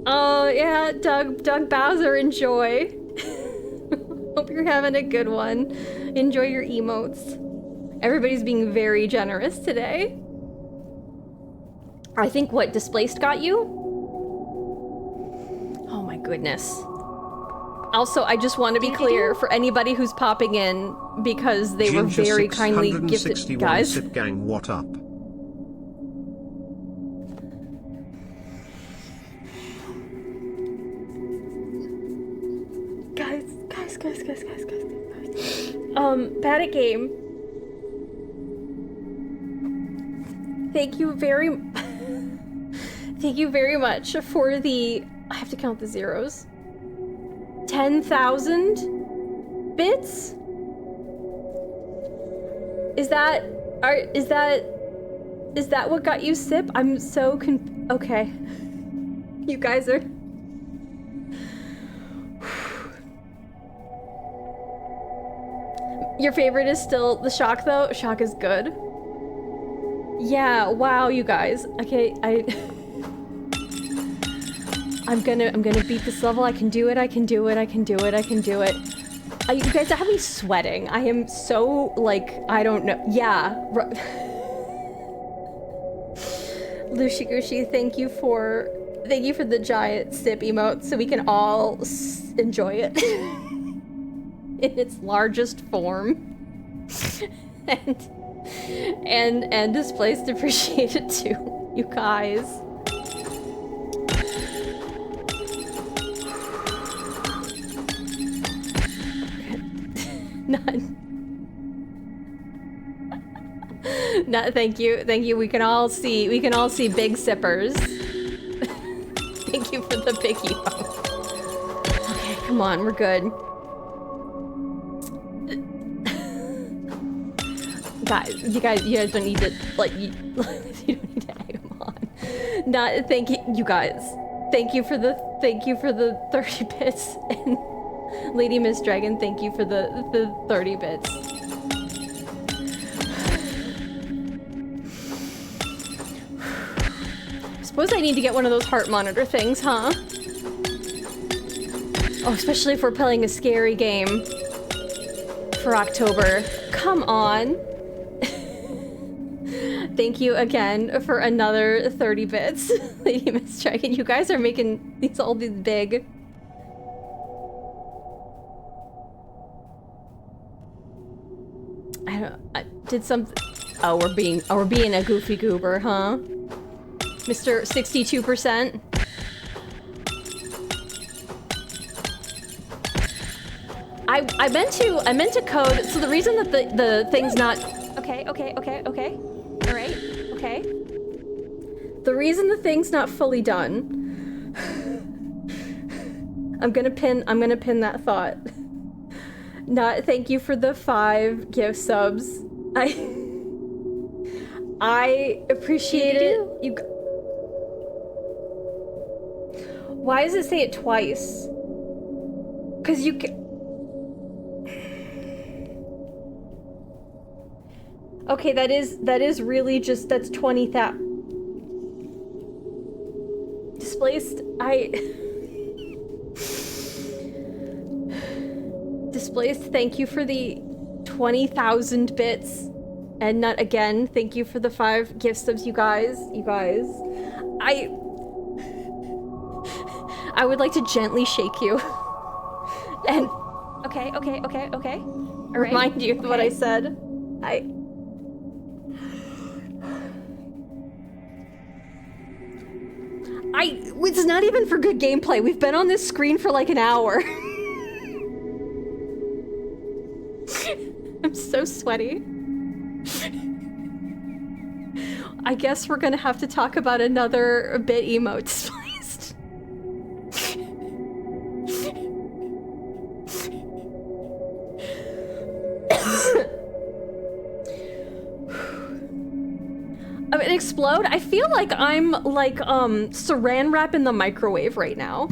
Oh yeah, Doug Bowser, enjoy. Hope you're having a good one. Enjoy your emotes. Everybody's being very generous today. I think what displaced got you? Oh my goodness. Also, I just want to be clear for anybody who's popping in because they were very kindly gifted. Guys. Sip gang, what up? Guys. Bad at game. Thank you very much for the, I have to count the zeros. 10,000 bits? Is that what got you Sip? I'm so okay. You guys are... Your favorite is still the Shock, though? Shock is good. Yeah, wow, you guys. Okay, I'm gonna beat this level. I can do it. You guys have me sweating. I am so, like, I don't know. Yeah. Lushi Gushi, thank you for the giant Sip emote so we can all enjoy it. In its largest form. and Displaced appreciate it too, you guys. None. No, thank you. We can all see big sippers. Thank you for the big emote. Okay, come on, we're good. You guys don't need to, like, you don't need to egg them on. Thank you guys. Thank you for the 30 bits, and Lady Miss Dragon, thank you for the 30 bits. Suppose I need to get one of those heart monitor things, huh? Oh, especially if we're playing a scary game for October. Come on. Thank you again for another 30 bits, Lady Miss Dragon. You guys are making all these big. Oh, we're being a goofy goober, huh? Mr. 62%. I meant to code, so the reason that the thing's not... Okay. All right, okay. The reason the thing's not fully done... I'm gonna pin that thought. Thank you for the 5 gift subs. I appreciate it. Why does it say it twice? Cause you can... Okay, that is really just, that's 20,000. Displaced, Displaced, thank you for the 20,000 bits. And not again, thank you for the 5 gift subs, you guys. I would like to gently shake you. And okay. All right. Remind you of what I said. It's not even for good gameplay. We've been on this screen for like an hour. I'm so sweaty. I guess we're gonna have to talk about another bit emote Displaced. I mean, explode? I feel like I'm like saran wrap in the microwave right now.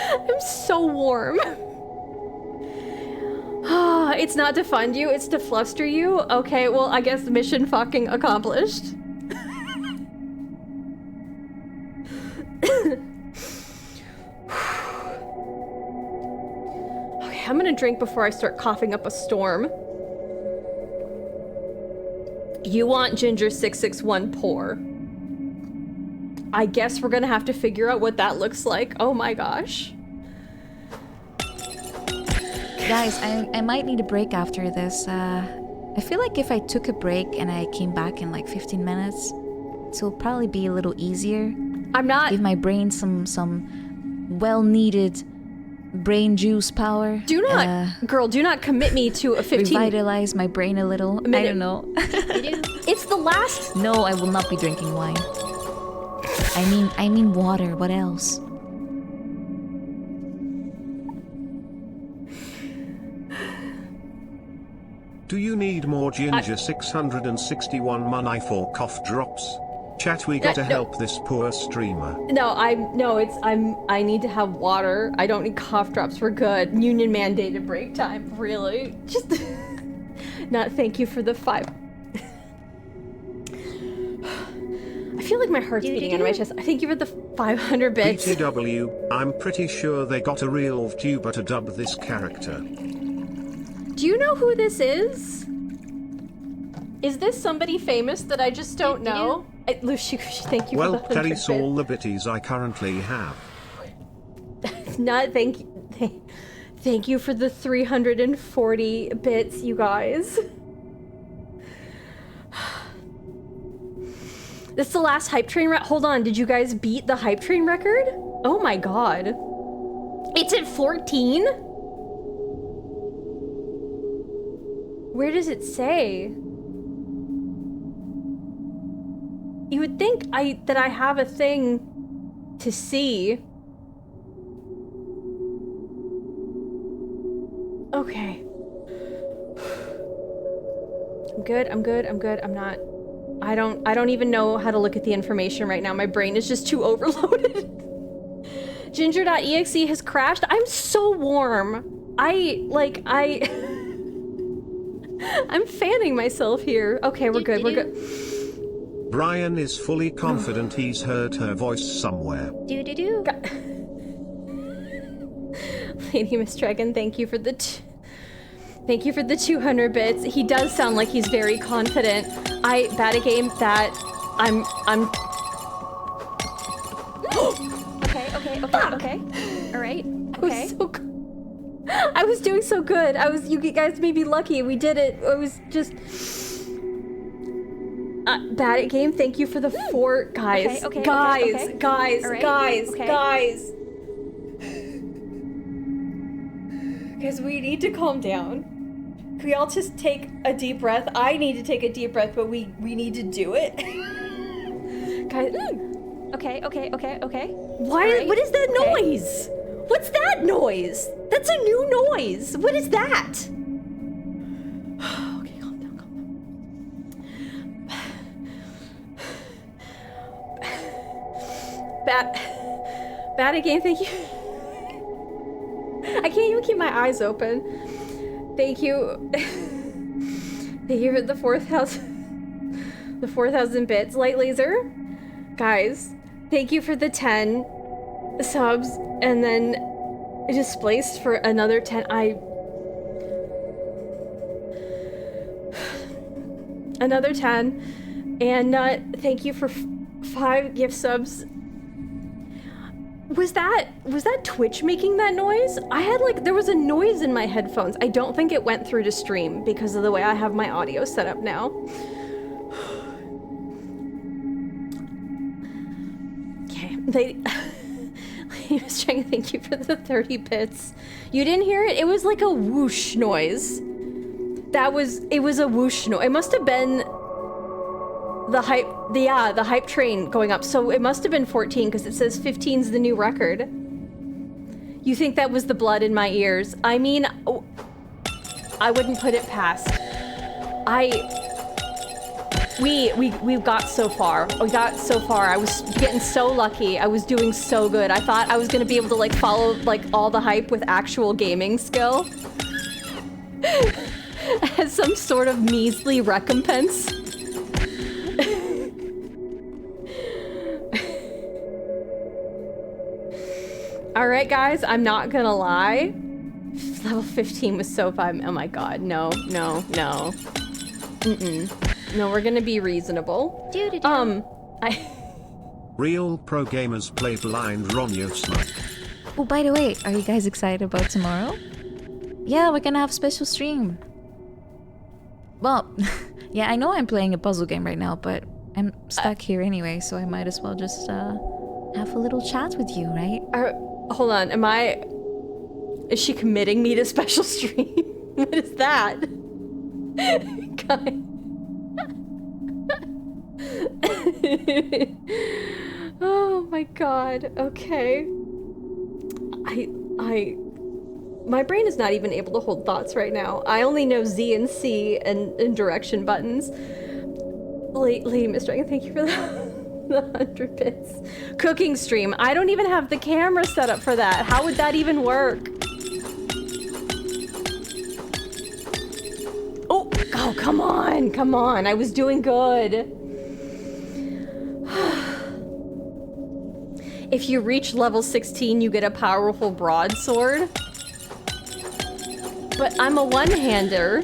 I'm so warm. It's not to fund you, it's to fluster you? Okay, well, I guess mission fucking accomplished. Okay, I'm gonna drink before I start coughing up a storm. You want Ginger 661 pour. I guess we're gonna have to figure out what that looks like. Oh my gosh. Guys, I might need a break after this. I feel like if I took a break and I came back in like 15 minutes, it will probably be a little easier. I'm not... Give my brain some well-needed brain juice power. Do not... girl, do not commit me to a 15... Revitalize my brain a little. I don't know. It's the last... No, I will not be drinking wine. I mean water. What else? Do you need more Ginger 661 money for cough drops? Chat, we gotta help this poor streamer. I need to have water. I don't need cough drops. We're good. Union mandated break time. Really? Just not thank you for the 5. I feel like my heart's beating out of my chest. Thank you for the 500 bits. BTW, I'm pretty sure they got a real VTuber to dub this character. Do you know who this is? Is this somebody famous that I just don't know? Lucy, thank you for the 100 Well, bits. all the bitties I currently have. Not thank you. Thank you for the 340 bits, you guys. This is the last hype train hold on, did you guys beat the hype train record? Oh my god. It's at 14? Where does it say? You would think that I have a thing to see. Okay. I'm good. I'm not... I don't even know how to look at the information right now. My brain is just too overloaded. Ginger.exe has crashed. I'm so warm. I'm fanning myself here. Okay, we're good. Brian is fully confident he's heard her voice somewhere. Lady Miss Dragon, thank you for the 200 bits. He does sound like he's very confident. I bet a game that I'm Okay. All right. Okay. I was doing so good. You guys made me lucky. We did it. I was just bad at game. Thank you for the 4 guys. Guys, we need to calm down. Can we all just take a deep breath? I need to take a deep breath, but we need to do it. Guys, okay. Why? What is that noise? What's that noise? That's a new noise. What is that? Okay, calm down. Bad again, thank you. I can't even keep my eyes open. Thank you. Thank you for the 4,000 bits. Light laser. Guys, thank you for the 10 subs, and then displaced for another 10. Another 10, and thank you for 5 gift subs. Was that Twitch making that noise? There was a noise in my headphones. I don't think it went through to stream because of the way I have my audio set up now. Okay, Lady was trying to thank you for the 30 bits. You didn't hear it? It was like a whoosh noise. It was a whoosh noise. It must have been the hype train going up. So it must have been 14 because it says 15's the new record. You think that was the blood in my ears? I mean, I wouldn't put it past. We got so far. I was getting so lucky. I was doing so good. I thought I was gonna be able to follow all the hype with actual gaming skill. As some sort of measly recompense. Alright guys, I'm not gonna lie. level 15 was so fun. Oh my god, no. No, we're gonna be reasonable. Real pro gamers play blind Ronyo smoke. Oh, by the way, are you guys excited about tomorrow? Yeah, we're gonna have a special stream. Well, yeah, I know I'm playing a puzzle game right now, but I'm stuck here anyway, so I might as well just have a little chat with you, right? Hold on, is she committing me to special stream? What is that? Guy. Oh my god, okay. My brain is not even able to hold thoughts right now. I only know Z and C and direction buttons. Lady Miss Dragon, thank you for the 100 bits. Cooking stream. I don't even have the camera set up for that. How would that even work? Oh, come on. I was doing good. If you reach level 16, you get a powerful broadsword. But I'm a one-hander.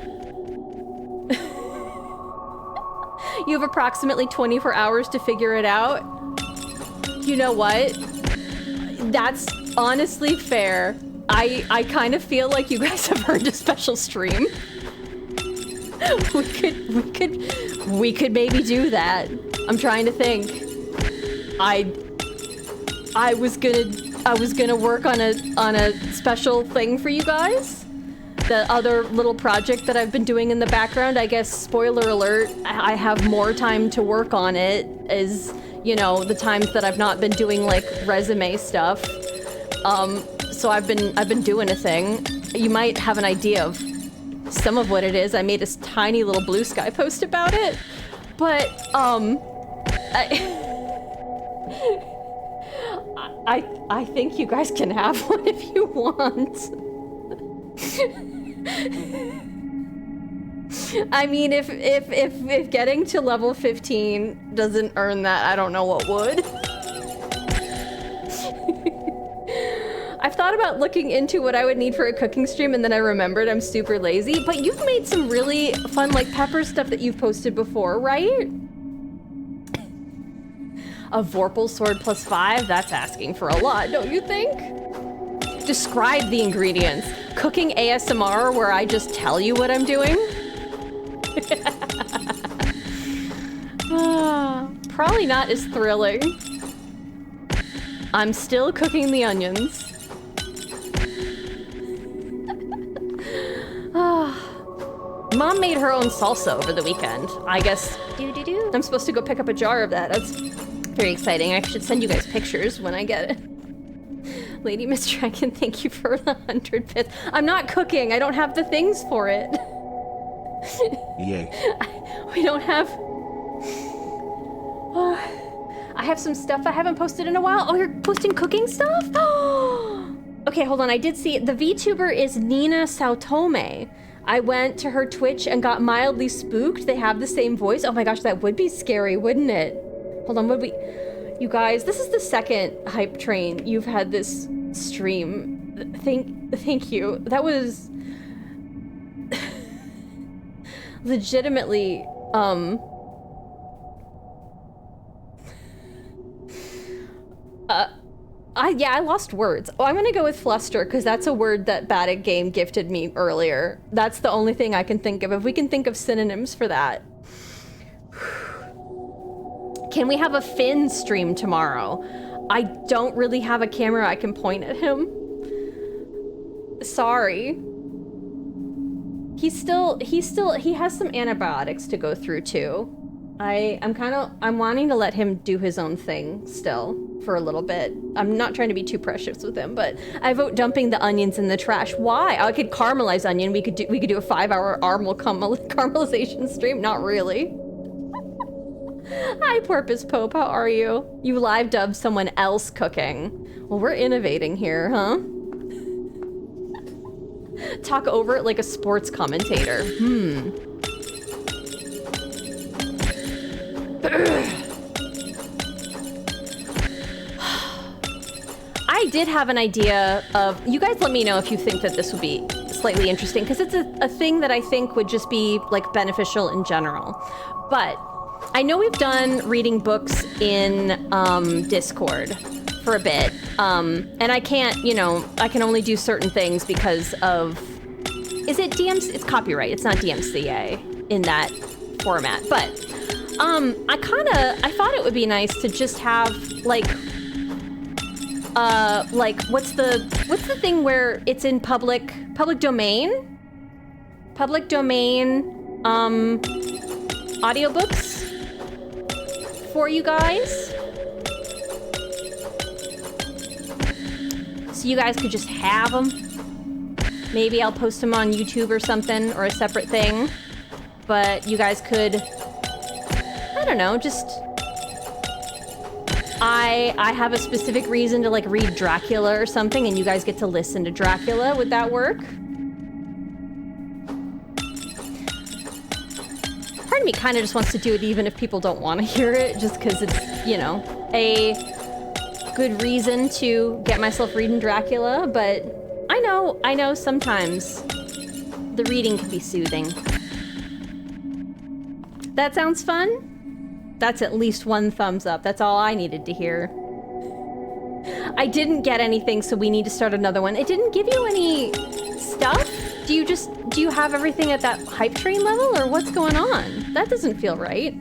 You have approximately 24 hours to figure it out. You know what? That's honestly fair. I kind of feel like you guys have earned a special stream. We could maybe do that. I'm trying to think. I was gonna work on a special thing for you guys. The other little project that I've been doing in the background, I guess, spoiler alert, I have more time to work on it as, you know, the times that I've not been doing like resume stuff. So I've been doing a thing. You might have an idea of some of what it is. I made a tiny little Blue Sky post about it, but I think you guys can have one if you want. I mean, if getting to level 15 doesn't earn that, I don't know what would. I've thought about looking into what I would need for a cooking stream, and then I remembered I'm super lazy. But you've made some really fun, like, pepper stuff that you've posted before, right? A Vorpal sword +5? That's asking for a lot, don't you think? Describe the ingredients. Cooking ASMR where I just tell you what I'm doing? Probably not as thrilling. I'm still cooking the onions. Mom made her own salsa over the weekend. I guess I'm supposed to go pick up a jar of that. That's very exciting. I should send you guys pictures when I get it. Lady Miss Dragon, thank you for the 100 bits. I'm not cooking. I don't have the things for it. Yay. We don't have... I have some stuff I haven't posted in a while. Oh, you're posting cooking stuff? Okay, hold on. I did see it. The VTuber is Nina Sautome. I went to her Twitch and got mildly spooked. They have the same voice. Oh my gosh, that would be scary, wouldn't it? Hold on, would we... You guys, this is the second hype train you've had this stream. Thank you. That was... legitimately, I lost words. Oh, I'm gonna go with fluster, because that's a word that Baddick Game gifted me earlier. That's the only thing I can think of. If we can think of synonyms for that. Can we have a Finn stream tomorrow? I don't really have a camera I can point at him. Sorry. He has some antibiotics to go through too. I'm wanting to let him do his own thing still for a little bit. I'm not trying to be too precious with him, but I vote dumping the onions in the trash. Why? I could caramelize onion. We could do a 5-hour caramelization stream. Not really. Hi, Porpoise Pope. How are you? You live dubbed someone else cooking. Well, we're innovating here, huh? Talk over it like a sports commentator. I did have an idea of... You guys let me know if you think that this would be slightly interesting because it's a thing that I think would just be like beneficial in general. But I know we've done reading books in Discord for a bit, and I can't, you know, I can only do certain things because of, is it DMC? It's copyright, it's not DMCA in that format. But I thought it would be nice to just have like what's the thing where it's in public domain? Public domain audiobooks for you guys. So you guys could just have them. Maybe I'll post them on YouTube or something, or a separate thing. But you guys could, I don't know, just... I have a specific reason to like read Dracula or something, and you guys get to listen to Dracula. Would that work? Part of me kind of just wants to do it even if people don't want to hear it, just because it's, you know, a good reason to get myself reading Dracula, but I know sometimes the reading can be soothing. That sounds fun? That's at least one thumbs up. That's all I needed to hear. I didn't get anything, so we need to start another one. It didn't give you any stuff? Do you have everything at that hype train level, or what's going on? That doesn't feel right.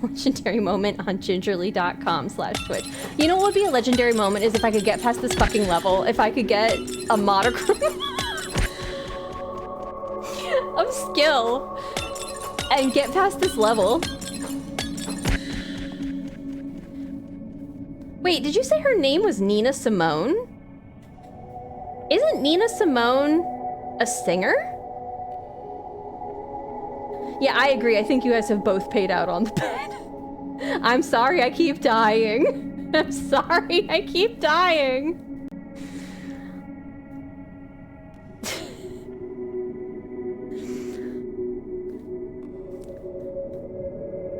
Legendary moment on gingerly.com/Twitch. You know what would be a legendary moment is if I could get past this fucking level. If I could get a monochrome of skill and get past this level. Wait, did you say her name was Nina Simone? Isn't Nina Simone a singer? Yeah, I agree. I think you guys have both paid out on the bed. I'm sorry I keep dying. I'm sorry I keep dying.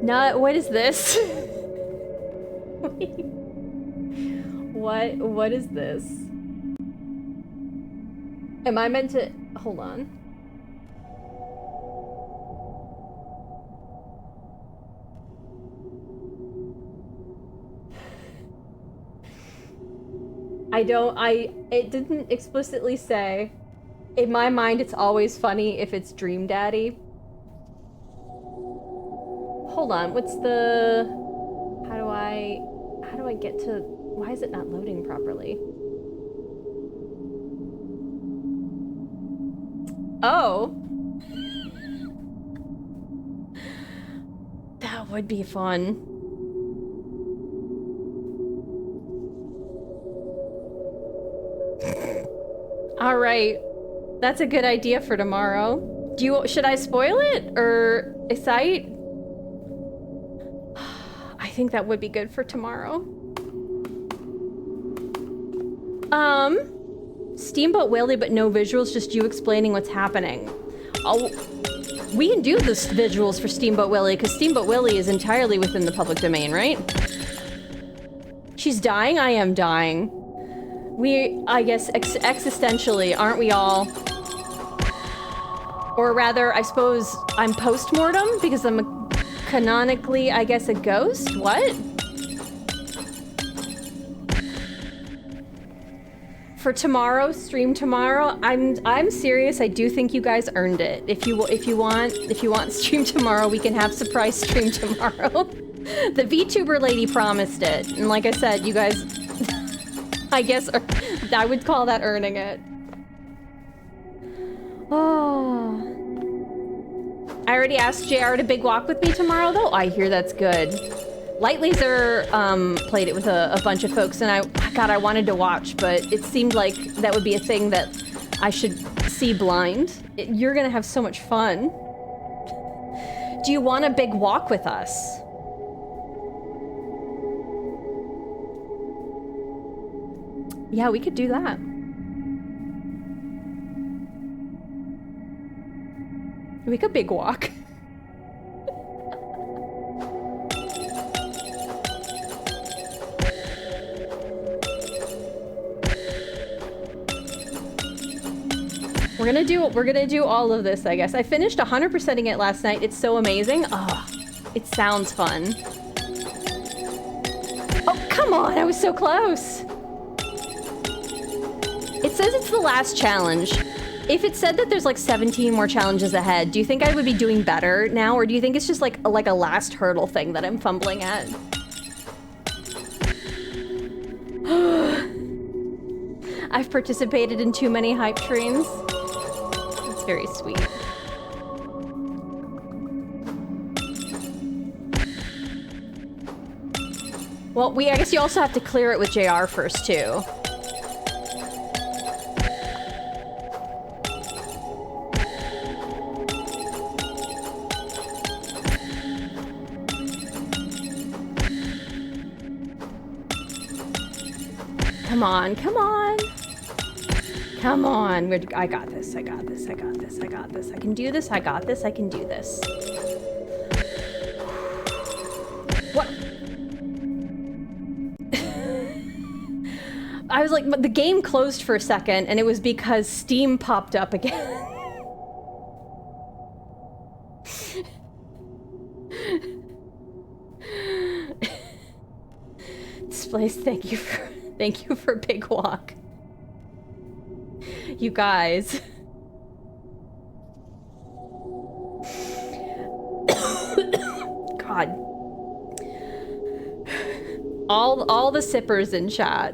No, what is this? What is this? Am I meant to... Hold on. It didn't explicitly say. In my mind, it's always funny if it's Dream Daddy. Hold on, what's the... How do I get to... Why is it not loading properly? Oh. That would be fun. All right. That's a good idea for tomorrow. Should I spoil it or excite? I think that would be good for tomorrow. Steamboat Willie, but no visuals, just you explaining what's happening. Oh, we can do the visuals for Steamboat Willie, because Steamboat Willie is entirely within the public domain, right? She's dying? I am dying. I guess, existentially, aren't we all? Or rather, I suppose I'm post-mortem, because I'm canonically, I guess, a ghost? What? For tomorrow, stream tomorrow, I'm serious. I do think you guys earned it. If you want stream tomorrow, we can have surprise stream tomorrow. The VTuber lady promised it, and like I said, you guys, I guess I would call that earning it. Oh, I already asked JR to big walk with me tomorrow, though. I hear that's good. Light Laser played it with a bunch of folks, and I wanted to watch, but it seemed like that would be a thing that I should see blind. You're gonna have so much fun. Do you want a big walk with us? Yeah, we could do that. We could big walk. We're gonna do all of this, I guess. I finished 100%ing it last night. It's so amazing. Oh, it sounds fun. Oh, come on, I was so close. It says it's the last challenge. If it said that there's like 17 more challenges ahead, do you think I would be doing better now, or do you think it's just like a last hurdle thing that I'm fumbling at? I've participated in too many hype trains. It's very sweet. Well, I guess you also have to clear it with JR first, too. Come on, come on. Come on. I got this, I got this, I got this, I got this. I can do this, I got this, I can do this. What? I was like, but the game closed for a second, and it was because Steam popped up again. Displays, thank you for Big Walk. You guys. God. All the sippers in chat.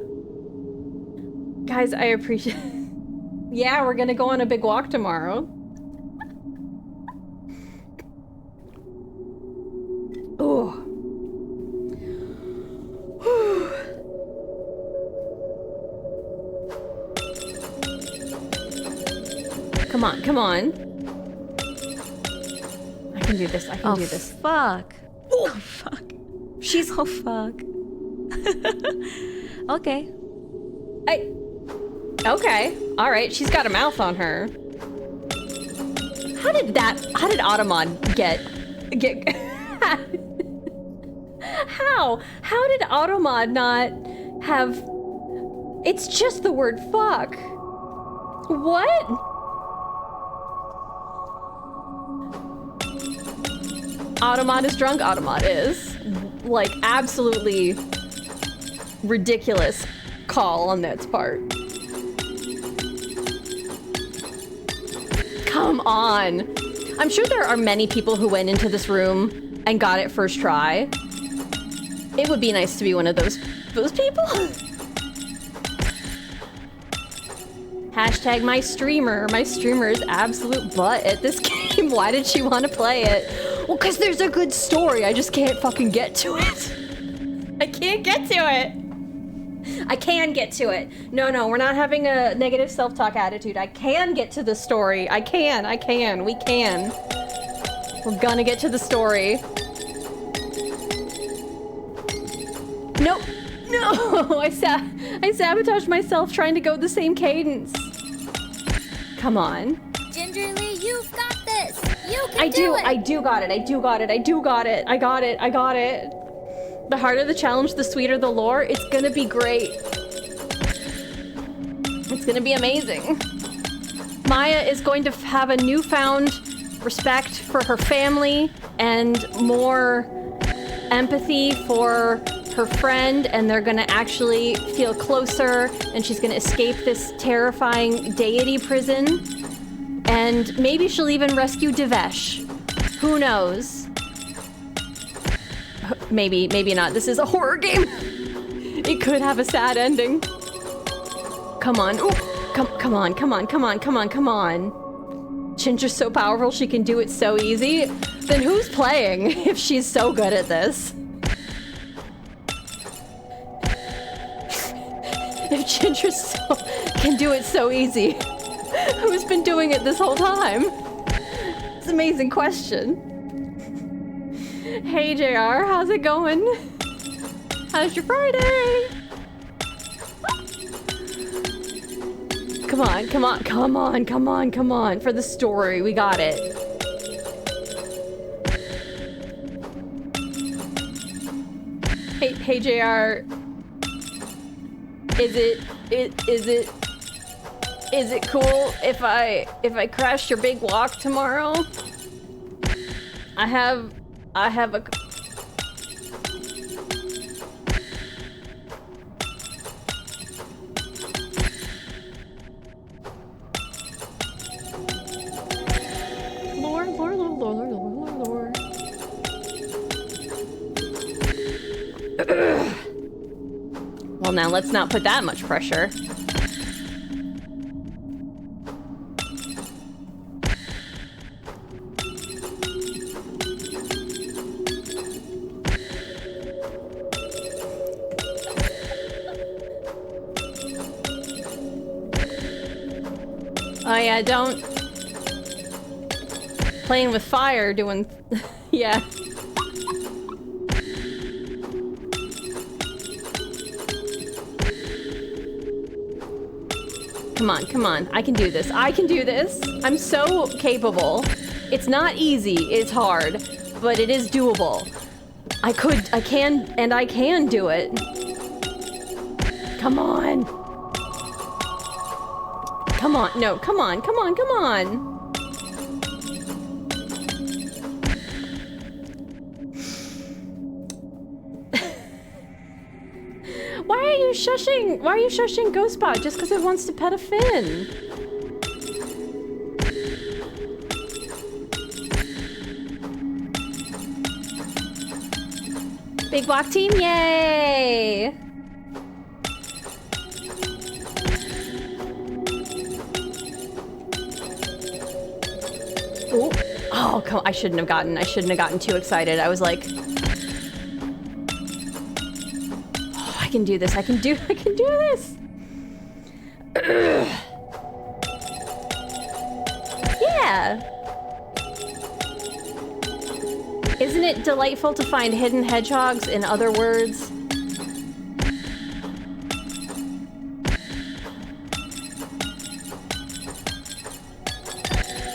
Guys, I appreciate. Yeah, we're gonna go on a big walk tomorrow. Oh. Come on, come on. I can do this, I can do this. Fuck. Oh, fuck. She's... Oh, fuck. Okay. Okay. Alright, she's got a mouth on her. How did Automod get... How? How did Automod not have... It's just the word fuck. What? Automod is drunk? Automod is. Like, absolutely ridiculous call on that part. Come on. I'm sure there are many people who went into this room and got it first try. It would be nice to be one of those people. Hashtag my streamer. My streamer is absolute butt at this game. Why did she want to play it? Well, because there's a good story. I just can't fucking get to it. I can't get to it. I can get to it. No, we're not having a negative self-talk attitude. I can get to the story. I can. We can. We're gonna get to the story. Nope. No! I sabotaged myself trying to go the same cadence. Come on. Gingerly, you've got this. You can I do it. I do got it. I got it. The harder the challenge, the sweeter the lore. It's gonna be great. It's gonna be amazing. Maya is going to have a newfound respect for her family and more empathy for her friend, and they're gonna actually feel closer, and she's gonna escape this terrifying deity prison. And maybe she'll even rescue Devesh. Who knows? Maybe not. This is a horror game. It could have a sad ending. Come on. Ooh. Come on. Chintra's so powerful, she can do it so easy. Then who's playing if she's so good at this? If Chintra can do it so easy, who's been doing it this whole time? It's an amazing question. Hey JR, how's it going? How's your Friday? Come on. For the story, we got it. Hey JR. Is it Is it cool if I crash your big walk tomorrow? I have a... Lore. Well, now let's not put that much pressure. Oh yeah, don't... Playing with fire, doing... yeah. Come on, come on. I can do this. I can do this. I'm so capable. It's not easy. It's hard. But it is doable. I can do it. Come on. Come on. No, come on, come on, come on. Why are you shushing Ghostbot just because it wants to pet a fin? Big block team, yay! Ooh. Oh, come on. I shouldn't have gotten too excited. I was like, I can do this. I can do this. Yeah. Isn't it delightful to find hidden hedgehogs in other words?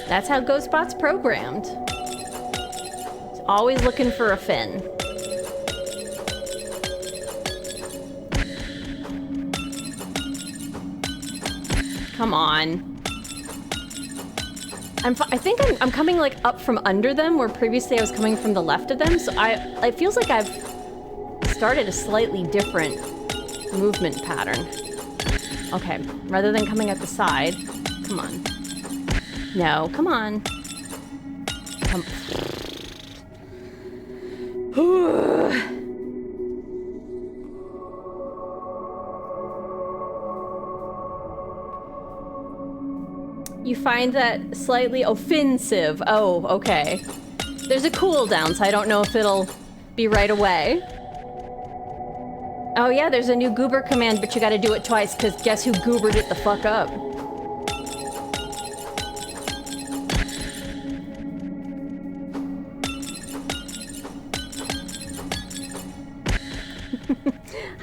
That's how Ghostbot's programmed. It's always looking for a fin. Come on. I think I'm coming like up from under them, where previously I was coming from the left of them. So it feels like I've started a slightly different movement pattern. Okay, rather than coming at the side, come on. No, come on. Come. You find that slightly offensive. Oh, okay. There's a cooldown, so I don't know if it'll be right away. Oh yeah, there's a new goober command, but you gotta do it twice, because guess who goobered it the fuck up?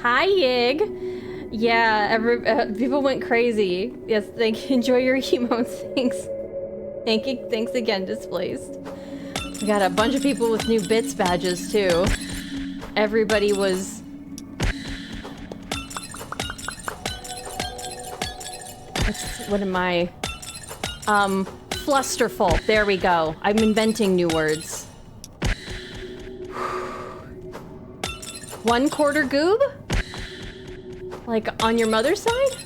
Hi, Yig. Yeah, people went crazy. Yes, enjoy your emotes. Thanks. Thanks again, Displaced. We got a bunch of people with new bits badges too. Everybody was... What am I? Flusterful. There we go. I'm inventing new words. 1/4 goob? Like on your mother's side?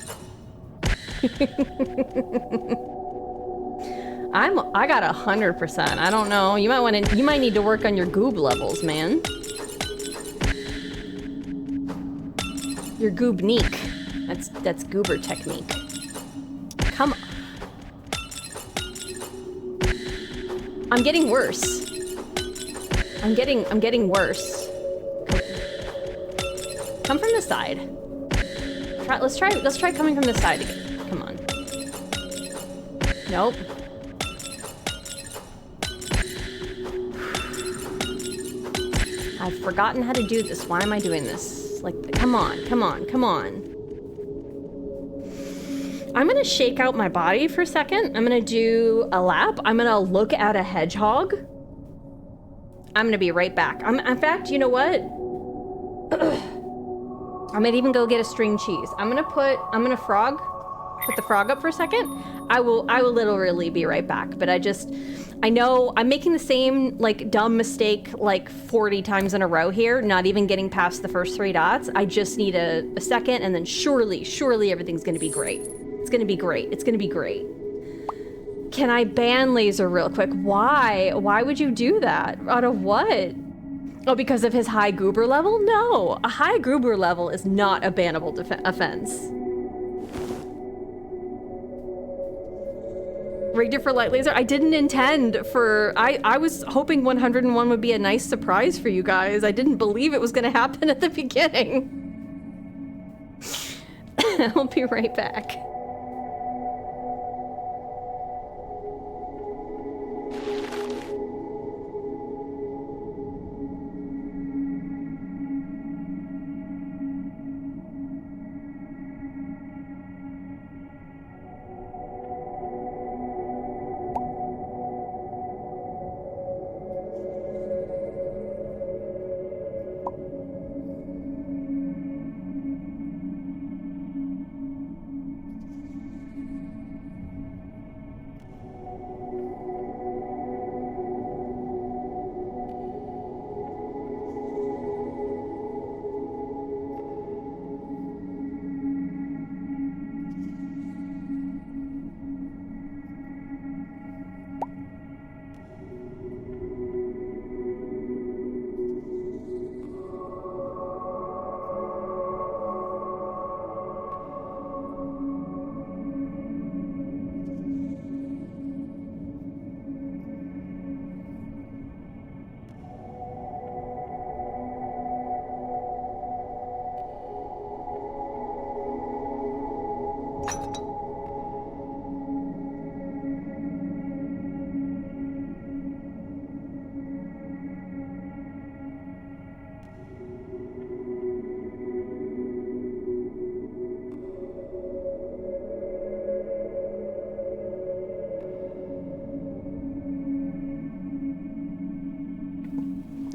I got 100%. I don't know. You might need to work on your goob levels, man. Your goobnique. That's goober technique. Come on. I'm getting worse. I'm getting worse. Come from the side. Let's try coming from the side again. Come on. Nope. I've forgotten how to do this. Why am I doing this? Like, come on, come on, come on. I'm gonna shake out my body for a second. I'm gonna do a lap. I'm gonna look at a hedgehog. I'm gonna be right back. In fact, you know what? I might even go get a string cheese. I'm gonna frog. put the frog up for a second. I will literally be right back. But I know I'm making the same like dumb mistake like 40 times in a row here, not even getting past the first 3 dots. I just need a second, and then surely everything's gonna be great. It's gonna be great. It's gonna be great. Can I ban Laser real quick? Why? Why would you do that? Out of what? Oh, because of his high goober level? No, a high goober level is not a bannable offense. Rigged it for light laser? I didn't intend for... I was hoping 101 would be a nice surprise for you guys. I didn't believe it was going to happen at the beginning. I'll be right back.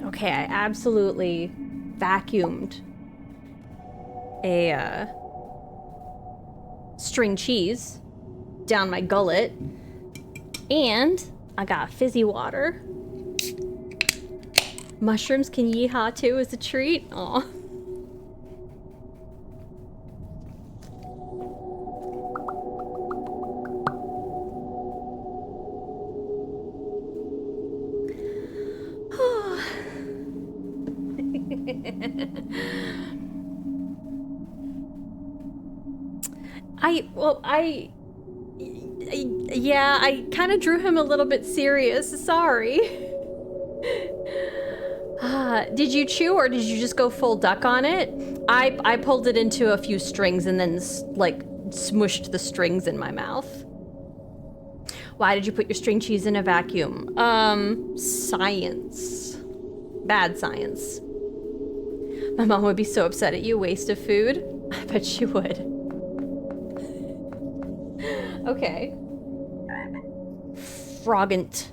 Okay, I absolutely vacuumed a string cheese down my gullet, and I got fizzy water. Mushrooms can yeehaw too as a treat. Aw. Yeah, I kind of drew him a little bit serious. Sorry. Did you chew or did you just go full duck on it? I pulled it into a few strings and then like smushed the strings in my mouth. Why did you put your string cheese in a vacuum? Science. Bad science. My mom would be so upset at you, waste of food. I bet she would. Okay. Frogant.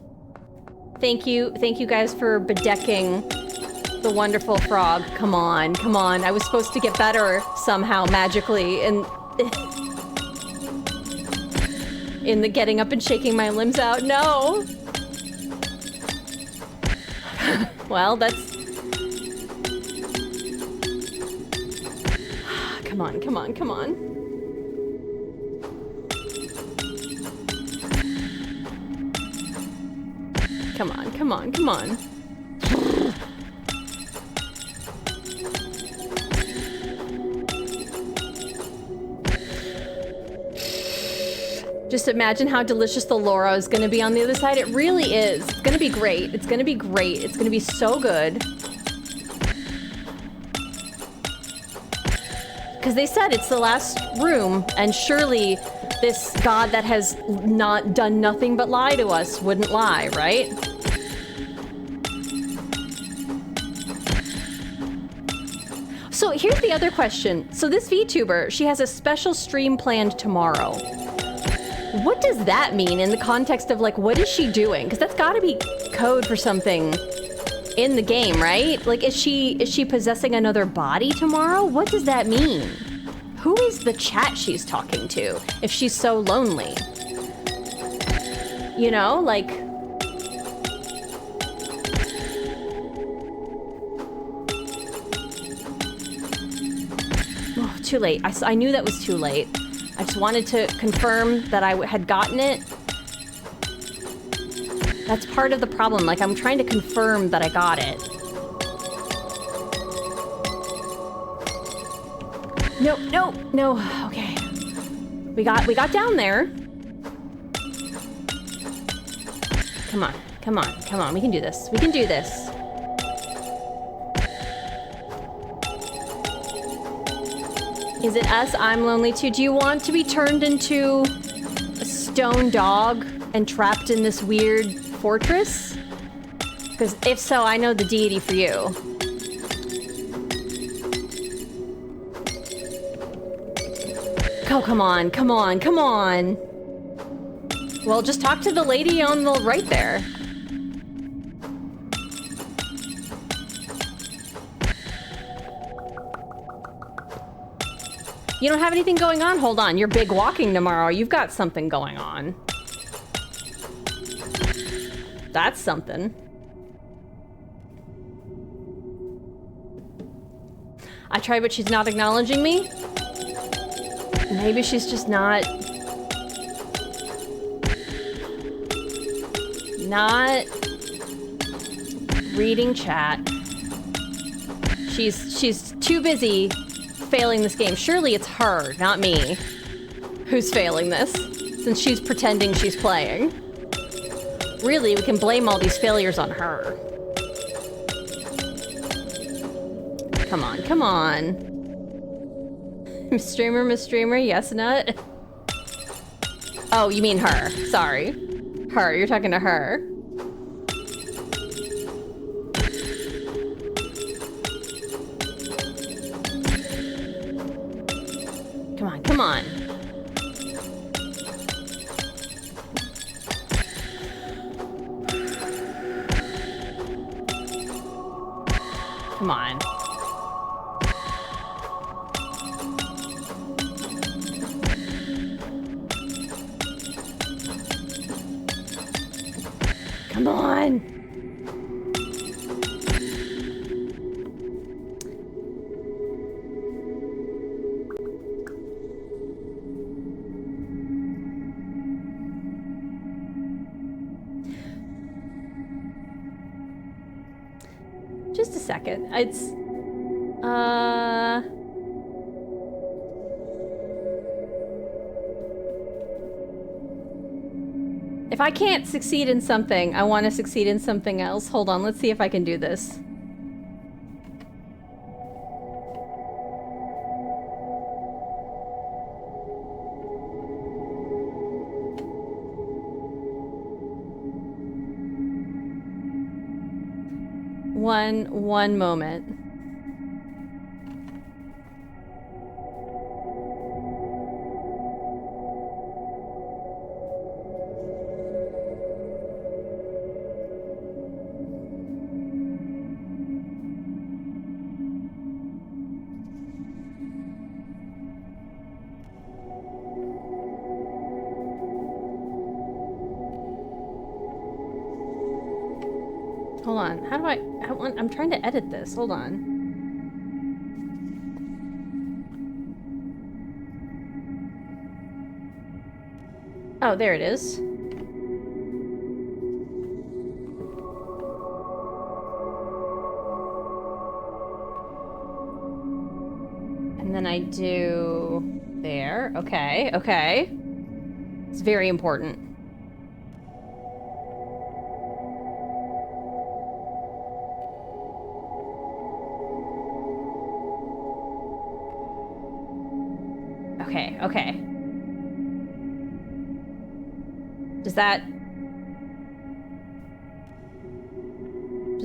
Thank you guys for bedecking the wonderful frog. Come on. I was supposed to get better somehow magically in the getting up and shaking my limbs out. No. Well, that's... Come on. Come on. Just imagine how delicious the Laura is going to be on the other side. It really is. It's going to be great. It's going to be great. It's going to be so good. Because they said it's the last room, and surely this god that has not done nothing but lie to us wouldn't lie, right? So here's the other question. So this VTuber, she has a special stream planned tomorrow. What does that mean in the context of like, what is she doing? Because that's gotta be code for something in the game, right? Like, is she possessing another body tomorrow? What does that mean? Who is the chat she's talking to if she's so lonely? You know, like... Oh, too late. I knew that was too late. I just wanted to confirm that I had gotten it. That's part of the problem. Like, I'm trying to confirm that I got it. No. Okay. We got down there. Come on. We can do this. Is it us? I'm lonely too. Do you want to be turned into a stone dog and trapped in this weird fortress? Because if so, I know the deity for you. Oh, come on. Well, just talk to the lady on the right there. You don't have anything going on? Hold on, you're big walking tomorrow. You've got something going on. That's something. I tried, but she's not acknowledging me. Maybe she's just not reading chat. She's too busy failing this game. Surely it's her, not me, who's failing this, since she's pretending she's playing. Really, we can blame all these failures on her. Come on. Miss Streamer, yes, nut. Oh, you mean her. Sorry. Her, you're talking to her. Come on. Come on. Come on. Just a second. It's if I can't succeed in something, I want to succeed in something else. Hold on, let's see if I can do this. One moment. Hold on. How do I'm trying to edit this. Hold on. Oh, there it is. And then I do there. Okay. It's very important. Okay. Does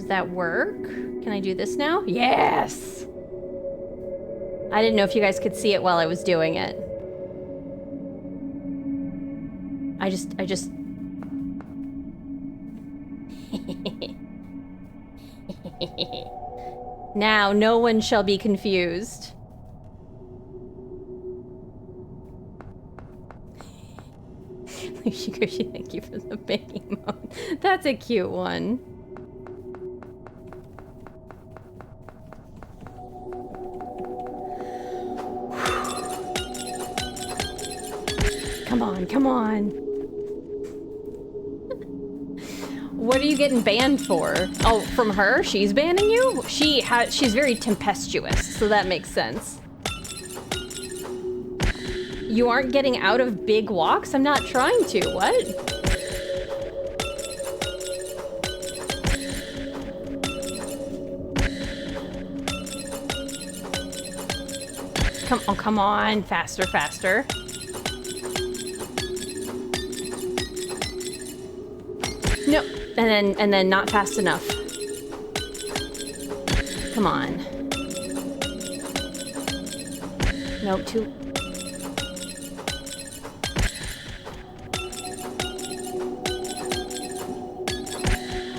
that work? Can I do this now? Yes! I didn't know if you guys could see it while I was doing it. I just... Now, no one shall be confused. Lucy, thank you for the baby emote. That's a cute one. Come on, come on. What are you getting banned for? Oh, from her? She's banning you? She's very tempestuous, so that makes sense. You aren't getting out of big walks? I'm not trying to. What? Come on. Faster, faster. No. And then not fast enough. Come on. No, too...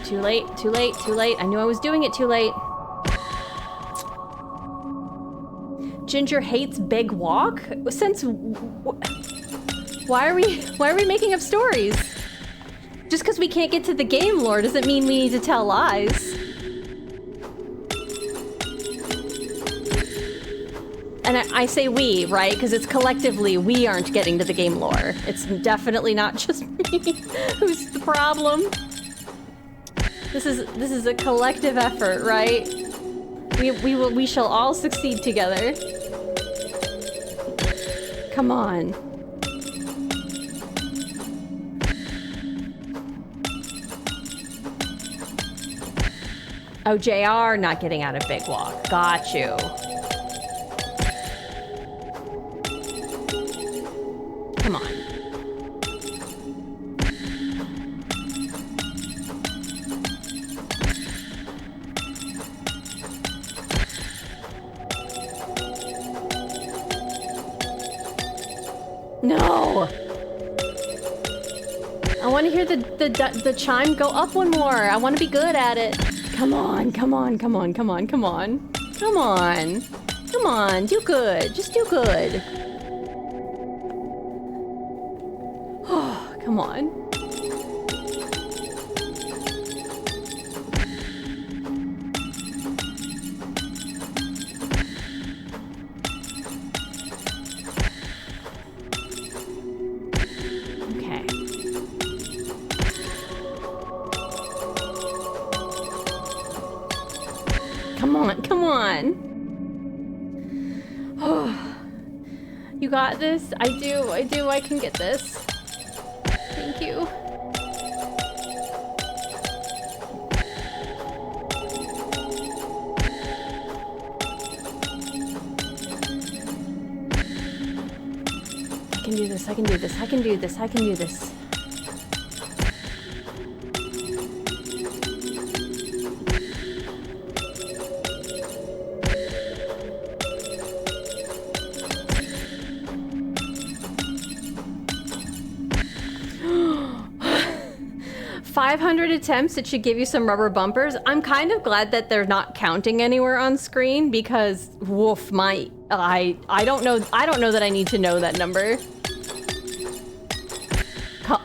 Too late, too late, too late. I knew I was doing it too late. Ginger hates big walk? Since... Why are we making up stories? Just because we can't get to the game lore doesn't mean we need to tell lies. And I say we, right? Because it's collectively we aren't getting to the game lore. It's definitely not just me who's the problem. This is a collective effort, right? We shall all succeed together. Come on. Oh, JR not getting out of big walk. Got you. Come on. No! I want to hear the chime go up one more. I want to be good at it. Come on, come on, come on, come on, come on. Come on. Come on, do good. Just do good. Oh, come on. You got this? I do, I can get this. Thank you. I can do this, I can do this, I can do this, I can do this. 500 attempts, it should give you some rubber bumpers. I'm kind of glad that they're not counting anywhere on screen because woof, I don't know that I need to know that number.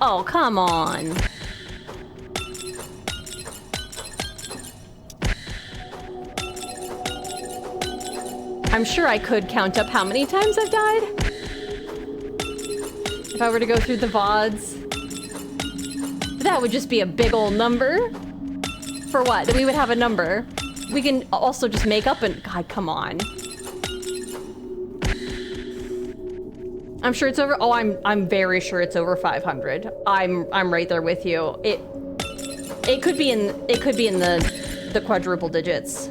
Oh, come on. I'm sure I could count up how many times I've died. If I were to go through the VODs. But that would just be a big old number. For what? Then we would have a number. We can also just make up and... God, come on. I'm sure it's over... Oh, I'm very sure it's over 500. I'm right there with you. It could be in the quadruple digits.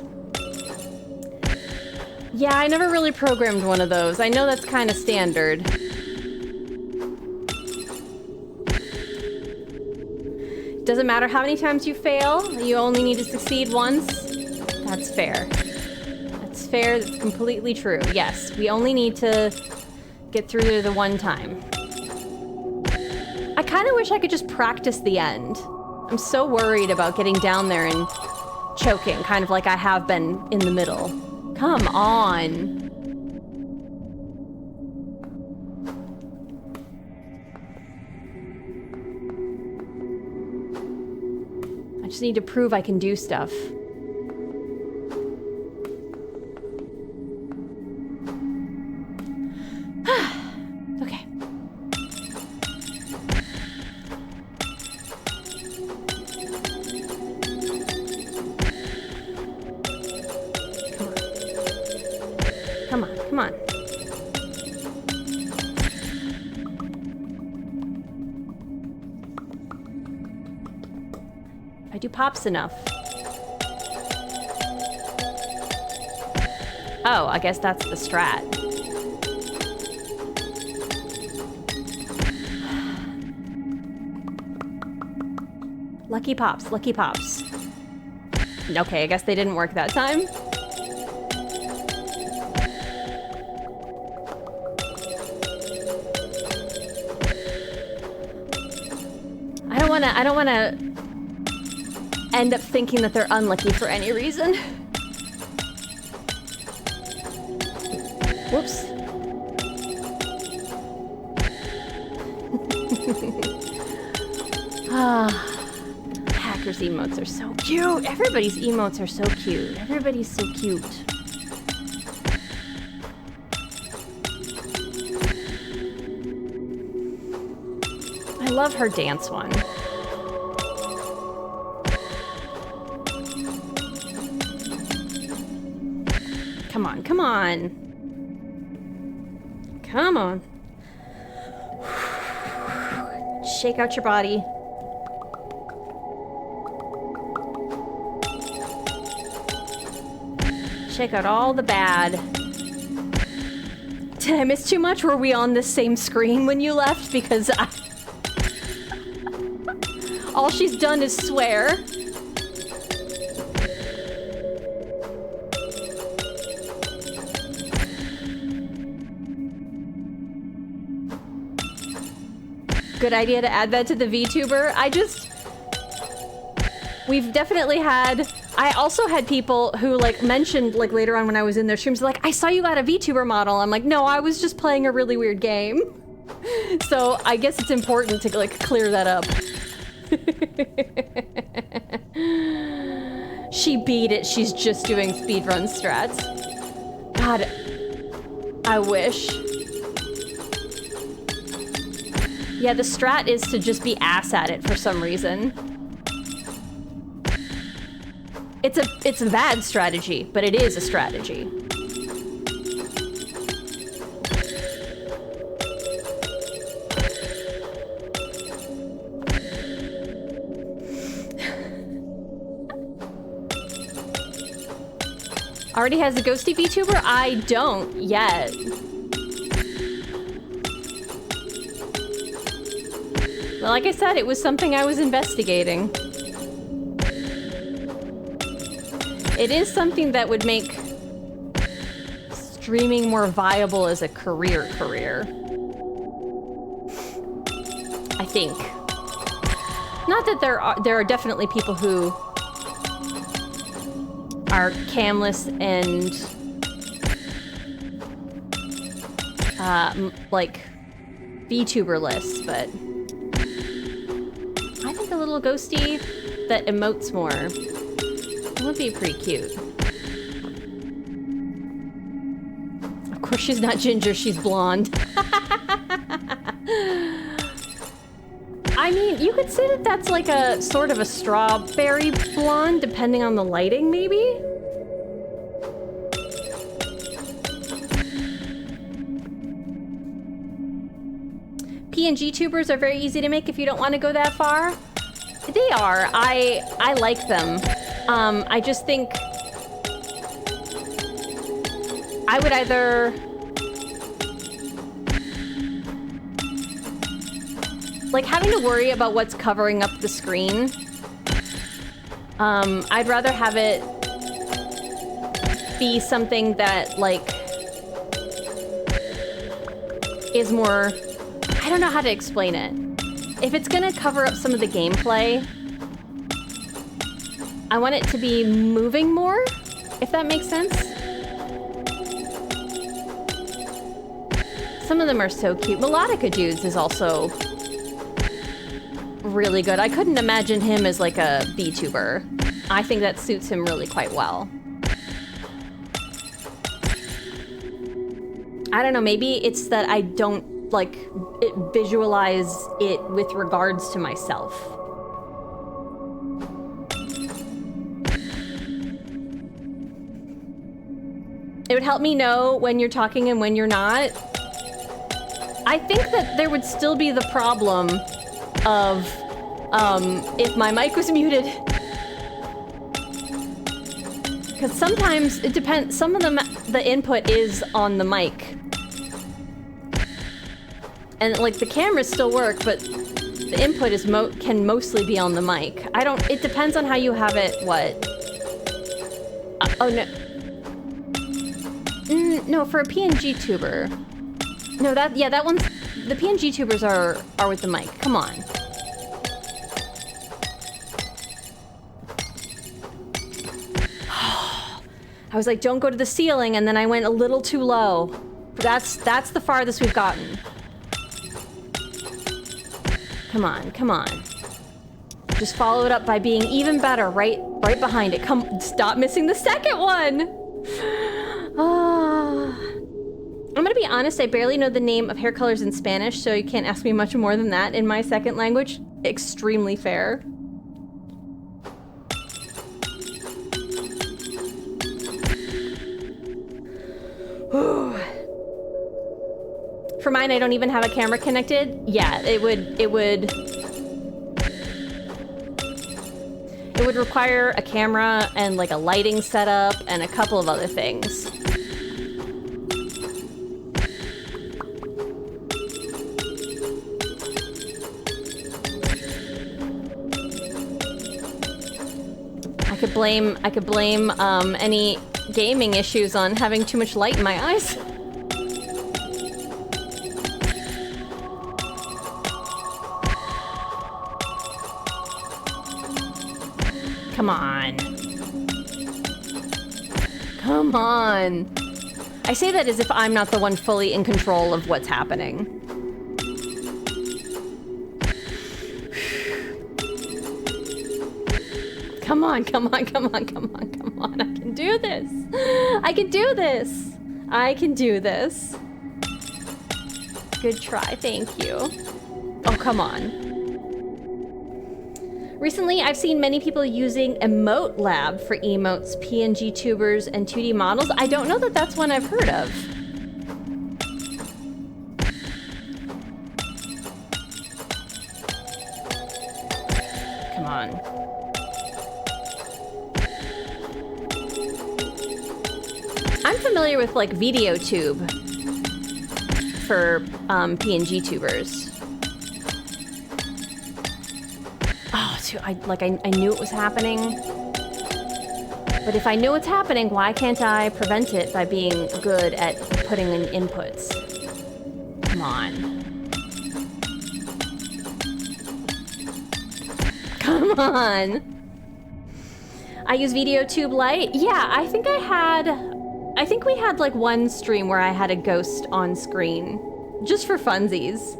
Yeah, I never really programmed one of those. I know that's kind of standard. Doesn't matter how many times you fail, you only need to succeed once. That's fair. That's fair, that's completely true. Yes, we only need to get through there the one time. I kind of wish I could just practice the end. I'm so worried about getting down there and choking, kind of like I have been in the middle. Come on. just need to prove I can do stuff. Okay. Come on, come on. I do pops enough. Oh, I guess that's the strat. Lucky pops, lucky pops. Okay, I guess they didn't work that time. I don't wanna end up thinking that they're unlucky for any reason. Whoops. Hackers' emotes are so cute. Everybody's emotes are so cute. Everybody's so cute. I love her dance one. Come on, come on. Come on. Shake out your body. Shake out all the bad. Did I miss too much? Were we on the same screen when you left? Because all she's done is swear. Good idea to add that to the VTuber. We've definitely had, I also had people who like mentioned like later on when I was in their streams, like, I saw you got a VTuber model. I'm like, no, I was just playing a really weird game. So I guess it's important to like clear that up. She beat it. She's just doing speedrun strats. God, I wish. Yeah, the strat is to just be ass at it for some reason. It's a bad strategy, but it is a strategy. Already has a ghosty VTuber? I don't yet. Well, like I said, it was something I was investigating. It is something that would make streaming more viable as a career. I think. Not that there are definitely people who are camless and like VTuber-less, but I think a little ghosty that emotes more would be pretty cute. Of course she's not ginger, she's blonde. I mean, you could say that that's like a sort of a strawberry blonde, depending on the lighting, maybe? PNG tubers are very easy to make if you don't want to go that far. They are. I like them. I just think I would either like having to worry about what's covering up the screen. I'd rather have it be something that like is more, I don't know how to explain it. If it's gonna cover up some of the gameplay, I want it to be moving more, if that makes sense. Some of them are so cute. Melodica Dudes is also really good. I couldn't imagine him as like a VTuber. I think that suits him really quite well. I don't know, maybe it's that I don't like visualize it with regards to myself. It would help me know when you're talking and when you're not. I think that there would still be the problem of if my mic was muted. Because sometimes it depends, some of the input is on the mic. And like the cameras still work, but the input is can mostly be on the mic. It depends on how you have it, what? Oh no. No, for a PNG tuber. No, that one's, the PNG tubers are with the mic. Come on. I was like, don't go to the ceiling, and then I went a little too low. That's the farthest we've gotten. Come on, come on. Just follow it up by being even better, right behind it. Stop missing the second one. I'm gonna be honest, I barely know the name of hair colors in Spanish, so you can't ask me much more than that in my second language. Extremely fair. For mine, I don't even have a camera connected. Yeah, it would require a camera and like a lighting setup and a couple of other things. I could blame any gaming issues on having too much light in my eyes. Come on. Come on. I say that as if I'm not the one fully in control of what's happening. Come on, come on, come on, come on, come on. I can do this. I can do this. I can do this. Good try, thank you. Oh, come on. Recently, I've seen many people using Emote Lab for emotes, PNG tubers, and 2D models. I don't know that that's one I've heard of. Come on. I'm familiar with like VideoTube for PNG tubers. Oh, I knew it was happening. But if I know it's happening, why can't I prevent it by being good at putting in inputs? Come on. Come on. I use VideoTube Lite. Yeah, I think we had like one stream where I had a ghost on screen, just for funsies.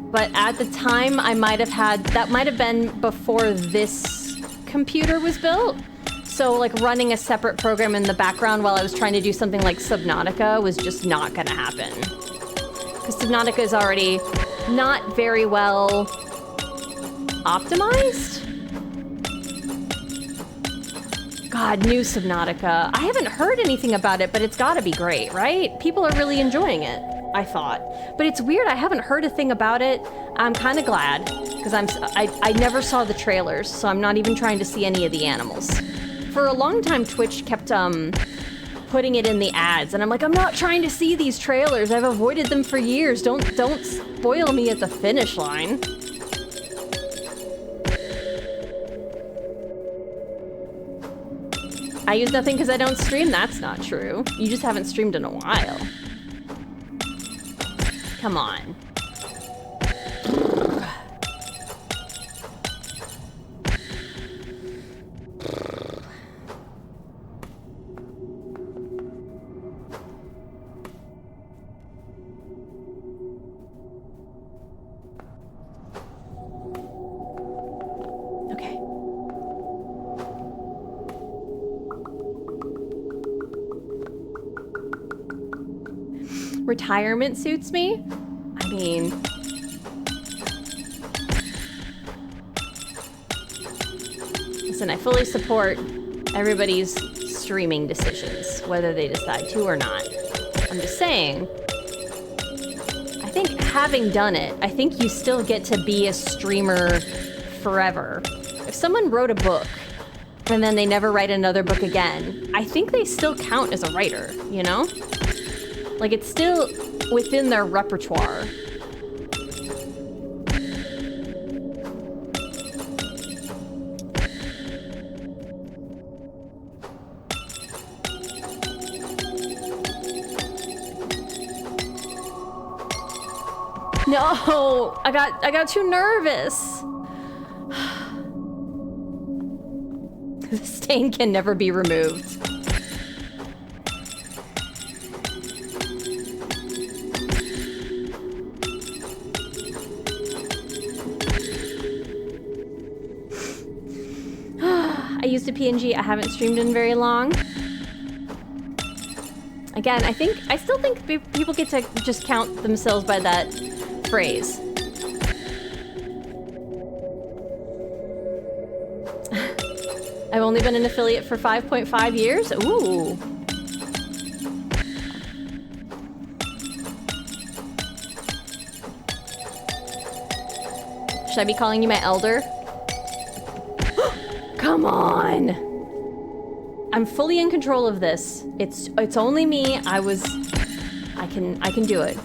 But at the time, that might have been before this computer was built. So like running a separate program in the background while I was trying to do something like Subnautica was just not gonna happen. Because Subnautica is already not very well optimized. God, new Subnautica. I haven't heard anything about it, but it's gotta be great, right? People are really enjoying it, I thought. But it's weird, I haven't heard a thing about it. I'm kind of glad, because I never saw the trailers, so I'm not even trying to see any of the animals. For a long time, Twitch kept putting it in the ads, and I'm like, I'm not trying to see these trailers. I've avoided them for years. Don't spoil me at the finish line. I use nothing because I don't stream. That's not true. You just haven't streamed in a while. Come on. Retirement suits me? I mean... Listen, I fully support everybody's streaming decisions, whether they decide to or not. I'm just saying, I think having done it, I think you still get to be a streamer forever. If someone wrote a book and then they never write another book again, I think they still count as a writer, you know? Like, it's still within their repertoire. No, I got too nervous. The stain can never be removed. I used a PNG. I haven't streamed in very long. Again, I still think people get to just count themselves by that phrase. I've only been an affiliate for 5.5 years. Ooh. Should I be calling you my elder? Come on. I'm fully in control of this. It's only me. I can do it.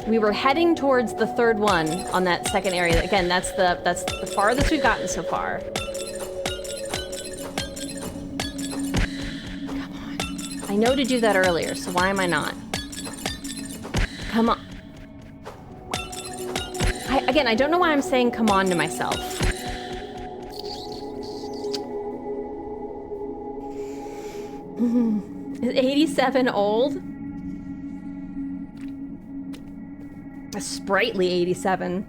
We were heading towards the third one on that second area. Again, that's the farthest we've gotten so far. Come on. I know to do that earlier, so why am I not? Come on. Again, I don't know why I'm saying come on to myself. Is 87 old? A sprightly 87.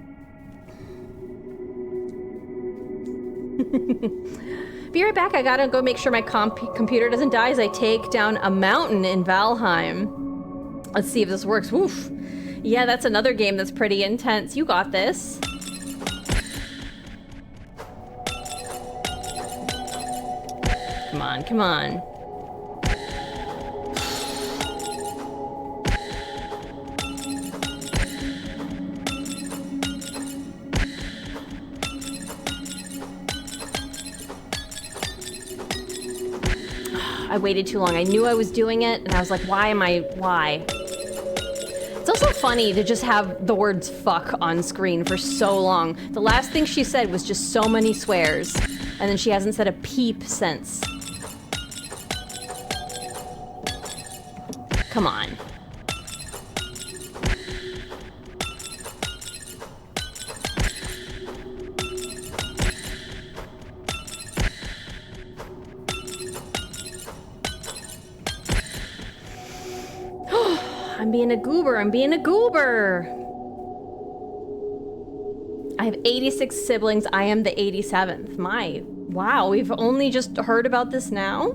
Be right back. I gotta go make sure my computer doesn't die as I take down a mountain in Valheim. Let's see if this works. Woof. Yeah, that's another game that's pretty intense. You got this. Come on, come on. I waited too long. I knew I was doing it, and I was like, why? It's also funny to just have the words fuck on screen for so long. The last thing she said was just so many swears, and then she hasn't said a peep since. Come on. I'm being a goober. I have 86 siblings. I am the 87th. Wow, we've only just heard about this now?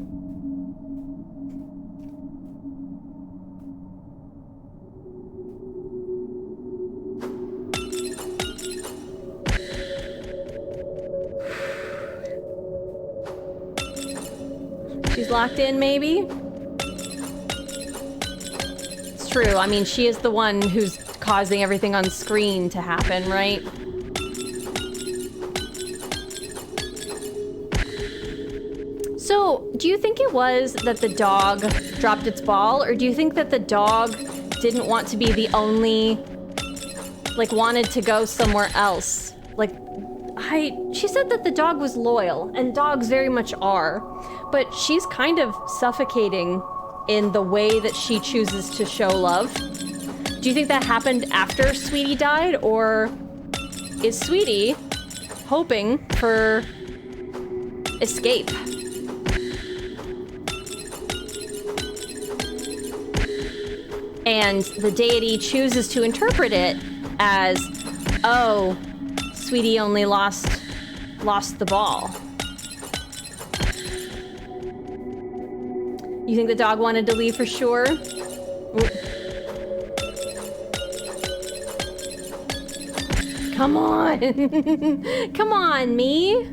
She's locked in, maybe? True. I mean, she is the one who's causing everything on screen to happen, right? So, do you think it was that the dog dropped its ball, or do you think that the dog didn't want to be the only, like, wanted to go somewhere else? Like, she said that the dog was loyal, and dogs very much are, but she's kind of suffocating in the way that she chooses to show love. Do you think that happened after Sweetie died, or is Sweetie hoping for escape? And the deity chooses to interpret it as, oh, Sweetie only lost the ball. You think the dog wanted to leave for sure? Ooh. Come on. Come on, me.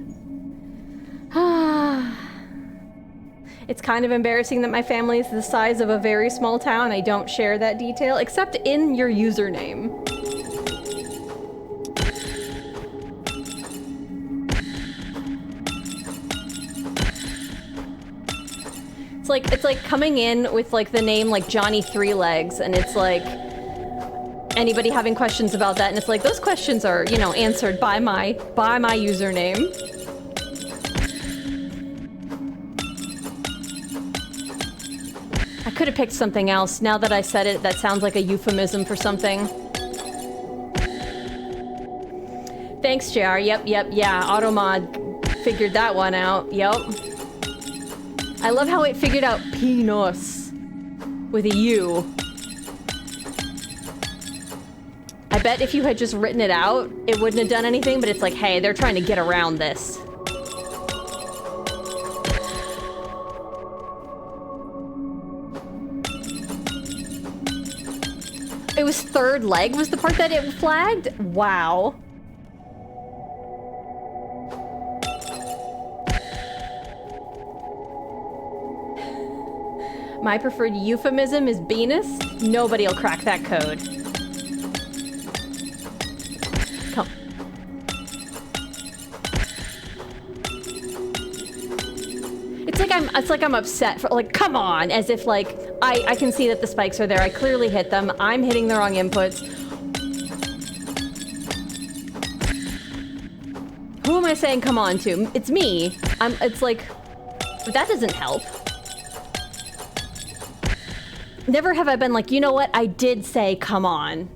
It's kind of embarrassing that my family is the size of a very small town. I don't share that detail, except in your username. It's like coming in with like the name like Johnny Three Legs, and it's like anybody having questions about that, and it's like those questions are, you know, answered by my username. I could have picked something else. Now that I said it, that sounds like a euphemism for something. Thanks, JR. Yep, yeah. Automod figured that one out. Yep. I love how it figured out penis with a U. I bet if you had just written it out, it wouldn't have done anything, but it's like, hey, they're trying to get around this. It was third leg was the part that it flagged? Wow. My preferred euphemism is Venus. Nobody'll crack that code. Come. It's like I'm upset for like, come on, as if like I can see that the spikes are there. I clearly hit them. I'm hitting the wrong inputs. Who am I saying come on to? It's me. It's like, but that doesn't help. Never have I been like, you know what? I did say come on.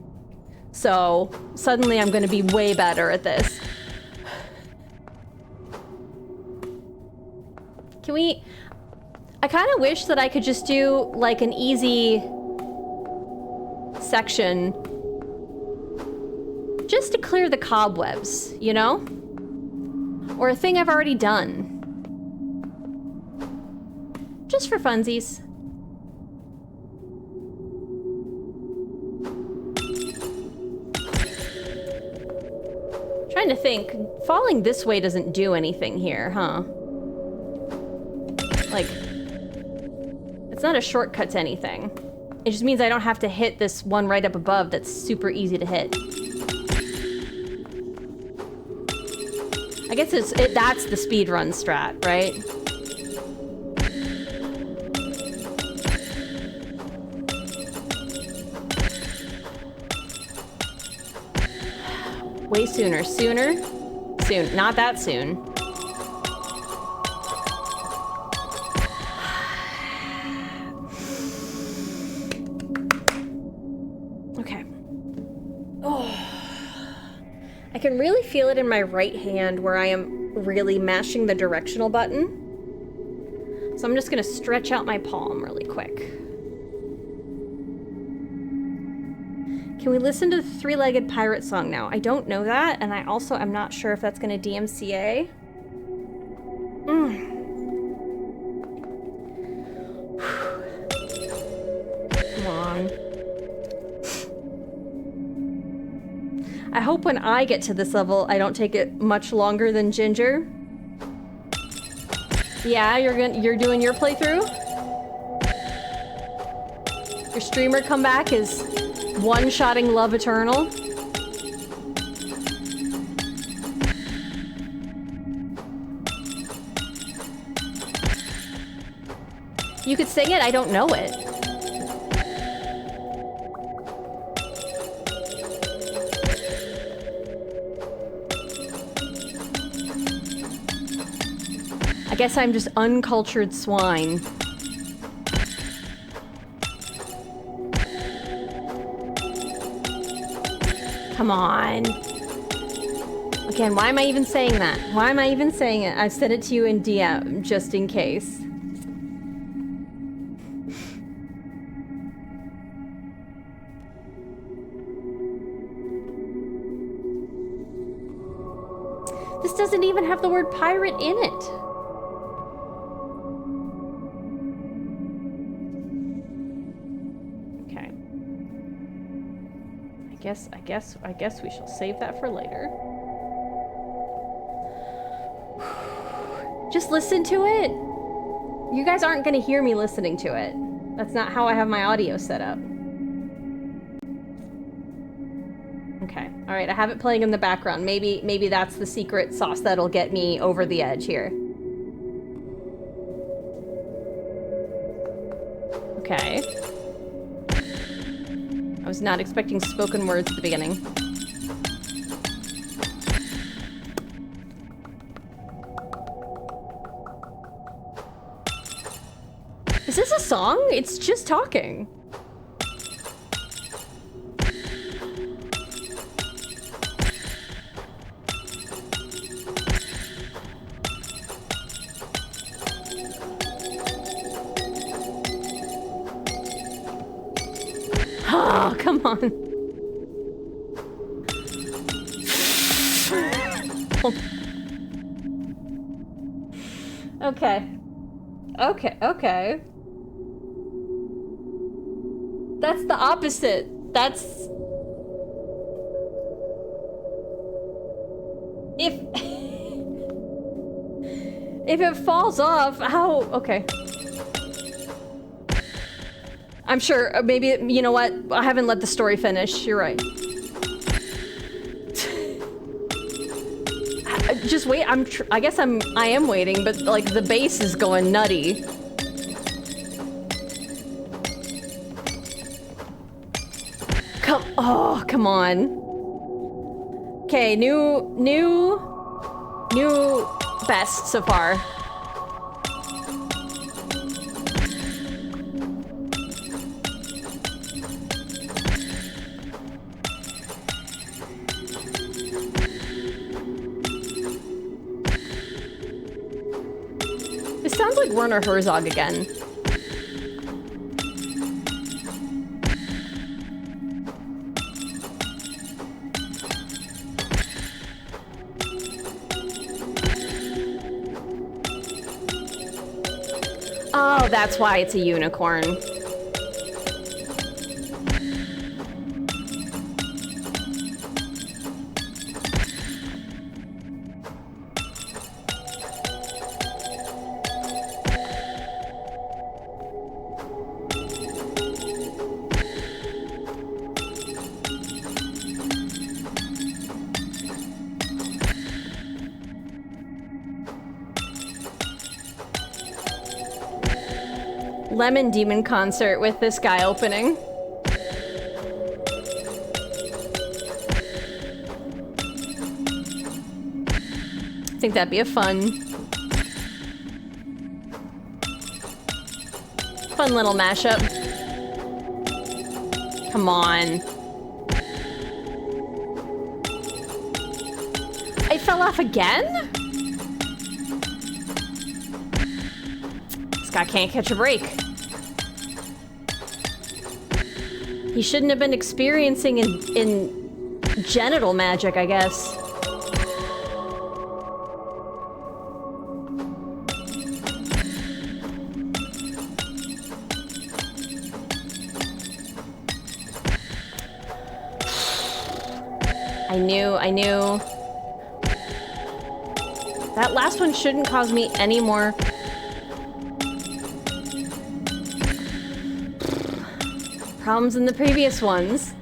So suddenly I'm gonna be way better at this. Can we... I kind of wish that I could just do like an easy section just to clear the cobwebs, you know? Or a thing I've already done. Just for funsies. Trying to think, falling this way doesn't do anything here, huh? Like, it's not a shortcut to anything. It just means I don't have to hit this one right up above that's super easy to hit. I guess that's the speedrun strat, right? Way sooner. Sooner? Soon. Not that soon. Okay. Oh. I can really feel it in my right hand where I am really mashing the directional button. So I'm just gonna stretch out my palm really quick. Can we listen to the Three-Legged Pirate song now? I don't know that, and I also am not sure if that's gonna DMCA. Come on. I hope when I get to this level, I don't take it much longer than Ginger. Yeah, you're doing your playthrough? Your streamer comeback is one-shotting Love Eternal. You could sing it, I don't know it. I guess I'm just uncultured swine. Come on. Again, why am I even saying that? Why am I even saying it? I've said it to you in DM, just in case. This doesn't even have the word pirate in it. I guess we shall save that for later. Just listen to it. You guys aren't gonna hear me listening to it. That's not how I have my audio set up. Okay, all right, I have it playing in the background. Maybe that's the secret sauce that'll get me over the edge here. Okay. I was not expecting spoken words at the beginning. Is this a song? It's just talking. Oh, come on. Okay. Okay. That's the opposite. That's... If it falls off, how... Okay. I'm sure, maybe, you know what? I haven't let the story finish. You're right. Just wait, I guess I am waiting, but like the bass is going nutty. Come on. Okay, new best so far. This sounds like Werner Herzog again. Oh, that's why it's a unicorn. Lemon Demon concert with this guy opening. I think that'd be a fun little mashup. Come on. I fell off again? This guy can't catch a break. He shouldn't have been experiencing in genital magic, I guess. I knew. That last one shouldn't cause me any more problems than the previous ones.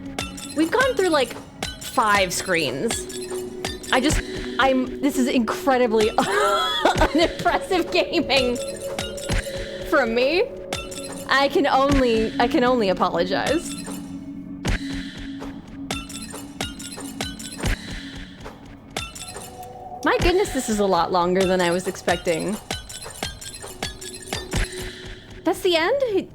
We've gone through like 5 screens. This is incredibly unimpressive gaming from me. I can only apologize. My goodness, this is a lot longer than I was expecting. That's the end?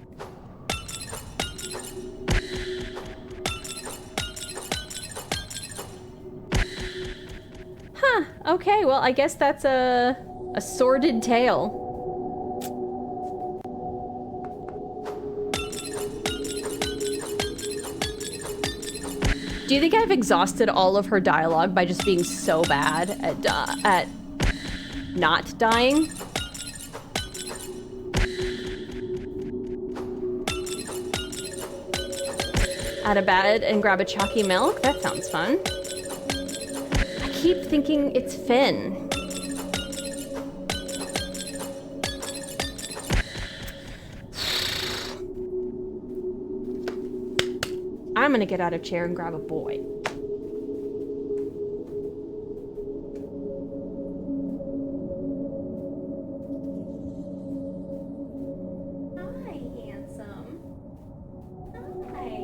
Huh, okay, well, I guess that's a sordid tale. Do you think I've exhausted all of her dialogue by just being so bad at not dying? out of bed and grab a chalky milk? That sounds fun. I keep thinking it's Finn. I'm gonna get out of chair and grab a boy. Hi, handsome. Hi.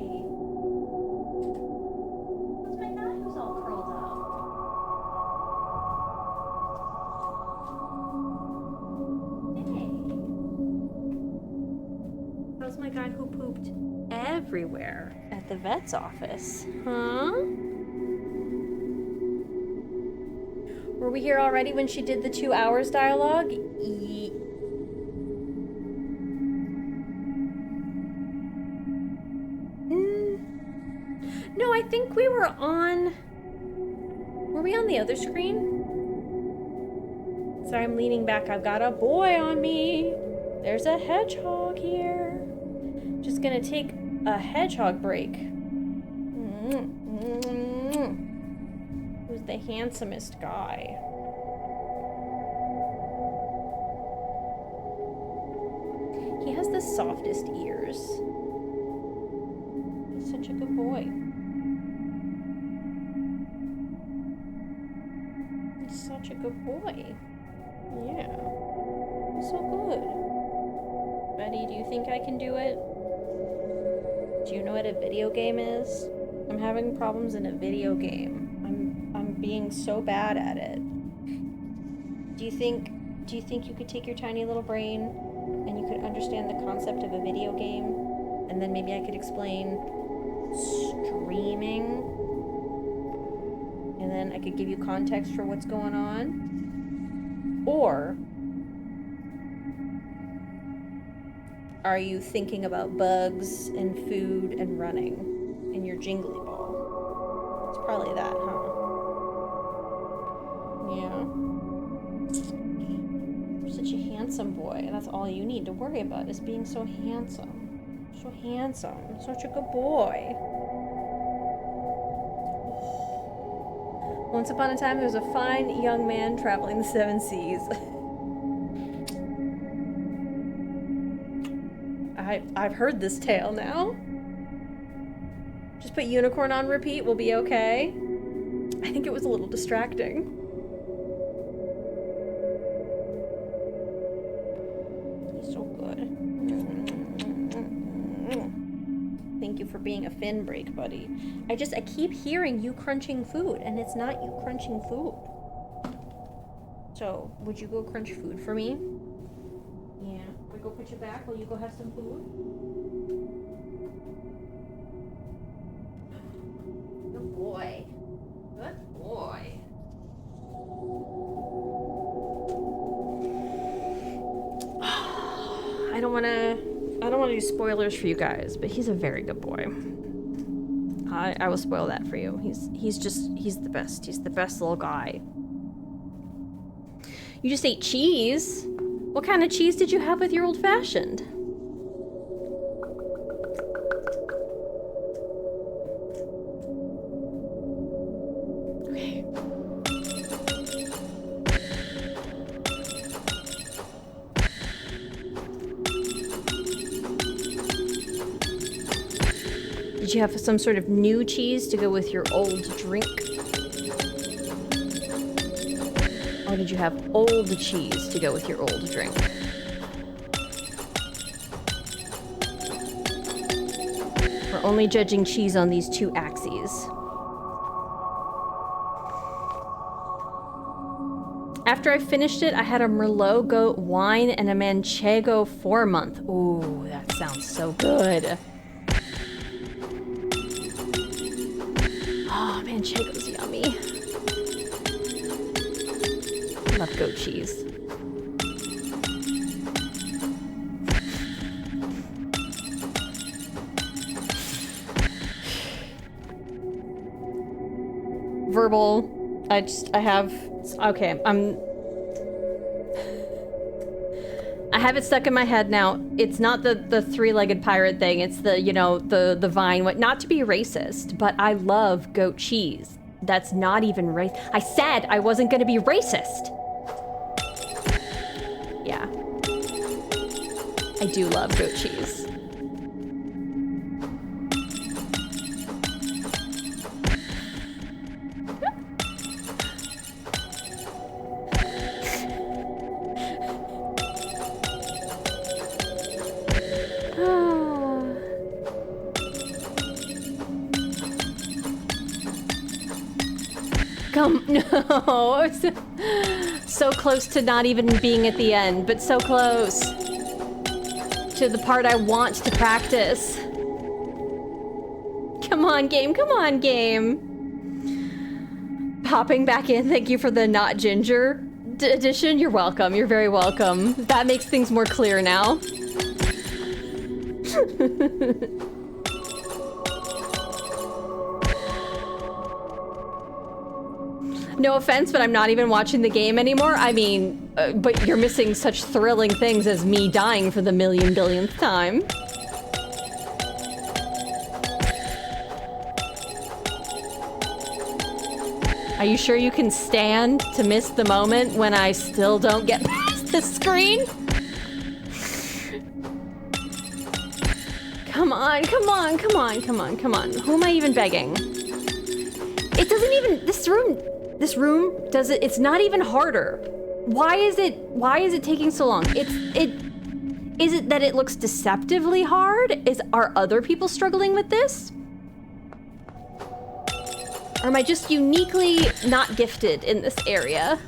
What's my guy who's all curled up? Hey. How's my guy who pooped everywhere at the vet's office? Huh? Were we here already when she did the 2 hours dialogue? No, I think we were on... Were we on the other screen? Sorry, I'm leaning back. I've got a boy on me. There's a hedgehog here. Just gonna take a hedgehog break. Who's the handsomest guy? He has the softest ears. He's such a good boy. He's such a good boy. Yeah. So good. Betty, do you think I can do it? Do you know what a video game is? I'm having problems in a video game. I'm being so bad at it. Do you think you could take your tiny little brain and you could understand the concept of a video game? And then maybe I could explain streaming. And then I could give you context for what's going on. Or are you thinking about bugs and food and running in your jingly ball? It's probably that, huh? Yeah. You're such a handsome boy. That's all you need to worry about is being so handsome. So handsome. Such a good boy. Once upon a time, there was a fine young man traveling the 7 seas. I've heard this tale now. Just put unicorn on repeat, we'll be okay. I think it was a little distracting. He's so good. Thank you for being a fin break, buddy. I keep hearing you crunching food, and it's not you crunching food. So, would you go crunch food for me? Yeah. We go put you back while you go have some food? Good boy. Good boy. I don't wanna do spoilers for you guys, but he's a very good boy. I will spoil that for you. He's the best. He's the best little guy. You just ate cheese? What kind of cheese did you have with your old-fashioned? Okay. Did you have some sort of new cheese to go with your old drink? Or did you have old cheese to go with your old drink? We're only judging cheese on these 2 axes. After I finished it, I had a Merlot goat wine and a Manchego 4-month. Ooh, that sounds so good. Oh, Manchego's yummy. I love goat cheese. Verbal. I have it stuck in my head now. It's not the three-legged pirate thing. It's the, you know, the vine. Not to be racist, but I love goat cheese. That's not even racist. I said I wasn't going to be racist. Yeah. I do love goat cheese. No, so close to not even being at the end, but so close to the part I want to practice. Come on, game. Come on, game. Popping back in. Thank you for the not ginger edition. You're welcome. You're very welcome. That makes things more clear now. No offense, but I'm not even watching the game anymore. I mean, but you're missing such thrilling things as me dying for the billionth time. Are you sure you can stand to miss the moment when I still don't get past the screen? Come on, come on, come on, come on, come on. Who am I even begging? It doesn't even, this room does it, it's not even harder. Why is it taking so long? Is it that it looks deceptively hard? Are other people struggling with this? Or am I just uniquely not gifted in this area?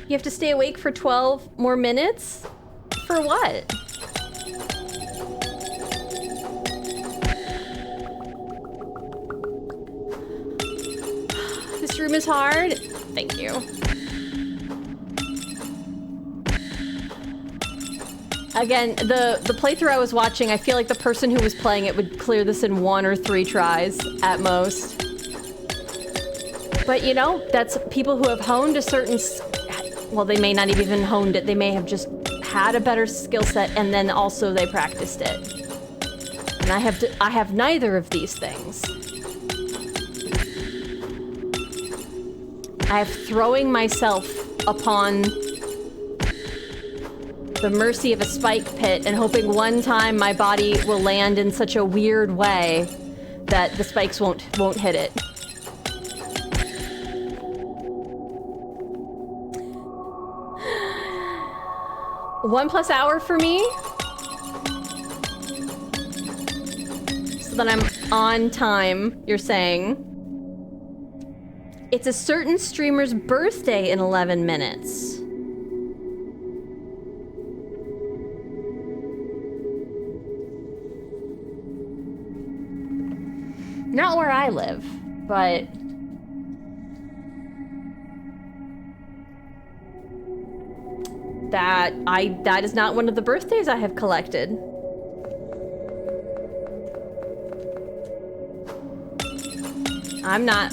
You have to stay awake for 12 more minutes? For what? This room is hard. Thank you. Again, the playthrough I was watching, I feel like the person who was playing it would clear this in 1 or 3 tries at most. But you know, that's people who have honed a certain, well, they may not have even honed it. They may have just had a better skill set and then also they practiced it. And I have neither of these things. I have throwing myself upon the mercy of a spike pit and hoping one time my body will land in such a weird way that the spikes won't hit it. $1+ hour for me, so that I'm on time, you're saying. It's a certain streamer's birthday in 11 minutes. Not where I live, but that is not one of the birthdays I have collected. I'm not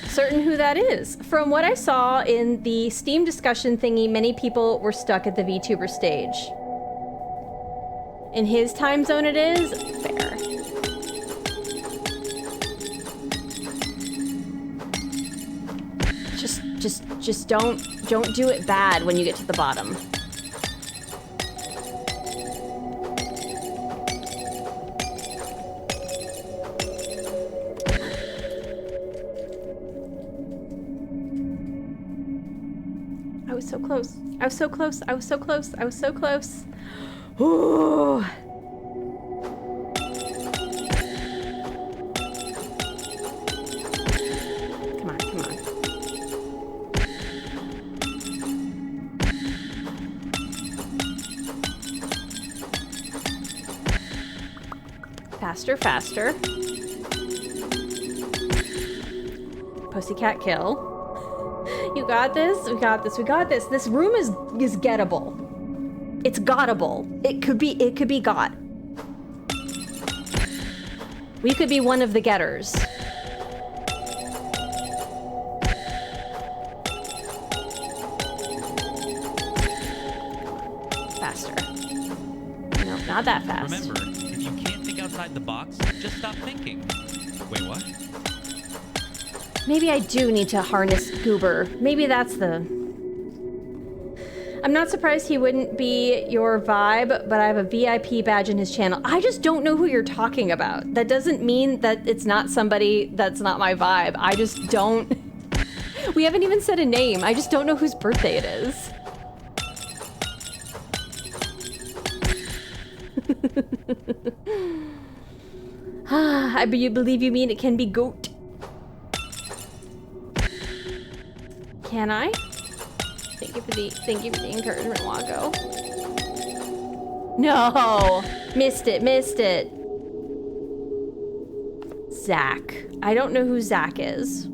certain who that is. From what I saw in the Steam discussion thingy, many people were stuck at the VTuber stage. In his time zone it is? Fair. Just don't do it bad when you get to the bottom. I was so close. I was so close. I was so close. I was so close. Ooh. Come on, come on. Faster, faster. Pussycat kill. You got this. We got this. We got this. This room is gettable. It's gottable. It could be got. We could be one of the getters. Faster. No, not that fast. Remember, if you can't think outside the box, just stop thinking. Wait, what? Maybe I do need to harness Goober. Maybe that's the... I'm not surprised he wouldn't be your vibe, but I have a VIP badge in his channel. I just don't know who you're talking about. That doesn't mean that it's not somebody that's not my vibe. I just don't... We haven't even said a name. I just don't know whose birthday it is. I believe you mean it can be goat. Can I? Thank you for the encouragement, Wago. No! Missed it. Zach. I don't know who Zach is.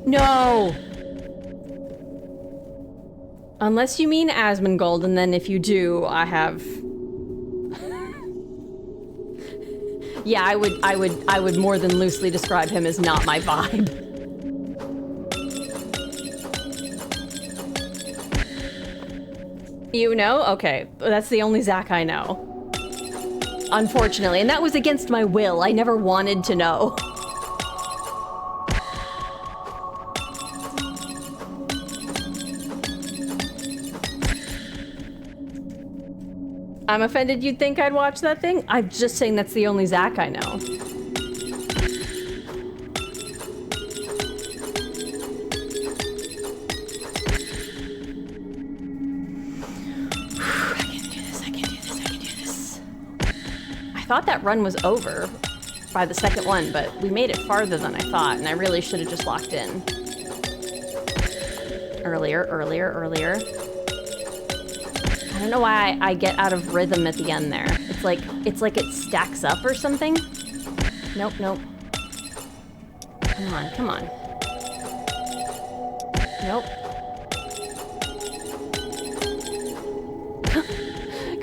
No! Unless you mean Asmongold, and then if you do, I have... Yeah, I would more than loosely describe him as not my vibe. You know? Okay, that's the only Zach I know. Unfortunately, and that was against my will. I never wanted to know. I'm offended you'd think I'd watch that thing. I'm just saying that's the only Zach I know. I can do this. I thought that run was over by the second one, but we made it farther than I thought, and I really should have just locked in. Earlier. I don't know why I get out of rhythm at the end there. It's like it stacks up or something. Nope. Come on. Nope.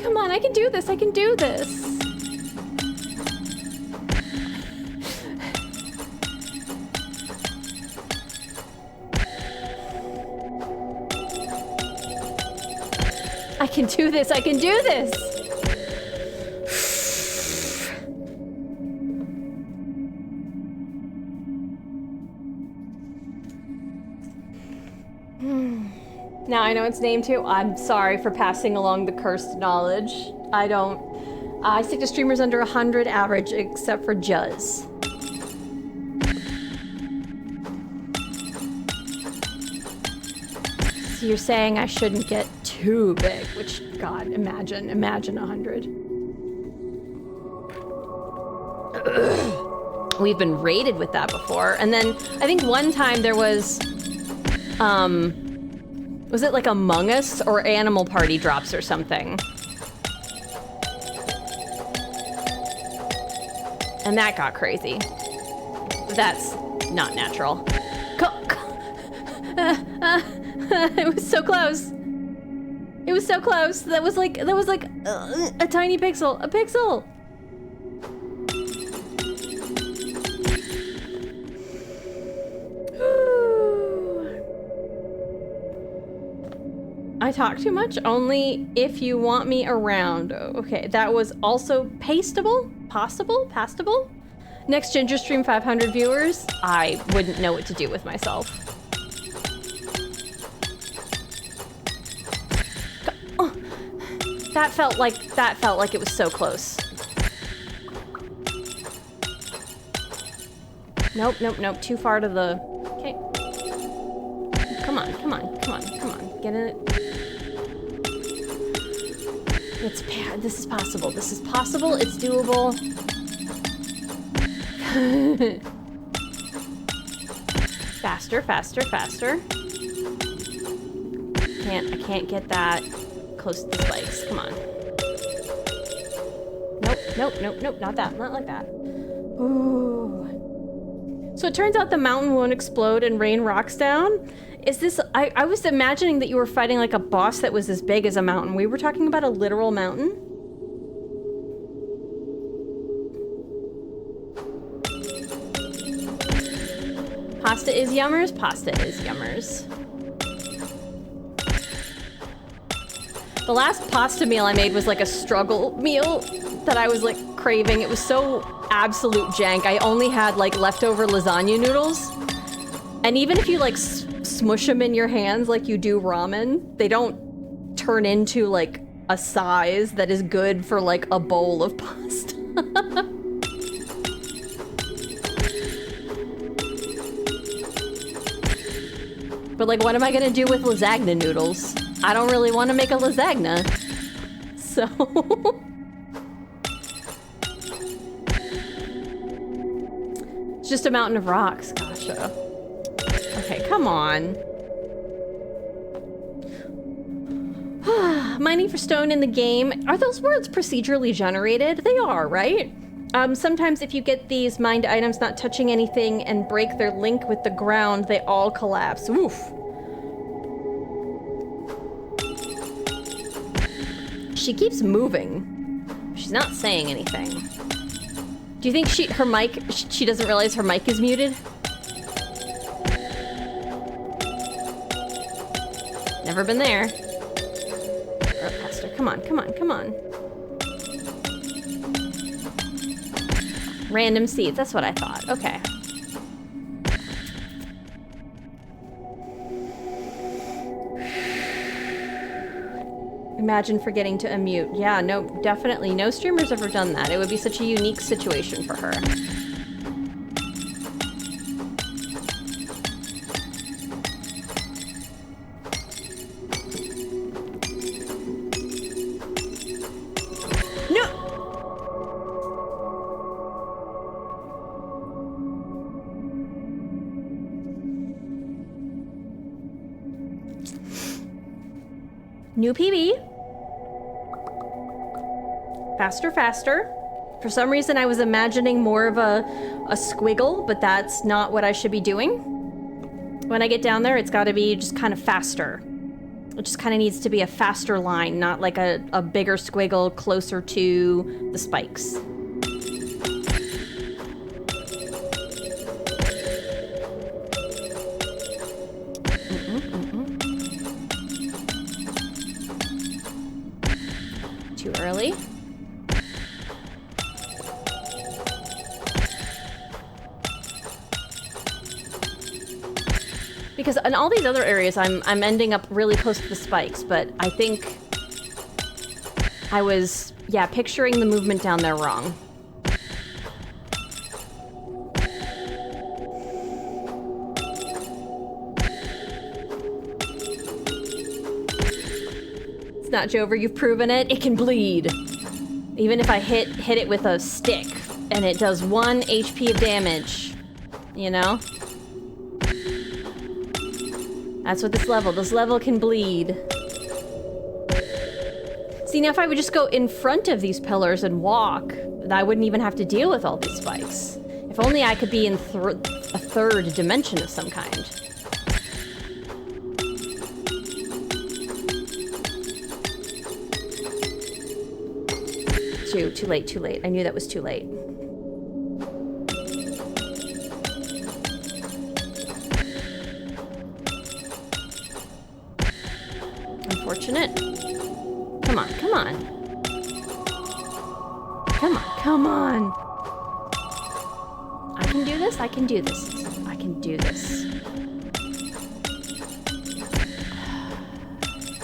Come on, I can do this. I can do this! Now I know its name too. I'm sorry for passing along the cursed knowledge. I stick to streamers under 100 average, except for Juzz. So you're saying I shouldn't get too big, which, God, imagine 100. We've been raided with that before. And then I think one time there was it like Among Us or Animal Party drops or something? And that got crazy. That's not natural. It was so close. That was like a tiny pixel. A pixel. I talk too much? Only if you want me around. Okay, that was also pastable? Pastable? Next Ginger Stream 500 viewers, I wouldn't know what to do with myself. That felt like it was so close. Nope. Too far to the... Okay. Come on. Get in it. This is possible. It's doable. Faster. I can't get that close to the spikes. Come on. Nope, nope, nope, not that, not like that. Ooh. So it turns out the mountain won't explode and rain rocks down? Is this... I was imagining that you were fighting like a boss that was as big as a mountain. We were talking about a literal mountain? Pasta is yummers? Pasta is yummers. The last pasta meal I made was like a struggle meal that I was like craving. It was so absolute jank. I only had like leftover lasagna noodles. And even if you like smush them in your hands like you do ramen, they don't turn into like a size that is good for like a bowl of pasta. But like, what am I gonna do with lasagna noodles? I don't really want to make a lasagna. So... It's just a mountain of rocks, gotcha. Okay, come on. Mining for stone in the game. Are those worlds procedurally generated? They are, right? Sometimes if you get these mined items not touching anything and break their link with the ground, they all collapse. Oof. She keeps moving. She's not saying anything. Do you think her mic, she doesn't realize her mic is muted? Never been there. Oh, Pastor, come on, come on, come on. Random seeds, that's what I thought. Okay. Imagine forgetting to unmute. Yeah, no, definitely. No streamer's ever done that. It would be such a unique situation for her. No! New PB. Faster, faster. For some reason, I was imagining more of a squiggle, but that's not what I should be doing. When I get down there, it's got to be just kind of faster. It just kind of needs to be a faster line, not like a bigger squiggle closer to the spikes. Too early. Because in all these other areas, I'm ending up really close to the spikes, but I think I was, yeah, picturing the movement down there wrong. It's not Jover, you've proven it. It can bleed. Even if I hit it with a stick and it does 1 HP of damage, you know? That's what this level can bleed. See, now if I would just go in front of these pillars and walk, I wouldn't even have to deal with all these spikes. If only I could be in a third dimension of some kind. Too late, too late. I knew that was too late. Unfortunate. Come on, come on. Come on, come on. I can do this, I can do this. I can do this.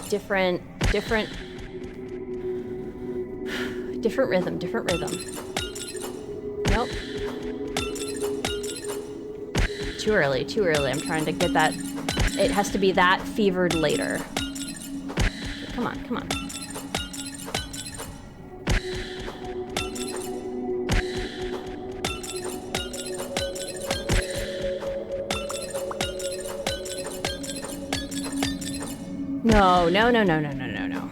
Different rhythm, different rhythm. Nope. Too early, too early. I'm trying to get that. It has to be that fevered later. Okay, come on, come on. No, no, no, no, no, no, no, no.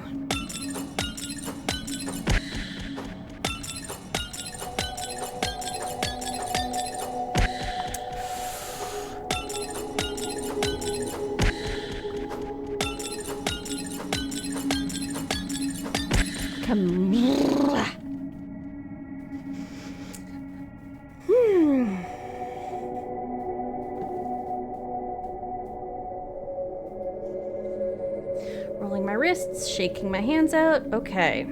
shaking my hands out. Okay.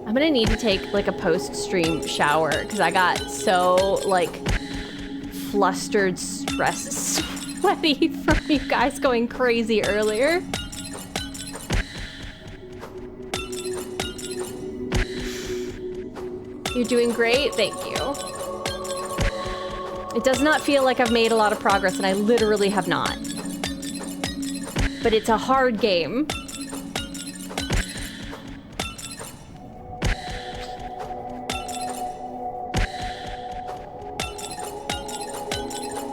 I'm gonna need to take like a post-stream shower because I got so like flustered, stressed, sweaty from you guys going crazy earlier. You're doing great, thank you. It does not feel like I've made a lot of progress, and I literally have not. But it's a hard game.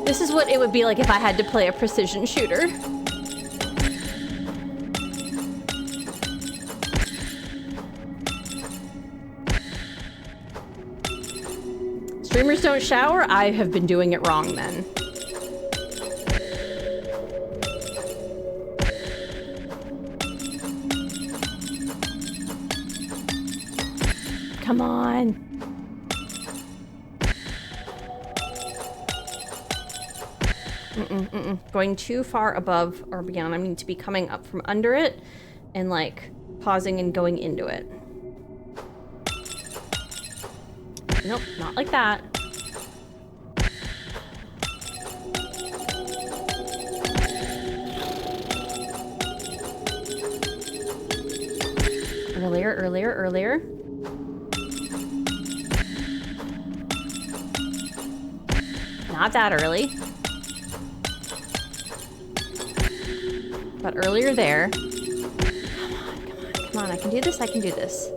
This is what it would be like if I had to play a precision shooter. Streamers don't shower? I have been doing it wrong then. Come on. Going too far above or beyond. I need to be coming up from under it and like pausing and going into it. Nope, not like that. Earlier. Not that early. But earlier there. Come on, I can do this.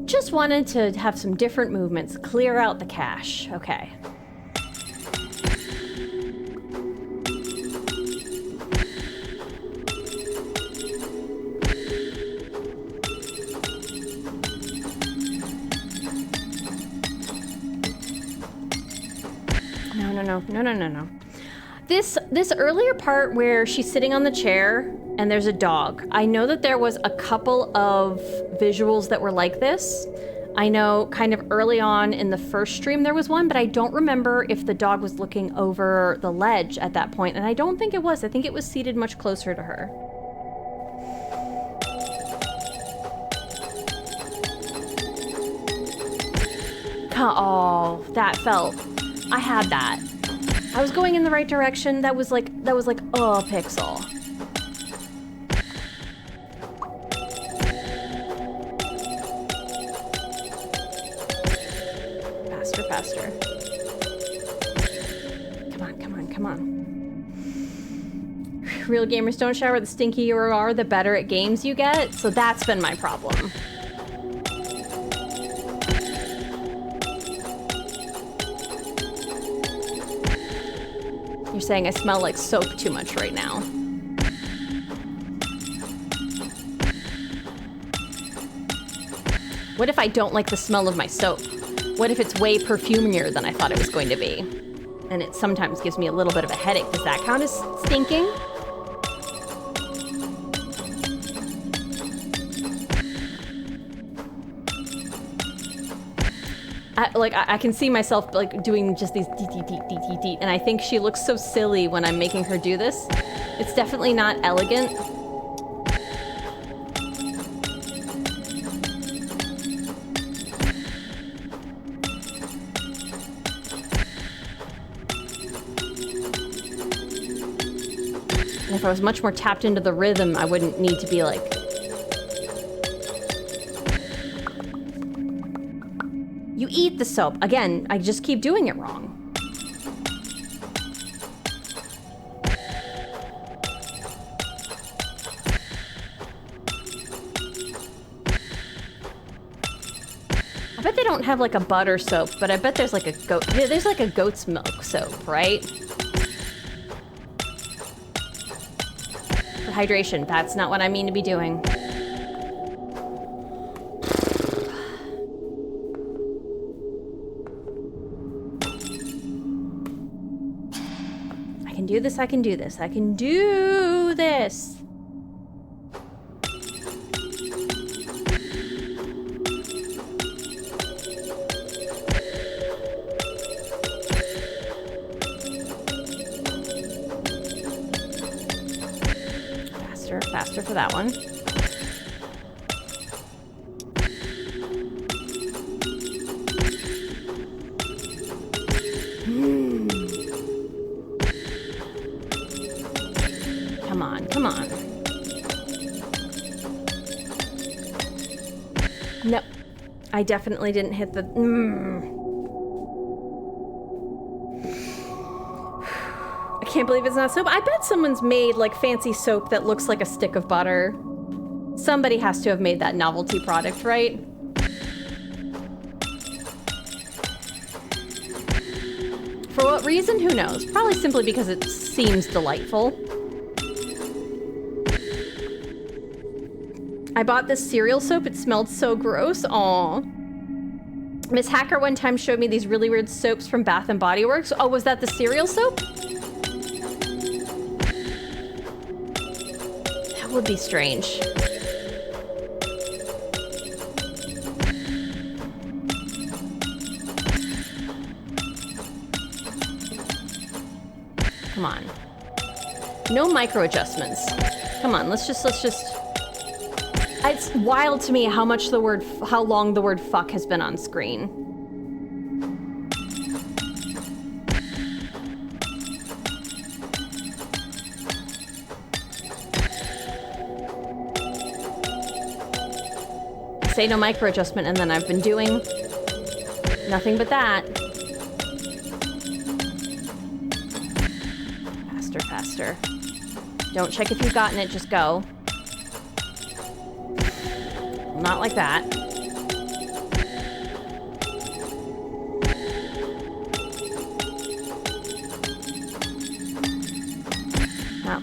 Just wanted to have some different movements, clear out the cache. Okay. No. This earlier part where she's sitting on the chair and there's a dog. I know that there was a couple of visuals that were like this. I know kind of early on in the first stream there was one, but I don't remember if the dog was looking over the ledge at that point, and I don't think it was. I think it was seated much closer to her. Oh, that felt... I had that. I was going in the right direction. That was like a pixel. Faster. Come on. Real gamers don't shower. The stinkier you are, the better at games you get. So that's been my problem. You're saying I smell like soap too much right now. What if I don't like the smell of my soap? What if it's way perfumier than I thought it was going to be? And it sometimes gives me a little bit of a headache. Does that count as stinking? I can see myself like doing just these deet, and I think she looks so silly when I'm making her do this. It's definitely not elegant. And if I was much more tapped into the rhythm, I wouldn't need to be like... You eat the soap. Again, I just keep doing it wrong. don't have like a butter soap, but I bet there's like a goat. Yeah, there's like a goat's milk soap, right? For hydration. That's not what I mean to be doing. I can do this. I can do this. I can do this. Faster for that one. Come on, come on. Nope. I definitely didn't hit the... I can't believe it's not soap. I bet someone's made like fancy soap that looks like a stick of butter. Somebody has to have made that novelty product, right? For what reason? Who knows? Probably simply because it seems delightful. I bought this cereal soap. It smelled so gross. Aw. Miss Hacker one time showed me these really weird soaps from Bath and Body Works. Oh, was that the cereal soap? Would be strange. Come on. No micro adjustments. Come on, let's just It's wild to me how long the word fuck has been on screen. Say no micro adjustment, and then I've been doing nothing but that. Faster, faster. Don't check if you've gotten it, just go. Not like that. Now,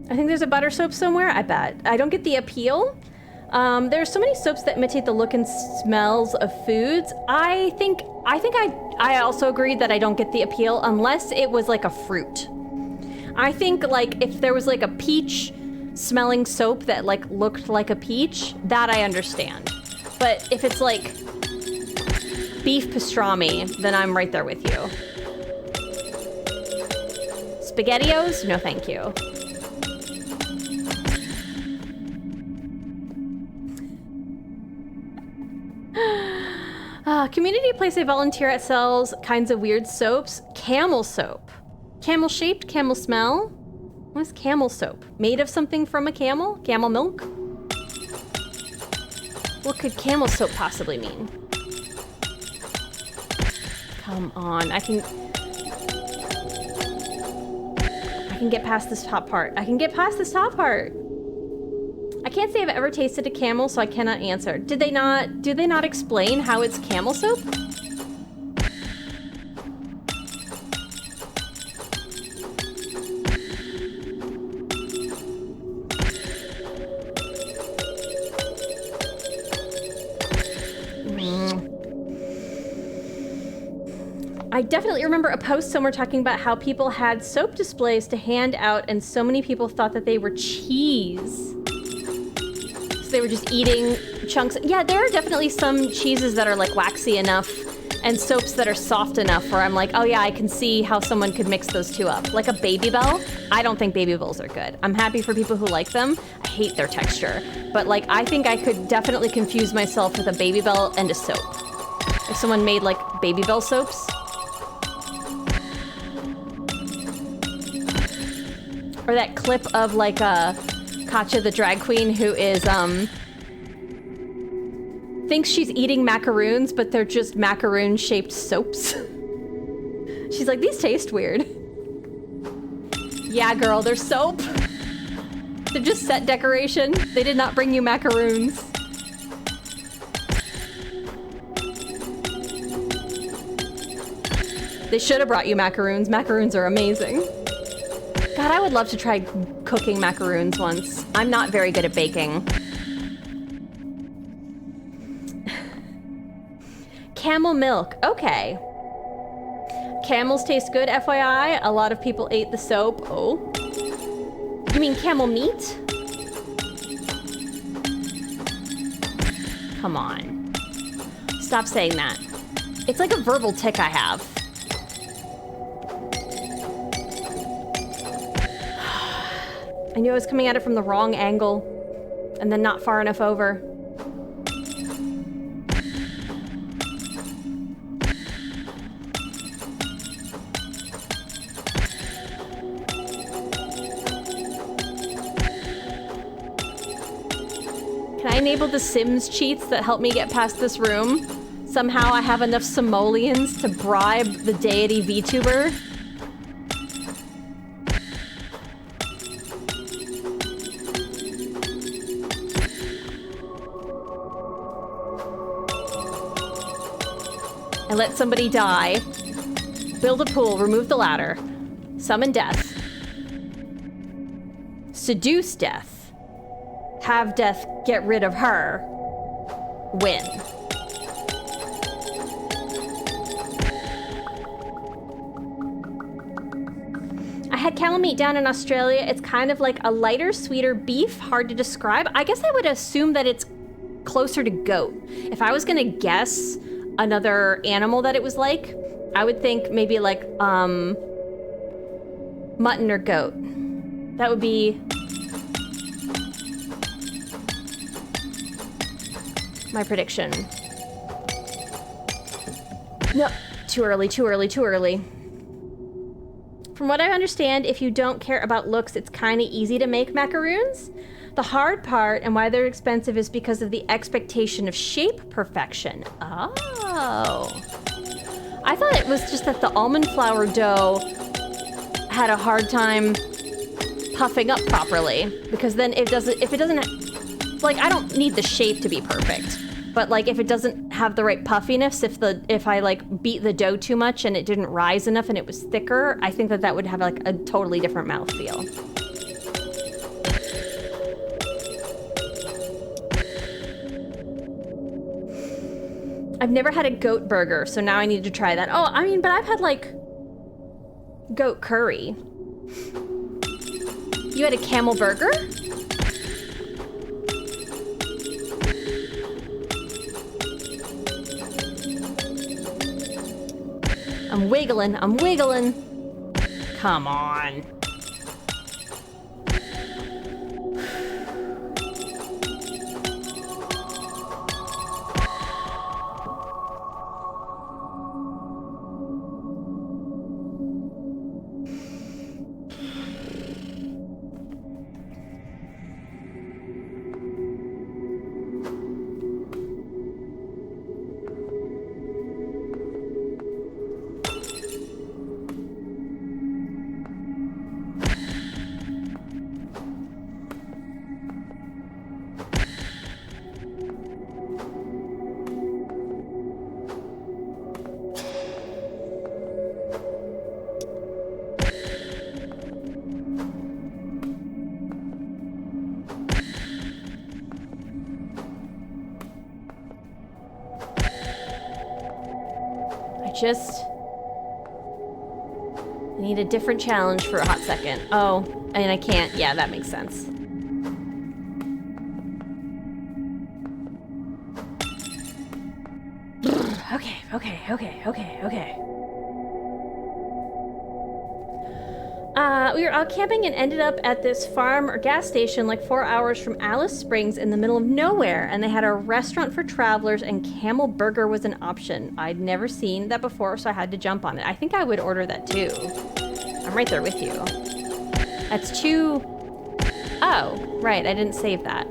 I think there's a butter soap somewhere. I bet. I don't get the appeal. There's so many soaps that imitate the look and smells of foods. I think I also agreed that I don't get the appeal unless it was like a fruit. I think like if there was like a peach smelling soap that like looked like a peach, that I understand. But if it's like beef pastrami, then I'm right there with you. SpaghettiOs? No, thank you. Community place I volunteer at sells kinds of weird soaps. Camel soap. Camel shaped, camel smell. What is camel soap? Made of something from a camel? Camel milk? What could camel soap possibly mean? Come on, I can get past this top part. I can get past this top part. I can't say I've ever tasted a camel, so I cannot answer. Do they not explain how it's camel soap? I definitely remember a post somewhere talking about how people had soap displays to hand out and so many people thought that they were cheese. So they were just eating chunks. Yeah, there are definitely some cheeses that are like waxy enough and soaps that are soft enough where I'm like, oh yeah, I can see how someone could mix those two up. Like a Baby Bell. I don't think Baby Bells are good. I'm happy for people who like them. I hate their texture. But like, I think I could definitely confuse myself with a Baby Bell and a soap. If someone made like Baby Bell soaps. Or that clip of like Katya the drag queen who is thinks she's eating macaroons, but they're just macaroon-shaped soaps. She's like, these taste weird. Yeah, girl, they're soap. They're just set decoration. They did not bring you macaroons. They should have brought you macaroons. Macaroons are amazing. God, I would love to try cooking macaroons once. I'm not very good at baking. Camel milk. Okay. Camels taste good, FYI. A lot of people ate the soap. Oh. You mean camel meat? Come on. Stop saying that. It's like a verbal tick I have. I knew I was coming at it from the wrong angle and then not far enough over. Can I enable the Sims cheats that help me get past this room? Somehow I have enough simoleons to bribe the deity VTuber. I let somebody die. Build a pool, remove the ladder. Summon death. Seduce death. Have death get rid of her. Win. I had camel meat down in Australia. It's kind of like a lighter, sweeter beef. Hard to describe. I guess I would assume that it's closer to goat. If I was gonna guess another animal that it was like, I would think maybe like mutton or goat. That would be my prediction. No, too early, too early, too early. From what I understand, if you don't care about looks, it's kind of easy to make macaroons. The hard part and why they're expensive is because of the expectation of shape perfection. Oh. I thought it was just that the almond flour dough had a hard time puffing up properly, because then if it doesn't, like, I don't need the shape to be perfect, but like if it doesn't have the right puffiness, if I like beat the dough too much and it didn't rise enough and it was thicker, I think that would have like a totally different mouthfeel. I've never had a goat burger, so now I need to try that. Oh, I mean, but I've had like goat curry. You had a camel burger? I'm wiggling, I'm wiggling. Come on. Just need a different challenge for a hot second. Oh, and I can't. Yeah, that makes sense. Okay. We were out camping and ended up at this farm or gas station like 4 hours from Alice Springs in the middle of nowhere, and they had a restaurant for travelers and camel burger was an option. I'd never seen that before, so I had to jump on it. I think I would order that too. I'm right there with you. That's too... Oh, right, I didn't save that.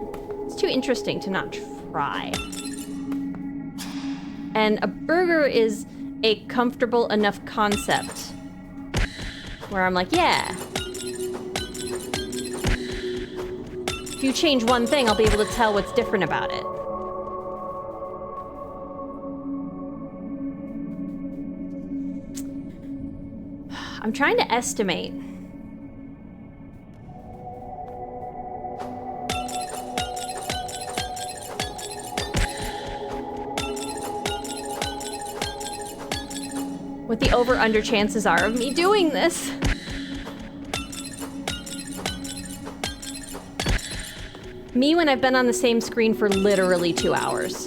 It's too interesting to not try. And a burger is a comfortable enough concept where I'm like, yeah. If you change one thing, I'll be able to tell what's different about it. I'm trying to estimate. What the over-under chances are of me doing this. Me when I've been on the same screen for literally 2 hours.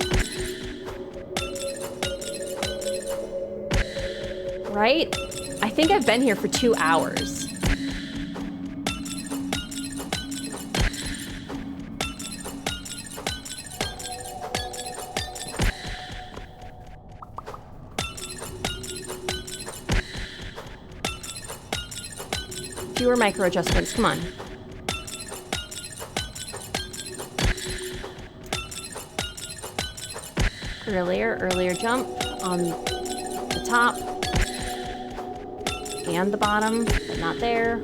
Right? I think I've been here for 2 hours. Fewer micro adjustments, come on. Earlier jump on the top and the bottom, but not there.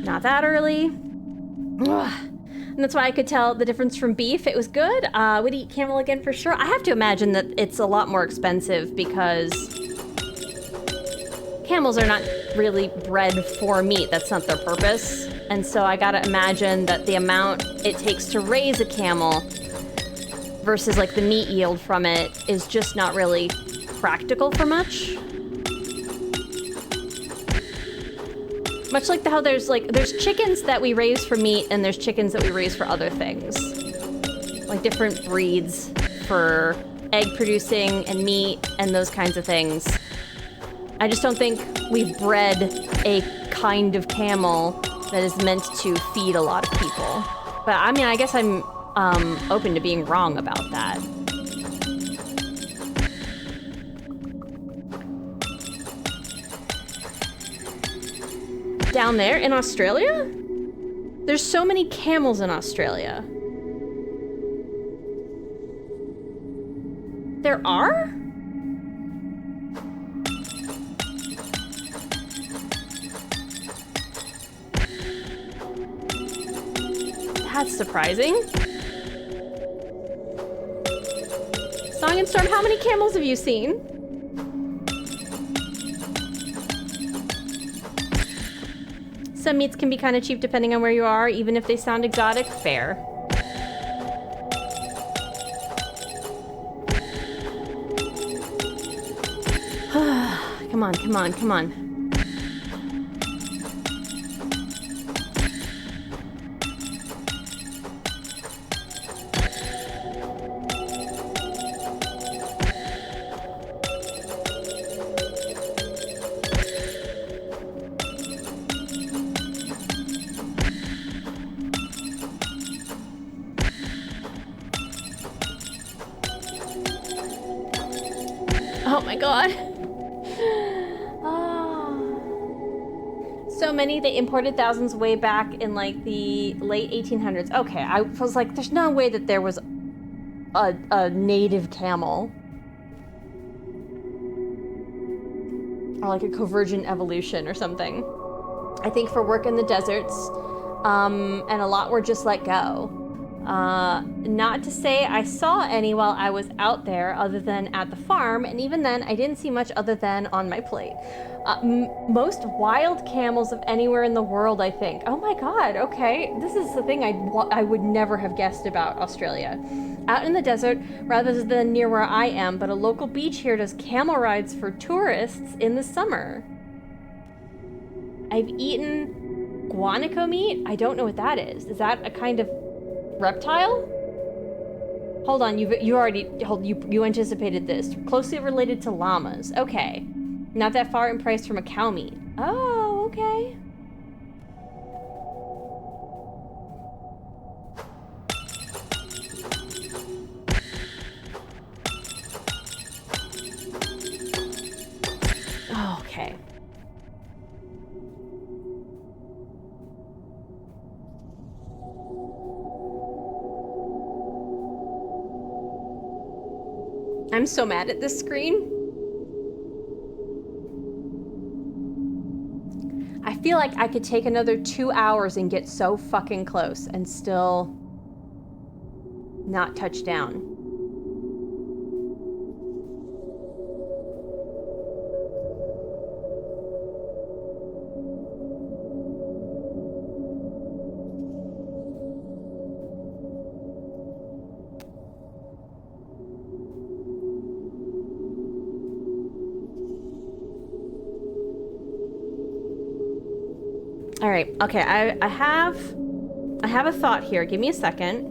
Not that early. And that's why I could tell the difference from beef. It was good. Would eat camel again for sure. I have to imagine that it's a lot more expensive because camels are not really bred for meat. That's not their purpose. And so I gotta imagine that the amount it takes to raise a camel versus like the meat yield from it is just not really practical for much. Much like how there's chickens that we raise for meat and there's chickens that we raise for other things. Like different breeds for egg producing and meat and those kinds of things. I just don't think we've bred a kind of camel that is meant to feed a lot of people. But I mean, I guess I'm open to being wrong about that. Down there in Australia? There's so many camels in Australia. There are? That's surprising. Song and Storm, how many camels have you seen? Some meats can be kind of cheap depending on where you are, even if they sound exotic. Fair. Come on, come on, come on. Oh my god. So many, they imported thousands way back in like the late 1800s. Okay, I was like, there's no way that there was a native camel. Or like a convergent evolution or something. I think for work in the deserts, and a lot were just let go. Not to say I saw any while I was out there other than at the farm, and even then I didn't see much other than on my plate. Most wild camels of anywhere in the world, I think. Oh my god, okay. This is the thing I would never have guessed about Australia. Out in the desert, rather than near where I am, but a local beach here does camel rides for tourists in the summer. I've eaten guanaco meat. I don't know what that is. Is that a kind of reptile? Hold on, you anticipated this. Closely related to llamas. Okay. Not that far in price from a cow meat. Oh, okay. Okay. I'm so mad at this screen. I feel like I could take another 2 hours and get so fucking close and still not touch down. All right, okay, I have a thought here. Give me a second.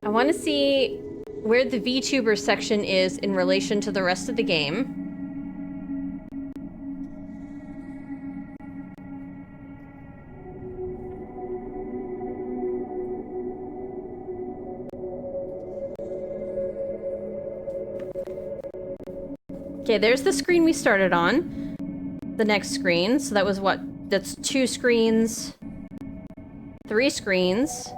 I want to see where the VTuber section is in relation to the rest of the game. Okay, there's the screen we started on. The next screen. So that was what? That's 2 screens. 3 screens.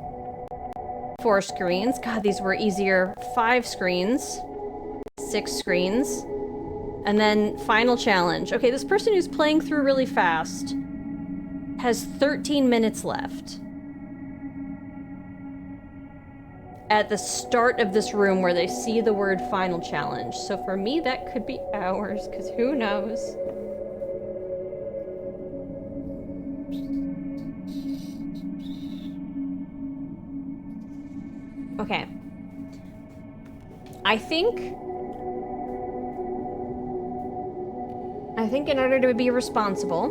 4 screens. God, these were easier. 5 screens. 6 screens. And then final challenge. Okay, this person who's playing through really fast has 13 minutes left. At the start of this room where they see the word final challenge. So for me, that could be hours, because who knows? Okay. I think in order to be responsible,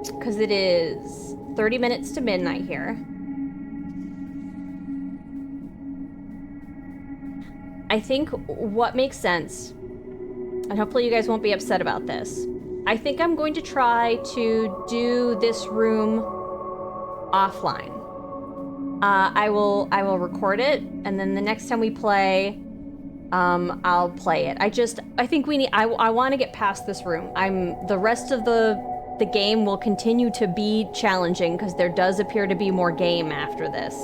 because it is 30 minutes to midnight here, I think what makes sense, and hopefully you guys won't be upset about this, I think I'm going to try to do this room offline. I will record it, and then the next time we play, I'll play it. I think we need, I want to get past this room. The rest of the game will continue to be challenging, because there does appear to be more game after this.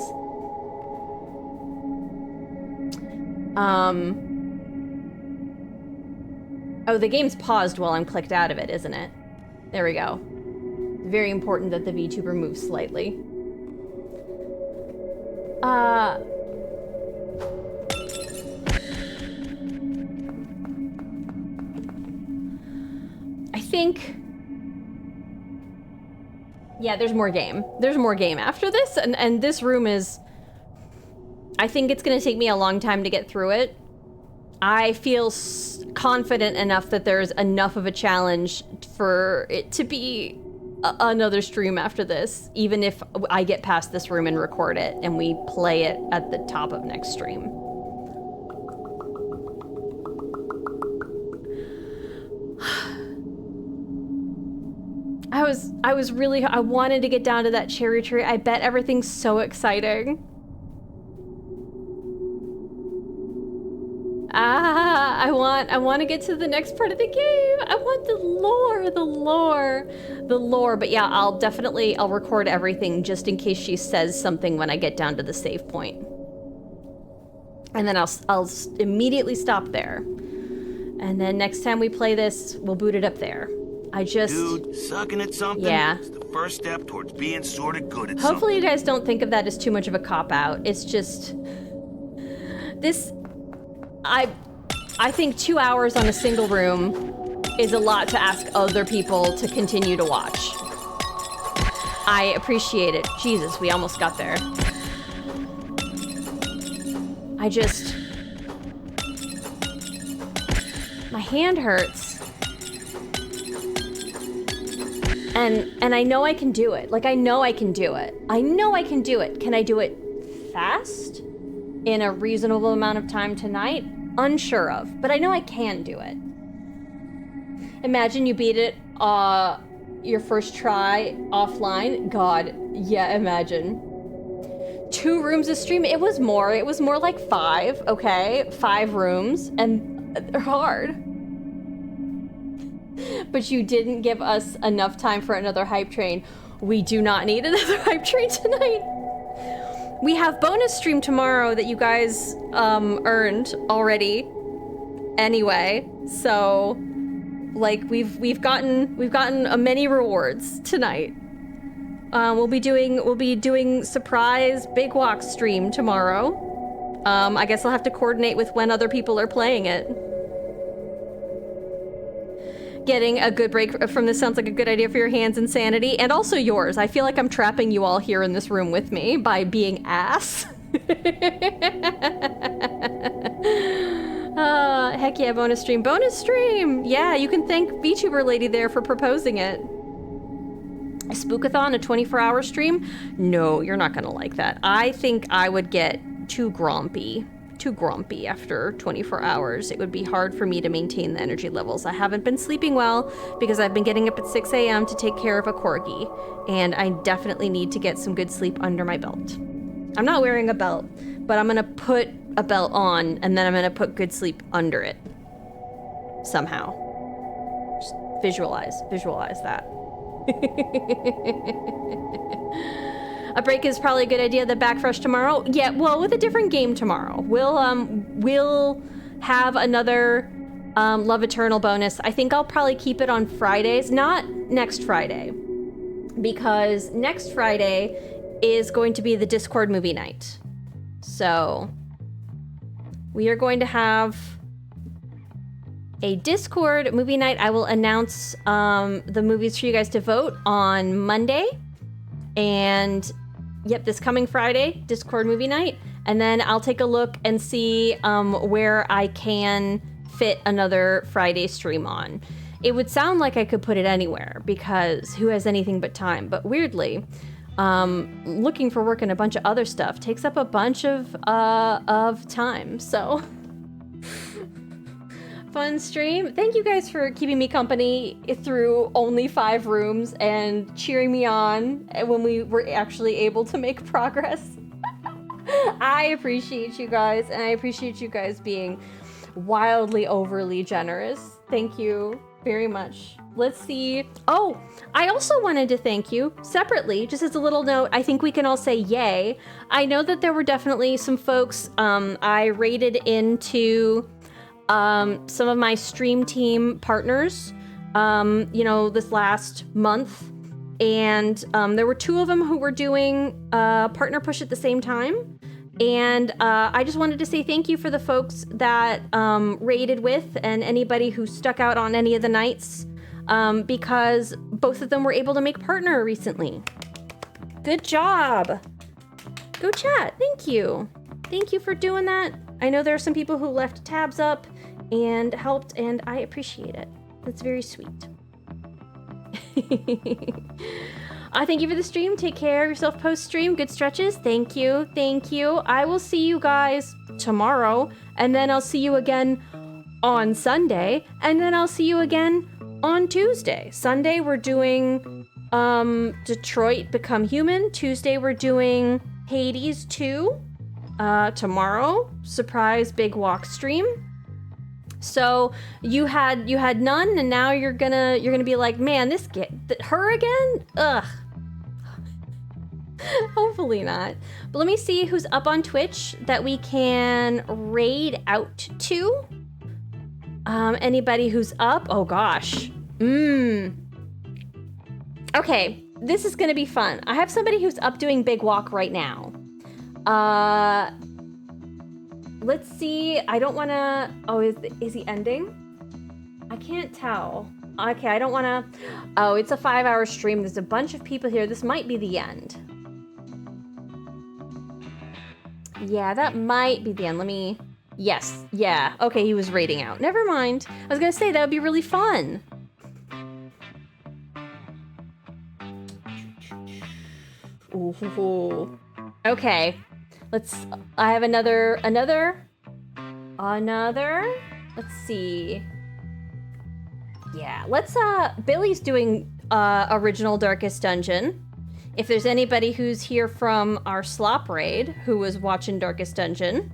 Oh, the game's paused while I'm clicked out of it, isn't it? There we go. Very important that the VTuber moves slightly. I think... Yeah, there's more game. There's more game after this, and this room is... I think it's gonna take me a long time to get through it. I feel confident enough that there's enough of a challenge for it to be another stream after this, even if I get past this room and record it and we play it at the top of next stream. I wanted to get down to that cherry tree. I bet everything's so exciting. I want to get to the next part of the game. I want the lore. But yeah, I'll record everything just in case she says something when I get down to the save point. And then I'll immediately stop there. And then next time we play this, we'll boot it up there. Dude, sucking at something? Yeah. It's the first step towards being sort of good at something. Hopefully you guys don't think of that as too much of a cop-out. It's just... This... I think 2 hours on a single room is a lot to ask other people to continue to watch. I appreciate it. Jesus, we almost got there. My hand hurts. And I know I can do it. Like, I know I can do it. Can I do it fast? In a reasonable amount of time tonight? Unsure of, but I know I can do it. Imagine you beat it your first try offline. God, yeah, imagine. 2 rooms of stream. It was more like 5, okay? 5 rooms, and they're hard. But you didn't give us enough time for another hype train. We do not need another hype train tonight. We have bonus stream tomorrow that you guys earned already. Anyway, so like we've gotten many rewards tonight. We'll be doing surprise Big Walk stream tomorrow. I guess I'll have to coordinate with when other people are playing it. Getting a good break from this sounds like a good idea for your hands and sanity, and also yours. I feel like I'm trapping you all here in this room with me by being ass. Heck yeah, bonus stream. Bonus stream! Yeah, you can thank VTuber Lady there for proposing it. A spookathon, a 24-hour stream? No, you're not gonna like that. I think I would get too grumpy after 24 hours. It would be hard for me to maintain the energy levels. I haven't been sleeping well because I've been getting up at 6 a.m. to take care of a corgi, and I definitely need to get some good sleep under my belt. I'm not wearing a belt, but I'm gonna put a belt on, and then I'm gonna put good sleep under it. Somehow. Just visualize that. A break is probably a good idea. The Backfresh tomorrow. Yeah, well, with a different game tomorrow. We'll have another Love Eternal bonus. I think I'll probably keep it on Fridays, not next Friday, because next Friday is going to be the Discord movie night. So we are going to have a Discord movie night. I will announce the movies for you guys to vote on Monday. And yep, this coming Friday, Discord movie night. And then I'll take a look and see where I can fit another Friday stream on. It would sound like I could put it anywhere because who has anything but time? But weirdly, looking for work and a bunch of other stuff takes up a bunch of time. So fun stream. Thank you guys for keeping me company through only 5 rooms and cheering me on when we were actually able to make progress. I appreciate you guys, and I appreciate you guys being wildly overly generous. Thank you very much. Let's see. Oh, I also wanted to thank you separately, just as a little note. I think we can all say yay. I know that there were definitely some folks I rated into some of my stream team partners, this last month. And there were 2 of them who were doing partner push at the same time. And I just wanted to say thank you for the folks that raided with and anybody who stuck out on any of the nights, because both of them were able to make partner recently. Good job. Go chat. Thank you. Thank you for doing that. I know there are some people who left tabs up and helped, and I appreciate it. That's very sweet. I thank you for the stream. Take care of yourself post-stream. Good stretches. Thank you. Thank you. I will see you guys tomorrow, and then I'll see you again on Sunday, and then I'll see you again on Tuesday. Sunday, we're doing Detroit Become Human. Tuesday, we're doing Hades 2. Tomorrow, surprise Big Walk stream. So you had none, and now you're gonna be like, man, her again? Ugh. Hopefully not. But let me see who's up on Twitch that we can raid out to. Anybody who's up? Oh gosh. Okay, this is gonna be fun. I have somebody who's up doing Big Walk right now. Let's see. I don't want to... Oh, is he ending? I can't tell. Okay, I don't want to... Oh, it's a 5-hour stream. There's a bunch of people here. This might be the end. Yeah, that might be the end. Let me... Yes. Yeah. Okay, he was raiding out. Never mind. I was going to say, that would be really fun. Ooh. Okay. I have another, let's see. Yeah, let's, Billy's doing, original Darkest Dungeon. If there's anybody who's here from our slop raid who was watching Darkest Dungeon.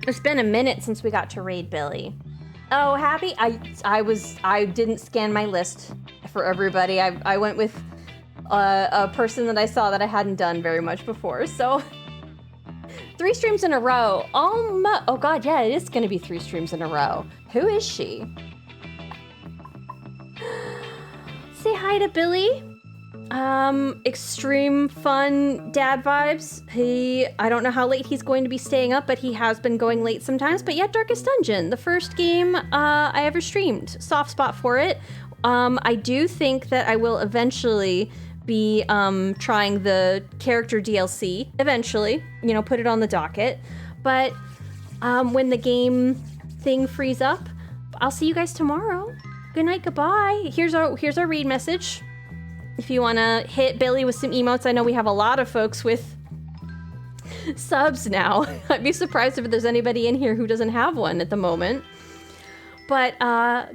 It's been a minute since we got to raid Billy. Oh, happy? I didn't scan my list for everybody. I went with a person that I saw that I hadn't done very much before, so 3 streams in a row. Oh god, yeah, it is gonna be 3 streams in a row. Who is she? Say hi to Billy. Extreme fun dad vibes. I don't know how late he's going to be staying up, but he has been going late sometimes. But yeah, Darkest Dungeon, the first game I ever streamed. Soft spot for it. I do think that I will eventually be trying the character DLC. Eventually, you know, put it on the docket. But when the game thing frees up, I'll see you guys tomorrow. Good night, goodbye. Here's our read message. If you want to hit Billy with some emotes, I know we have a lot of folks with subs now. I'd be surprised if there's anybody in here who doesn't have one at the moment. But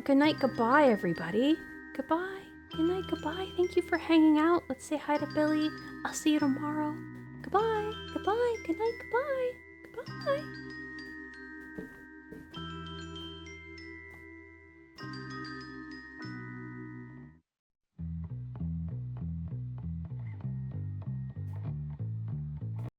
good night, goodbye, everybody. Goodbye. Good night, goodbye. Thank you for hanging out. Let's say hi to Billy. I'll see you tomorrow. Goodbye. Goodbye. Good night, goodbye. Goodbye.